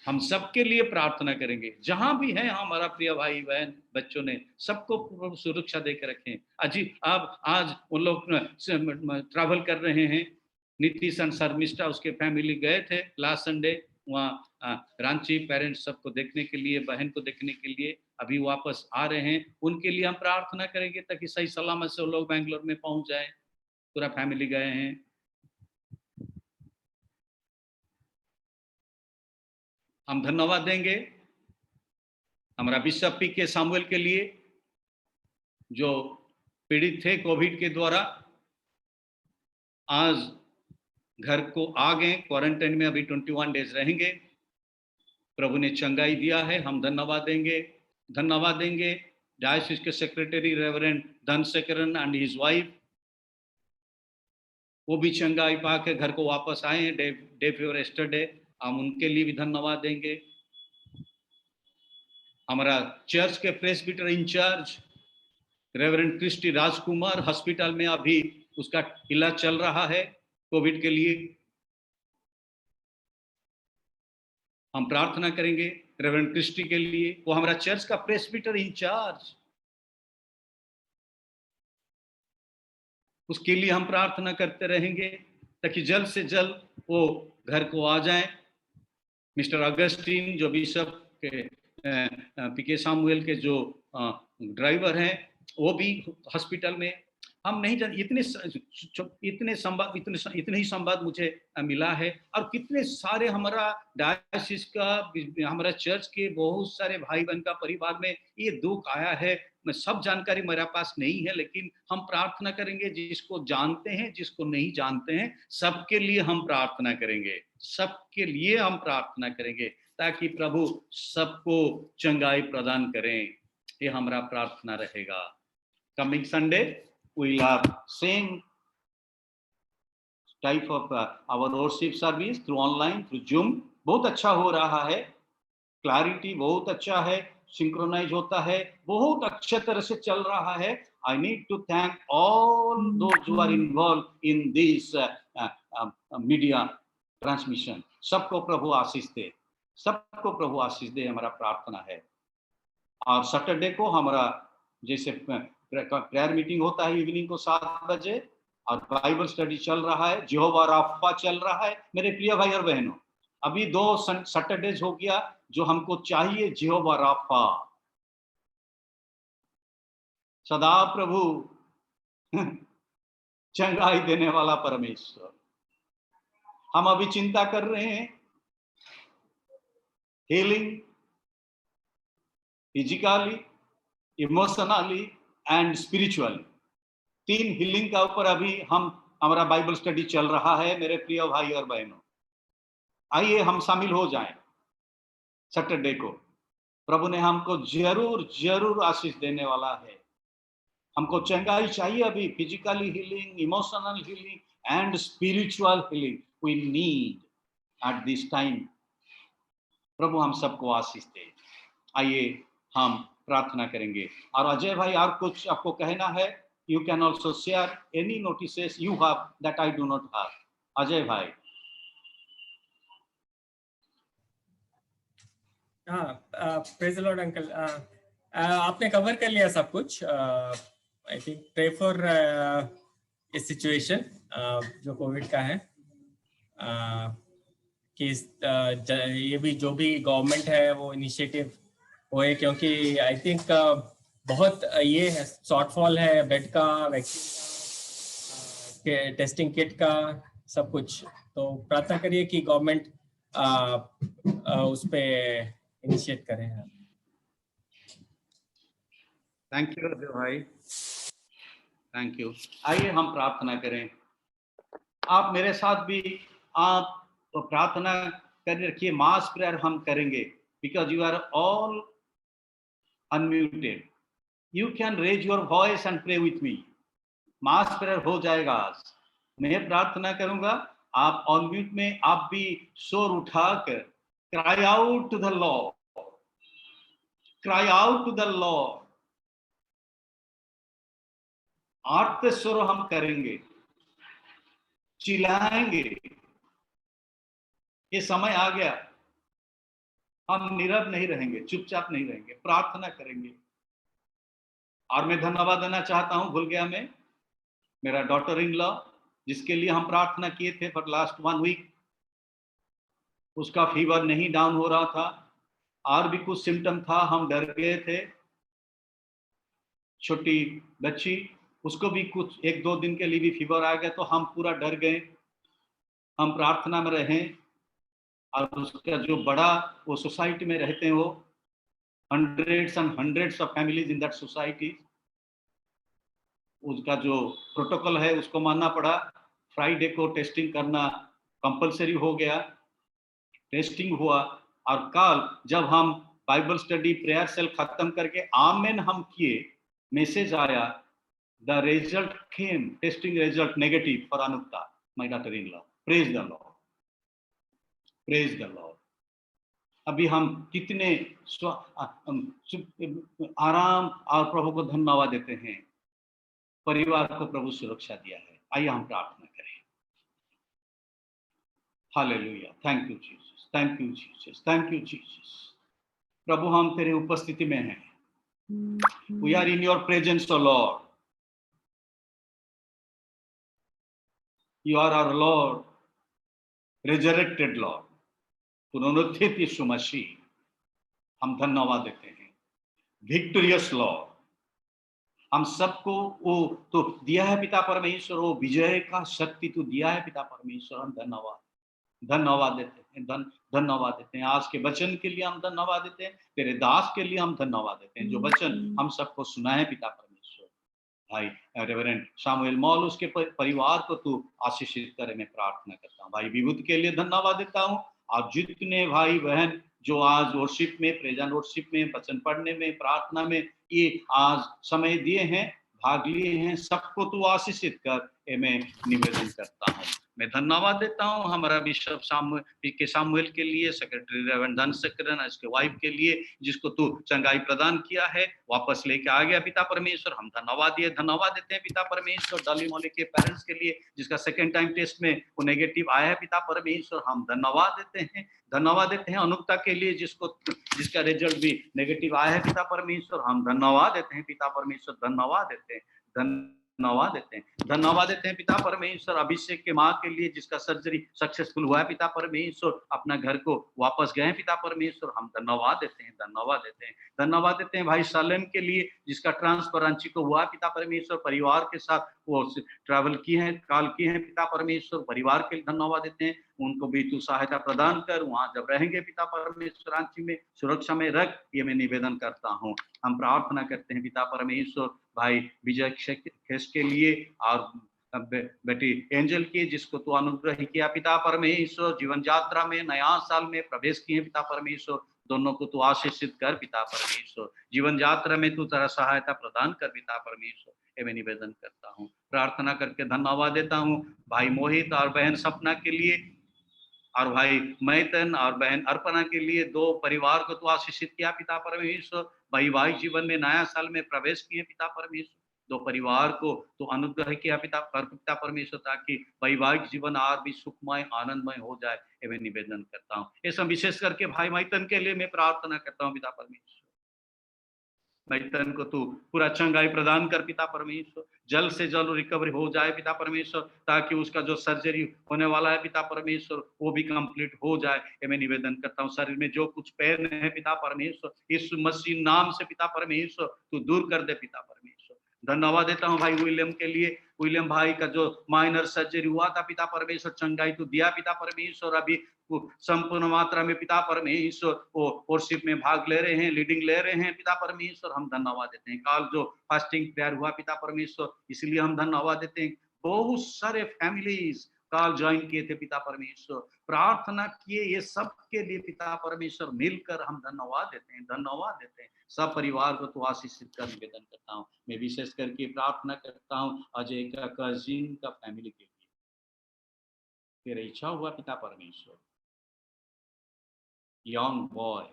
हम सबके लिए प्रार्थना करेंगे। जहां भी है हमारा प्रिय भाई बहन बच्चों ने, सबको सुरक्षा देकर रखें। अजी आज उन लोग ट्रैवल कर रहे हैं, नीतीश एंड शर्मिष्ठा उसके फैमिली गए थे लास्ट संडे वहाँ रांची, पेरेंट्स सबको देखने के लिए, बहन को देखने के लिए अभी वापस आ रहे हैं। उनके लिए हम प्रार्थना करेंगे ताकि सही सलामत से वो लोग बेंगलोर में पहुंच जाए। पूरा फैमिली गए हैं। हम धन्यवाद देंगे हमारा बिशप पी.के. सामुएल के लिए, जो पीड़ित थे कोविड के द्वारा, आज घर को आ गए, क्वारंटाइन में अभी 21 डेज रहेंगे। प्रभु ने चंगाई दिया है, हम धन्यवाद देंगे डायसिस के secretary reverend Dhanasekaran and his wife, वो भी चंगाई पाके घर को वापस आए हैं डे बिफोर यस्टरडे। हम उनके लिए भी धन्यवाद देंगे। हमारा चर्च के प्रेस्बिटर इंचार्ज रेवरेंड क्रिस्टी राजकुमार, हॉस्पिटल में अभी उसका इलाज चल रहा है कोविड के लिए। हम प्रार्थना करेंगे रेवरेंड क्रिस्टी के लिए, वो हमारा चर्च का प्रेस्बिटर इंचार्ज, उसके लिए हम प्रार्थना करते रहेंगे ताकि जल्द से जल्द वो घर को आ जाए। मिस्टर अगस्टीन जो बिशप के पी.के. सामुएल के जो ड्राइवर हैं, वो भी हॉस्पिटल में। हम नहीं जान, इतने ही संवाद मुझे मिला है। और कितने सारे हमारा डायसिस का, हमारा चर्च के बहुत सारे भाई बहन का परिवार में ये दुख आया है। मैं सब जानकारी मेरे पास नहीं है, लेकिन हम प्रार्थना करेंगे, जिसको जानते हैं, जिसको नहीं जानते हैं, सबके लिए हम प्रार्थना करेंगे, सबके लिए हम प्रार्थना करेंगे ताकि प्रभु सबको चंगाई प्रदान करें। ये हमारा प्रार्थना रहेगा। Coming Sunday we'll have same type of our worship service through online, through Zoom. बहुत अच्छा हो रहा है, क्लैरिटी बहुत अच्छा है, सिंक्रोनाइज होता है, बहुत अच्छे तरह से चल रहा है। I need to thank all those who are involved in this media transmission. सबको प्रभु आशीष दे, सबको प्रभु आशीष दे, हमारा प्रार्थना है। और सैटरडे को हमारा जैसे प्रेयर मीटिंग होता है इवनिंग को 7 बजे, और बाइबल स्टडी चल रहा है, यहोवा राफा चल रहा है। मेरे प्रिय भाई और बहनों, अभी 2 सैटरडेज हो गया जो हमको चाहिए, यहोवा राफा, सदा प्रभु चंगाई देने वाला परमेश्वर। हम अभी चिंता कर रहे हैं healing, physically, emotionally and spiritually. 3 healing का ऊपर अभी हमारा बाइबल स्टडी चल रहा है। मेरे प्रिय भाई और बहनों, आइए हम शामिल हो जाएं सैटरडे को। प्रभु ने हमको जरूर जरूर आशीष देने वाला है। हमको चंगाई चाहिए अभी, physically healing, emotional healing and spiritual healing we need at this time. प्रभु हम सबको आशीष दे। आइए हम प्रार्थना करेंगे। और अजय भाई और कुछ आपको कहना है? You can also share any notices you have that I do not have. Ajay भाई। हाँ, प्रेज द लॉर्ड अंकल। आपने कवर कर लिया सब कुछ। आई थिंक प्रे फॉर इस सिचुएशन जो कोविड का है, कि ये भी जो भी गवर्नमेंट है वो इनिशिएटिव होए, क्योंकि आई थिंक बहुत ये है, शॉर्टफॉल है बेड का, वैक्सीन का, टेस्टिंग किट का, सब कुछ। तो प्रार्थना करिए कि गवर्नमेंट उस पे इनिशिएट करें। थैंक यू अजय भाई, थैंक यू। आइए हम प्रार्थना करें। आप मेरे साथ भी आप तो प्रार्थना कर रखिए। मास प्रेयर हम करेंगे, because you are all unmuted. You can raise your voice and pray with me. Mass prayer हो जाएगा आज। मैं प्रार्थना करूंगा, आप अनम्यूट में आप भी शोर उठाकर cry out to the Lord, cry out to the Lord. आर्त स्वर हम करेंगे, चिल्लाएंगे। ये समय आ गया, हम नीरव नहीं रहेंगे, चुपचाप नहीं रहेंगे, प्रार्थना करेंगे। और मैं धन्यवाद देना चाहता हूं, भूल गया मैं, मेरा डॉटर इन लॉ जिसके लिए हम प्रार्थना किए थे फॉर लास्ट 1 वीक, उसका फीवर नहीं डाउन हो रहा था, और भी कुछ सिम्टम था, हम डर गए थे। छोटी बच्ची, उसको भी कुछ 1-2 दिन के लिए भी फीवर आ गया, तो हम पूरा डर गए। हम प्रार्थना में रहे। और उसका जो बड़ा, वो सोसाइटी में रहते हैं, वो hundreds and hundreds of families in that society, उसका जो प्रोटोकॉल है उसको मानना पड़ा। फ्राइडे को टेस्टिंग करना कंपलसरी हो गया, टेस्टिंग हुआ। और कल जब हम बाइबल स्टडी प्रेयर सेल खत्म करके आमेन हम किए, मैसेज आया, the result came, testing result negative for अनुक्ता, my daughter in law. Praise the Lord, praise the Lord. अभी हम कितने आराम और प्रभु को धन्यवाद देते हैं, परिवार को प्रभु सुरक्षा दिया है। आइए हम प्रार्थना करें। Hallelujah, thank you Jesus, thank you Jesus, thank you Jesus. प्रभु हम तेरे उपस्थिति में हैं, we are in your presence O Lord, you are our Lord, resurrected Lord, पुनरुत्थित यीशु मसीह, हम धन्यवाद देते हैं। विक्टोरियस लॉर्ड, हम सबको वो तो दिया है पिता परमेश्वर, वो विजय का शक्ति तो दिया है पिता परमेश्वर। हम धन्यवाद देते हैं, धन्यवाद देते हैं। आज के वचन के लिए हम धन्यवाद देते हैं, तेरे दास के लिए हम धन्यवाद देते हैं, जो वचन हम सबको सुना है पिता परमेश्वर। भाई रेवरेंड सामुएल मॉल, उसके परिवार को तू आशीषित करे, मैं प्रार्थना करता हूँ। भाई विभूत के लिए धन्यवाद देता हूँ। और जितने भाई बहन जो आज वर्शिप में, प्रेजेंट वर्शिप में, वचन पढ़ने में, प्रार्थना में ये आज समय दिए हैं, भाग लिए हैं, सबको तू आशीषित कर, ये मैं निवेदन करता हूँ। मैं धन्यवाद देता हूँ हमारा बिशप सामुएल के लिए, सेक्रेटरी रेवरेंड धनशेखरन, इसके वाइफ के लिए, जिसको तू चंगाई प्रदान किया है, वापस लेके आ गया पिता परमेश्वर। हम धन्यवाद देते हैं पिता परमेश्वर। डाली मौली के पेरेंट्स के लिए, जिसका सेकेंड टाइम टेस्ट में वो नेगेटिव आया है पिता परमेश्वर, हम धन्यवाद देते हैं। धन्यवाद देते हैं अनुक्ता के लिए, जिसका रिजल्ट भी नेगेटिव आया है पिता परमेश्वर। हम धन्यवाद देते हैं पिता परमेश्वर, धन्यवाद देते हैं, धन्यवाद देते हैं पिता परमेश्वर। अभिषेक के माँ के लिए, जिसका सर्जरी सक्सेसफुल हुआ है पिता परमेश्वर, अपना घर को वापस गए पिता परमेश्वर। हम धन्यवाद देते हैं, धन्यवाद देते हैं भाई सालेम के लिए, जिसका ट्रांसफर रांची को हुआ पिता परमेश्वर, परिवार के साथ वो ट्रैवल किए हैं, कॉल किए हैं पिता परमेश्वर। परिवार के लिए धन्यवाद देते हैं, उनको भी तू सहायता प्रदान कर, वहां जब रहेंगे पिता परमेश्वर रांची में सुरक्षा में रख, ये मैं निवेदन करता हूँ। हम प्रार्थना करते हैं पिता परमेश्वर भाई विजय खेस के लिए और बेटी एंजल की, जिसको तू अनुग्रह किया पिता परमेश्वर, जीवन यात्रा में नया साल में प्रवेश किए पिता परमेश्वर, दोनों को तू आशीषित कर पिता परमेश्वर। जीवन यात्रा में तू तेरा सहायता प्रदान कर पिता परमेश्वर। ये मैं निवेदन करता हूँ। प्रार्थना करके धन्यवाद देता हूँ भाई मोहित और बहन सपना के लिए, और भाई मैतन और बहन अर्पणा के लिए, 2 परिवार को तो आशीषित किया पिता परमेश्वर। वैवाहिक जीवन में नया साल में प्रवेश किए पिता परमेश्वर। 2 परिवार को तो अनुग्रह किया पिता परमेश्वर, ताकि वैवाहिक जीवन और भी सुखमय आनंदमय हो जाए, ये मैं निवेदन करता हूँ। ये सब विशेष करके भाई मैतन के लिए मैं प्रार्थना करता हूँ पिता परमेश्वर। मैतन को तू पूरा चंगाई प्रदान कर पिता परमेश्वर, जल्द से जल्द रिकवरी हो जाए पिता परमेश्वर, ताकि उसका जो सर्जरी होने वाला है पिता परमेश्वर वो भी कंप्लीट हो जाए, ये मैं निवेदन करता हूँ। शरीर में जो कुछ पेन है पिता परमेश्वर, यीशु मसीह नाम से पिता परमेश्वर तू दूर कर दे पिता परमेश्वर। धन्यवाद देता हूँ भाई विलियम के लिए। विलियम भाई का जो माइनर सर्जरी हुआ था पिता परमेश्वर, चंगाई तो दिया पिता परमेश्वर, अभी संपूर्ण मात्रा में पिता परमेश्वर वो वर्शिप में भाग ले रहे हैं, लीडिंग ले रहे हैं पिता परमेश्वर, हम धन्यवाद देते हैं। काल जो फास्टिंग प्रेयर हुआ पिता परमेश्वर, इसलिए हम धन्यवाद देते हैं। बहुत सारे फैमिलीज काल ज्वाइन किए थे पिता परमेश्वर, प्रार्थना किए, ये सब के लिए पिता परमेश्वर मिलकर हम धन्यवाद देते हैं, धन्यवाद देते हैं। सब परिवार को तो आशीषित कर निवेदन करता हूँ। मैं विशेष करके प्रार्थना करता हूँ अजय का कजिन का फैमिली के लिए। तेरा इच्छा हुआ पिता परमेश्वर, यंग बॉय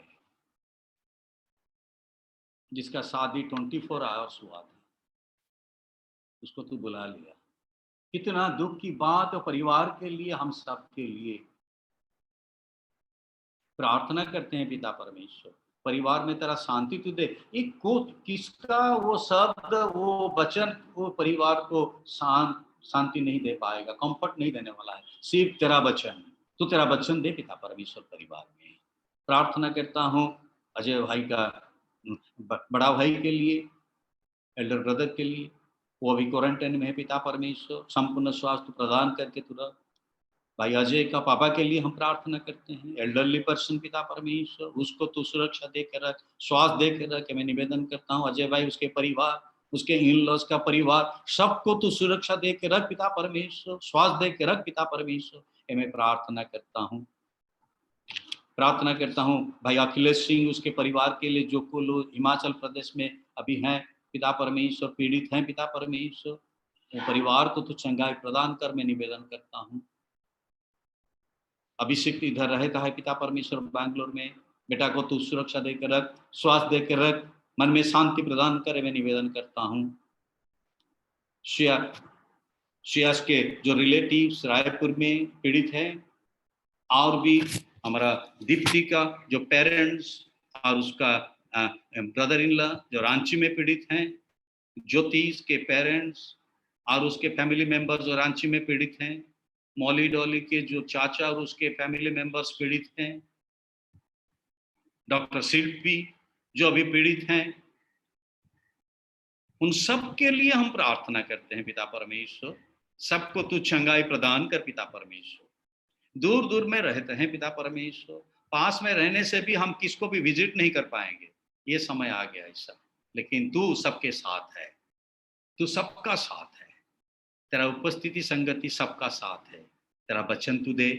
जिसका शादी 24 आवर्स हुआ था, उसको तू बुला लिया। कितना दुख की बात है परिवार के लिए, हम सब के लिए प्रार्थना करते हैं पिता परमेश्वर, परिवार में तेरा शांति तू दे। एक को किसका वो शब्द वो वचन वो परिवार को शांति नहीं दे पाएगा, कंफर्ट नहीं देने वाला है, सिर्फ तेरा वचन। तू तेरा वचन दे पिता परमेश्वर परिवार में। प्रार्थना करता हूँ अजय भाई का बड़ा भाई के लिए, एल्डर ब्रदर के लिए, वो अभी क्वारंटाइन में है पिता परमेश्वर, संपूर्ण स्वास्थ्य प्रदान करके तुरंत। भाई अजय का पापा के लिए हम प्रार्थना करते हैं, एल्डरली पर्सन पिता परमेश्वर, उसको तो सुरक्षा दे के रख, स्वास्थ्य दे के रख। मैं निवेदन करता हूँ अजय भाई, उसके परिवार, उसके इन लॉज का परिवार, सबको तो सुरक्षा दे के रख पिता परमेश्वर, स्वास्थ्य दे के रख पिता परमेश्वर। मैं प्रार्थना करता हूँ। प्रार्थना करता हूँ भाई अखिलेश सिंह, उसके परिवार के लिए, जो को लोग हिमाचल प्रदेश में अभी हैं पिता परमेश्वर, पीड़ित हैं पिता परमेश्वर, वो परिवार को तो चंगाई प्रदान कर, मैं निवेदन करता हूँ। अभिषेक इधर रहता है पिता परमेश्वर बैंगलोर में, बेटा को तू सुरक्षा देकर रख, स्वास्थ्य देकर रख, मन में शांति प्रदान करे, मैं निवेदन करता हूँ। श्रेयस के जो रिलेटिव्स रायपुर में पीड़ित हैं, और भी हमारा दीप्ति का जो पेरेंट्स और उसका ब्रदर इन लॉ जो रांची में पीड़ित हैं, ज्योतिष के पेरेंट्स और उसके फैमिली मेंबर्स जो रांची में पीड़ित हैं, मौली डॉली के जो चाचा और उसके फैमिली मेंबर्स पीड़ित हैं, डॉक्टर शिल्पी जो अभी पीड़ित हैं, उन सब के लिए हम प्रार्थना करते हैं पिता परमेश्वर। सबको तू चंगाई प्रदान कर पिता परमेश्वर। दूर दूर में रहते हैं पिता परमेश्वर, पास में रहने से भी हम किसको भी विजिट नहीं कर पाएंगे, ये समय आ गया ऐसा, लेकिन तू सबके साथ है, तू सबका साथ है, तेरा उपस्थिति संगति सबका साथ है, तेरा वचन तू दे,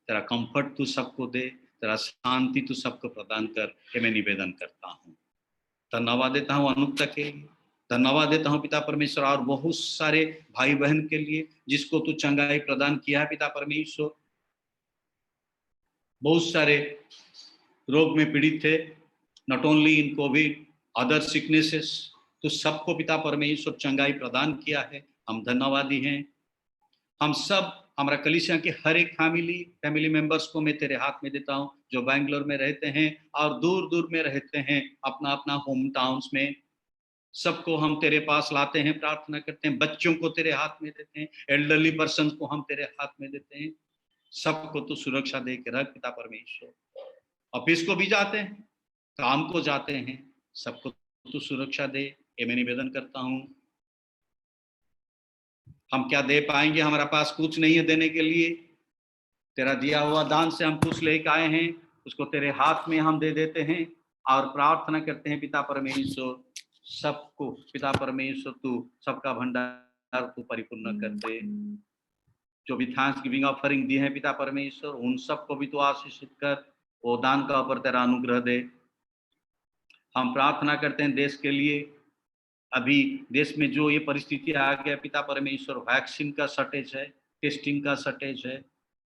तेरा कंफर्ट तू सबको दे, तेरा शांति तू सबको प्रदान कर, ये मैं निवेदन करता हूँ। धन्यवाद देता हूँ अनुक्ता के लिए, धन्यवाद देता हूँ पिता परमेश्वर, और बहुत सारे भाई बहन के लिए जिसको तू चंगाई प्रदान किया है पिता परमेश्वर। बहुत सारे रोग में पीड़ित थे, not only in Covid, other sicknesses, तो सबको पिता परमेश्वर चंगाई प्रदान किया है, हम धन्यवादी हैं। हम सब हमारा कलीसिया के हर एक फैमिली मेंबर्स को मैं तेरे हाथ में देता हूं, जो बैंगलोर में रहते हैं और दूर दूर में रहते हैं अपना अपना होम टाउन्स में, सबको हम तेरे पास लाते हैं, प्रार्थना करते हैं। बच्चों को तेरे हाथ में देते हैं, एल्डरली पर्सन को हम तेरे हाथ में देते हैं, सबको तो सुरक्षा दे के रख पिता परमेश्वर। ऑफिस को भी जाते हैं, काम को जाते हैं, सबको तो सुरक्षा दे, ये मैं निवेदन करता हूँ। हम क्या दे पाएंगे, हमारा पास कुछ नहीं है देने के लिए, तेरा दिया हुआ दान से हम कुछ लेकर आए हैं, उसको तेरे हाथ में हम दे देते हैं और प्रार्थना करते हैं पिता परमेश्वर, सबको पिता परमेश्वर तू सबका भंडार तू परिपूर्ण कर दे। जो भी थैंक्स गिविंग ऑफरिंग दी है पिता परमेश्वर, उन सबको भी तू आशीषित कर, वो दान का ऊपर तेरा अनुग्रह दे। हम प्रार्थना करते हैं देश के लिए, अभी देश में जो ये परिस्थिति आ गया पिता परमेश्वर, वैक्सीन का शॉर्टेज है, टेस्टिंग का शॉर्टेज है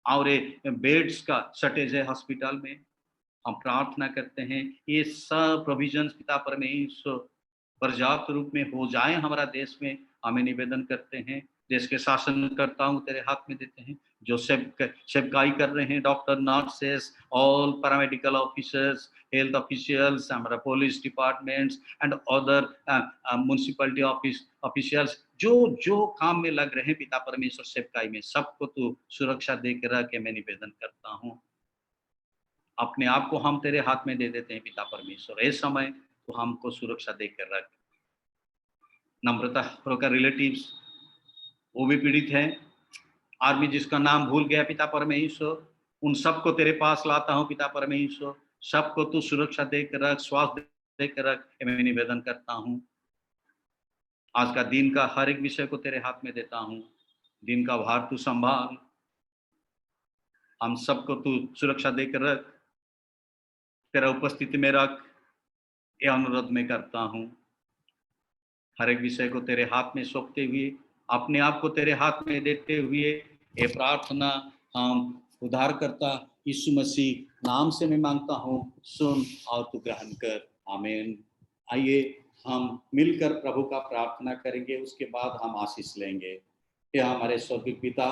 और ये बेड्स का शॉर्टेज है हॉस्पिटल में। हम प्रार्थना करते हैं ये सब प्रोविजंस पिता परमेश्वर पर्याप्त रूप में हो जाए हमारा देश में, हमें निवेदन करते हैं। देश के शासनकर्ताओं तेरे हाथ में देते हैं, जो सेवकाई कर रहे हैं, doctor, nurses, all paramedical officers, health officials, हमारा police departments and other municipality officials जो जो काम में लग रहे हैं पिता परमेश्वर सेवकाई में, सबको तू सुरक्षा दे के रख के मैं निवेदन करता हूँ। अपने आप को हम तेरे हाथ में दे देते हैं पिता परमेश्वर, इस समय तो हमको सुरक्षा देकर रख। नम्रता का रिलेटिव्स वो भी पीड़ित हैं, आर्मी जिसका नाम भूल गया पिता परमेश्वर, उन सबको तेरे पास लाता हूँ पिता परमेश्वर, सबको तू सुरक्षा देकर रख, स्वास्थ्य देकर रख, मैं निवेदन करता हूँ। आज का दिन का हर एक विषय को तेरे हाथ में देता हूँ, दिन का भार तू संभाल, हम सबको तू सुरक्षा देकर रख, तेरा उपस्थिति में रख, ये अनुरोध में करता हूँ। हर एक विषय को तेरे हाथ में सौंपते हुए, अपने आप को तेरे हाथ में देते हुए ये प्रार्थना हम उद्धारकर्ता यीशु मसीह नाम से मैं मांगता हूँ, सुन और तू ग्रहण कर, आमीन। आइए हम मिलकर प्रभु का प्रार्थना करेंगे, उसके बाद हम आशीष लेंगे। हे हमारे स्वर्गीय पिता,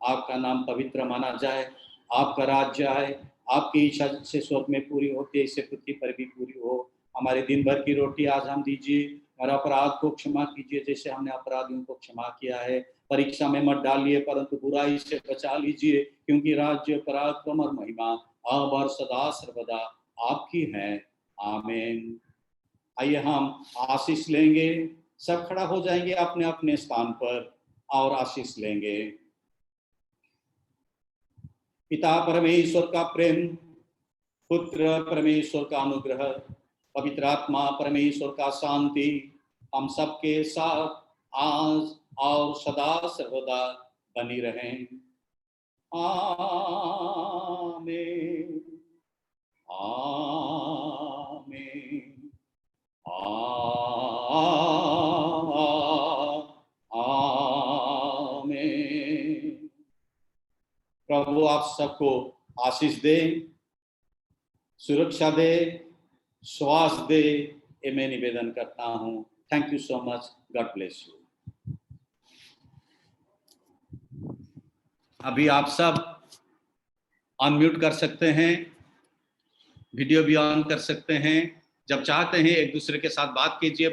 आपका नाम पवित्र माना जाए, आपका राज्य आए, आपकी इच्छा से स्वर्ग में पूरी होती है, इससे पृथ्वी पर भी पूरी हो। हमारे दिन भर की रोटी आज हम दीजिए, और अपराध को क्षमा कीजिए जैसे हमने अपराधियों को क्षमा किया है। परीक्षा में मत डालिए परंतु बुराई से बचा लीजिए, क्योंकि राज्य, पराक्रम और महिमा अब और सदा सर्वदा आपकी है, आमीन। आइए हम आशीष लेंगे, सब खड़ा हो जाएंगे अपने अपने स्थान पर और आशीष लेंगे। पिता परमेश्वर का प्रेम, पुत्र परमेश्वर का अनुग्रह, पवित्र आत्मा परमेश्वर का शांति हम सबके साथ आज और सदा सर्वदा बनी रहें, आमीन, आमीन, आमीन। प्रभु आप सबको आशीष दे, सुरक्षा दे, श्वास दे, ये मैं निवेदन करता हूँ। Thank you so much, God bless you. अभी आप सब अनम्यूट कर सकते हैं, वीडियो भी ऑन कर सकते हैं, जब चाहते हैं एक दूसरे के साथ बात कीजिए।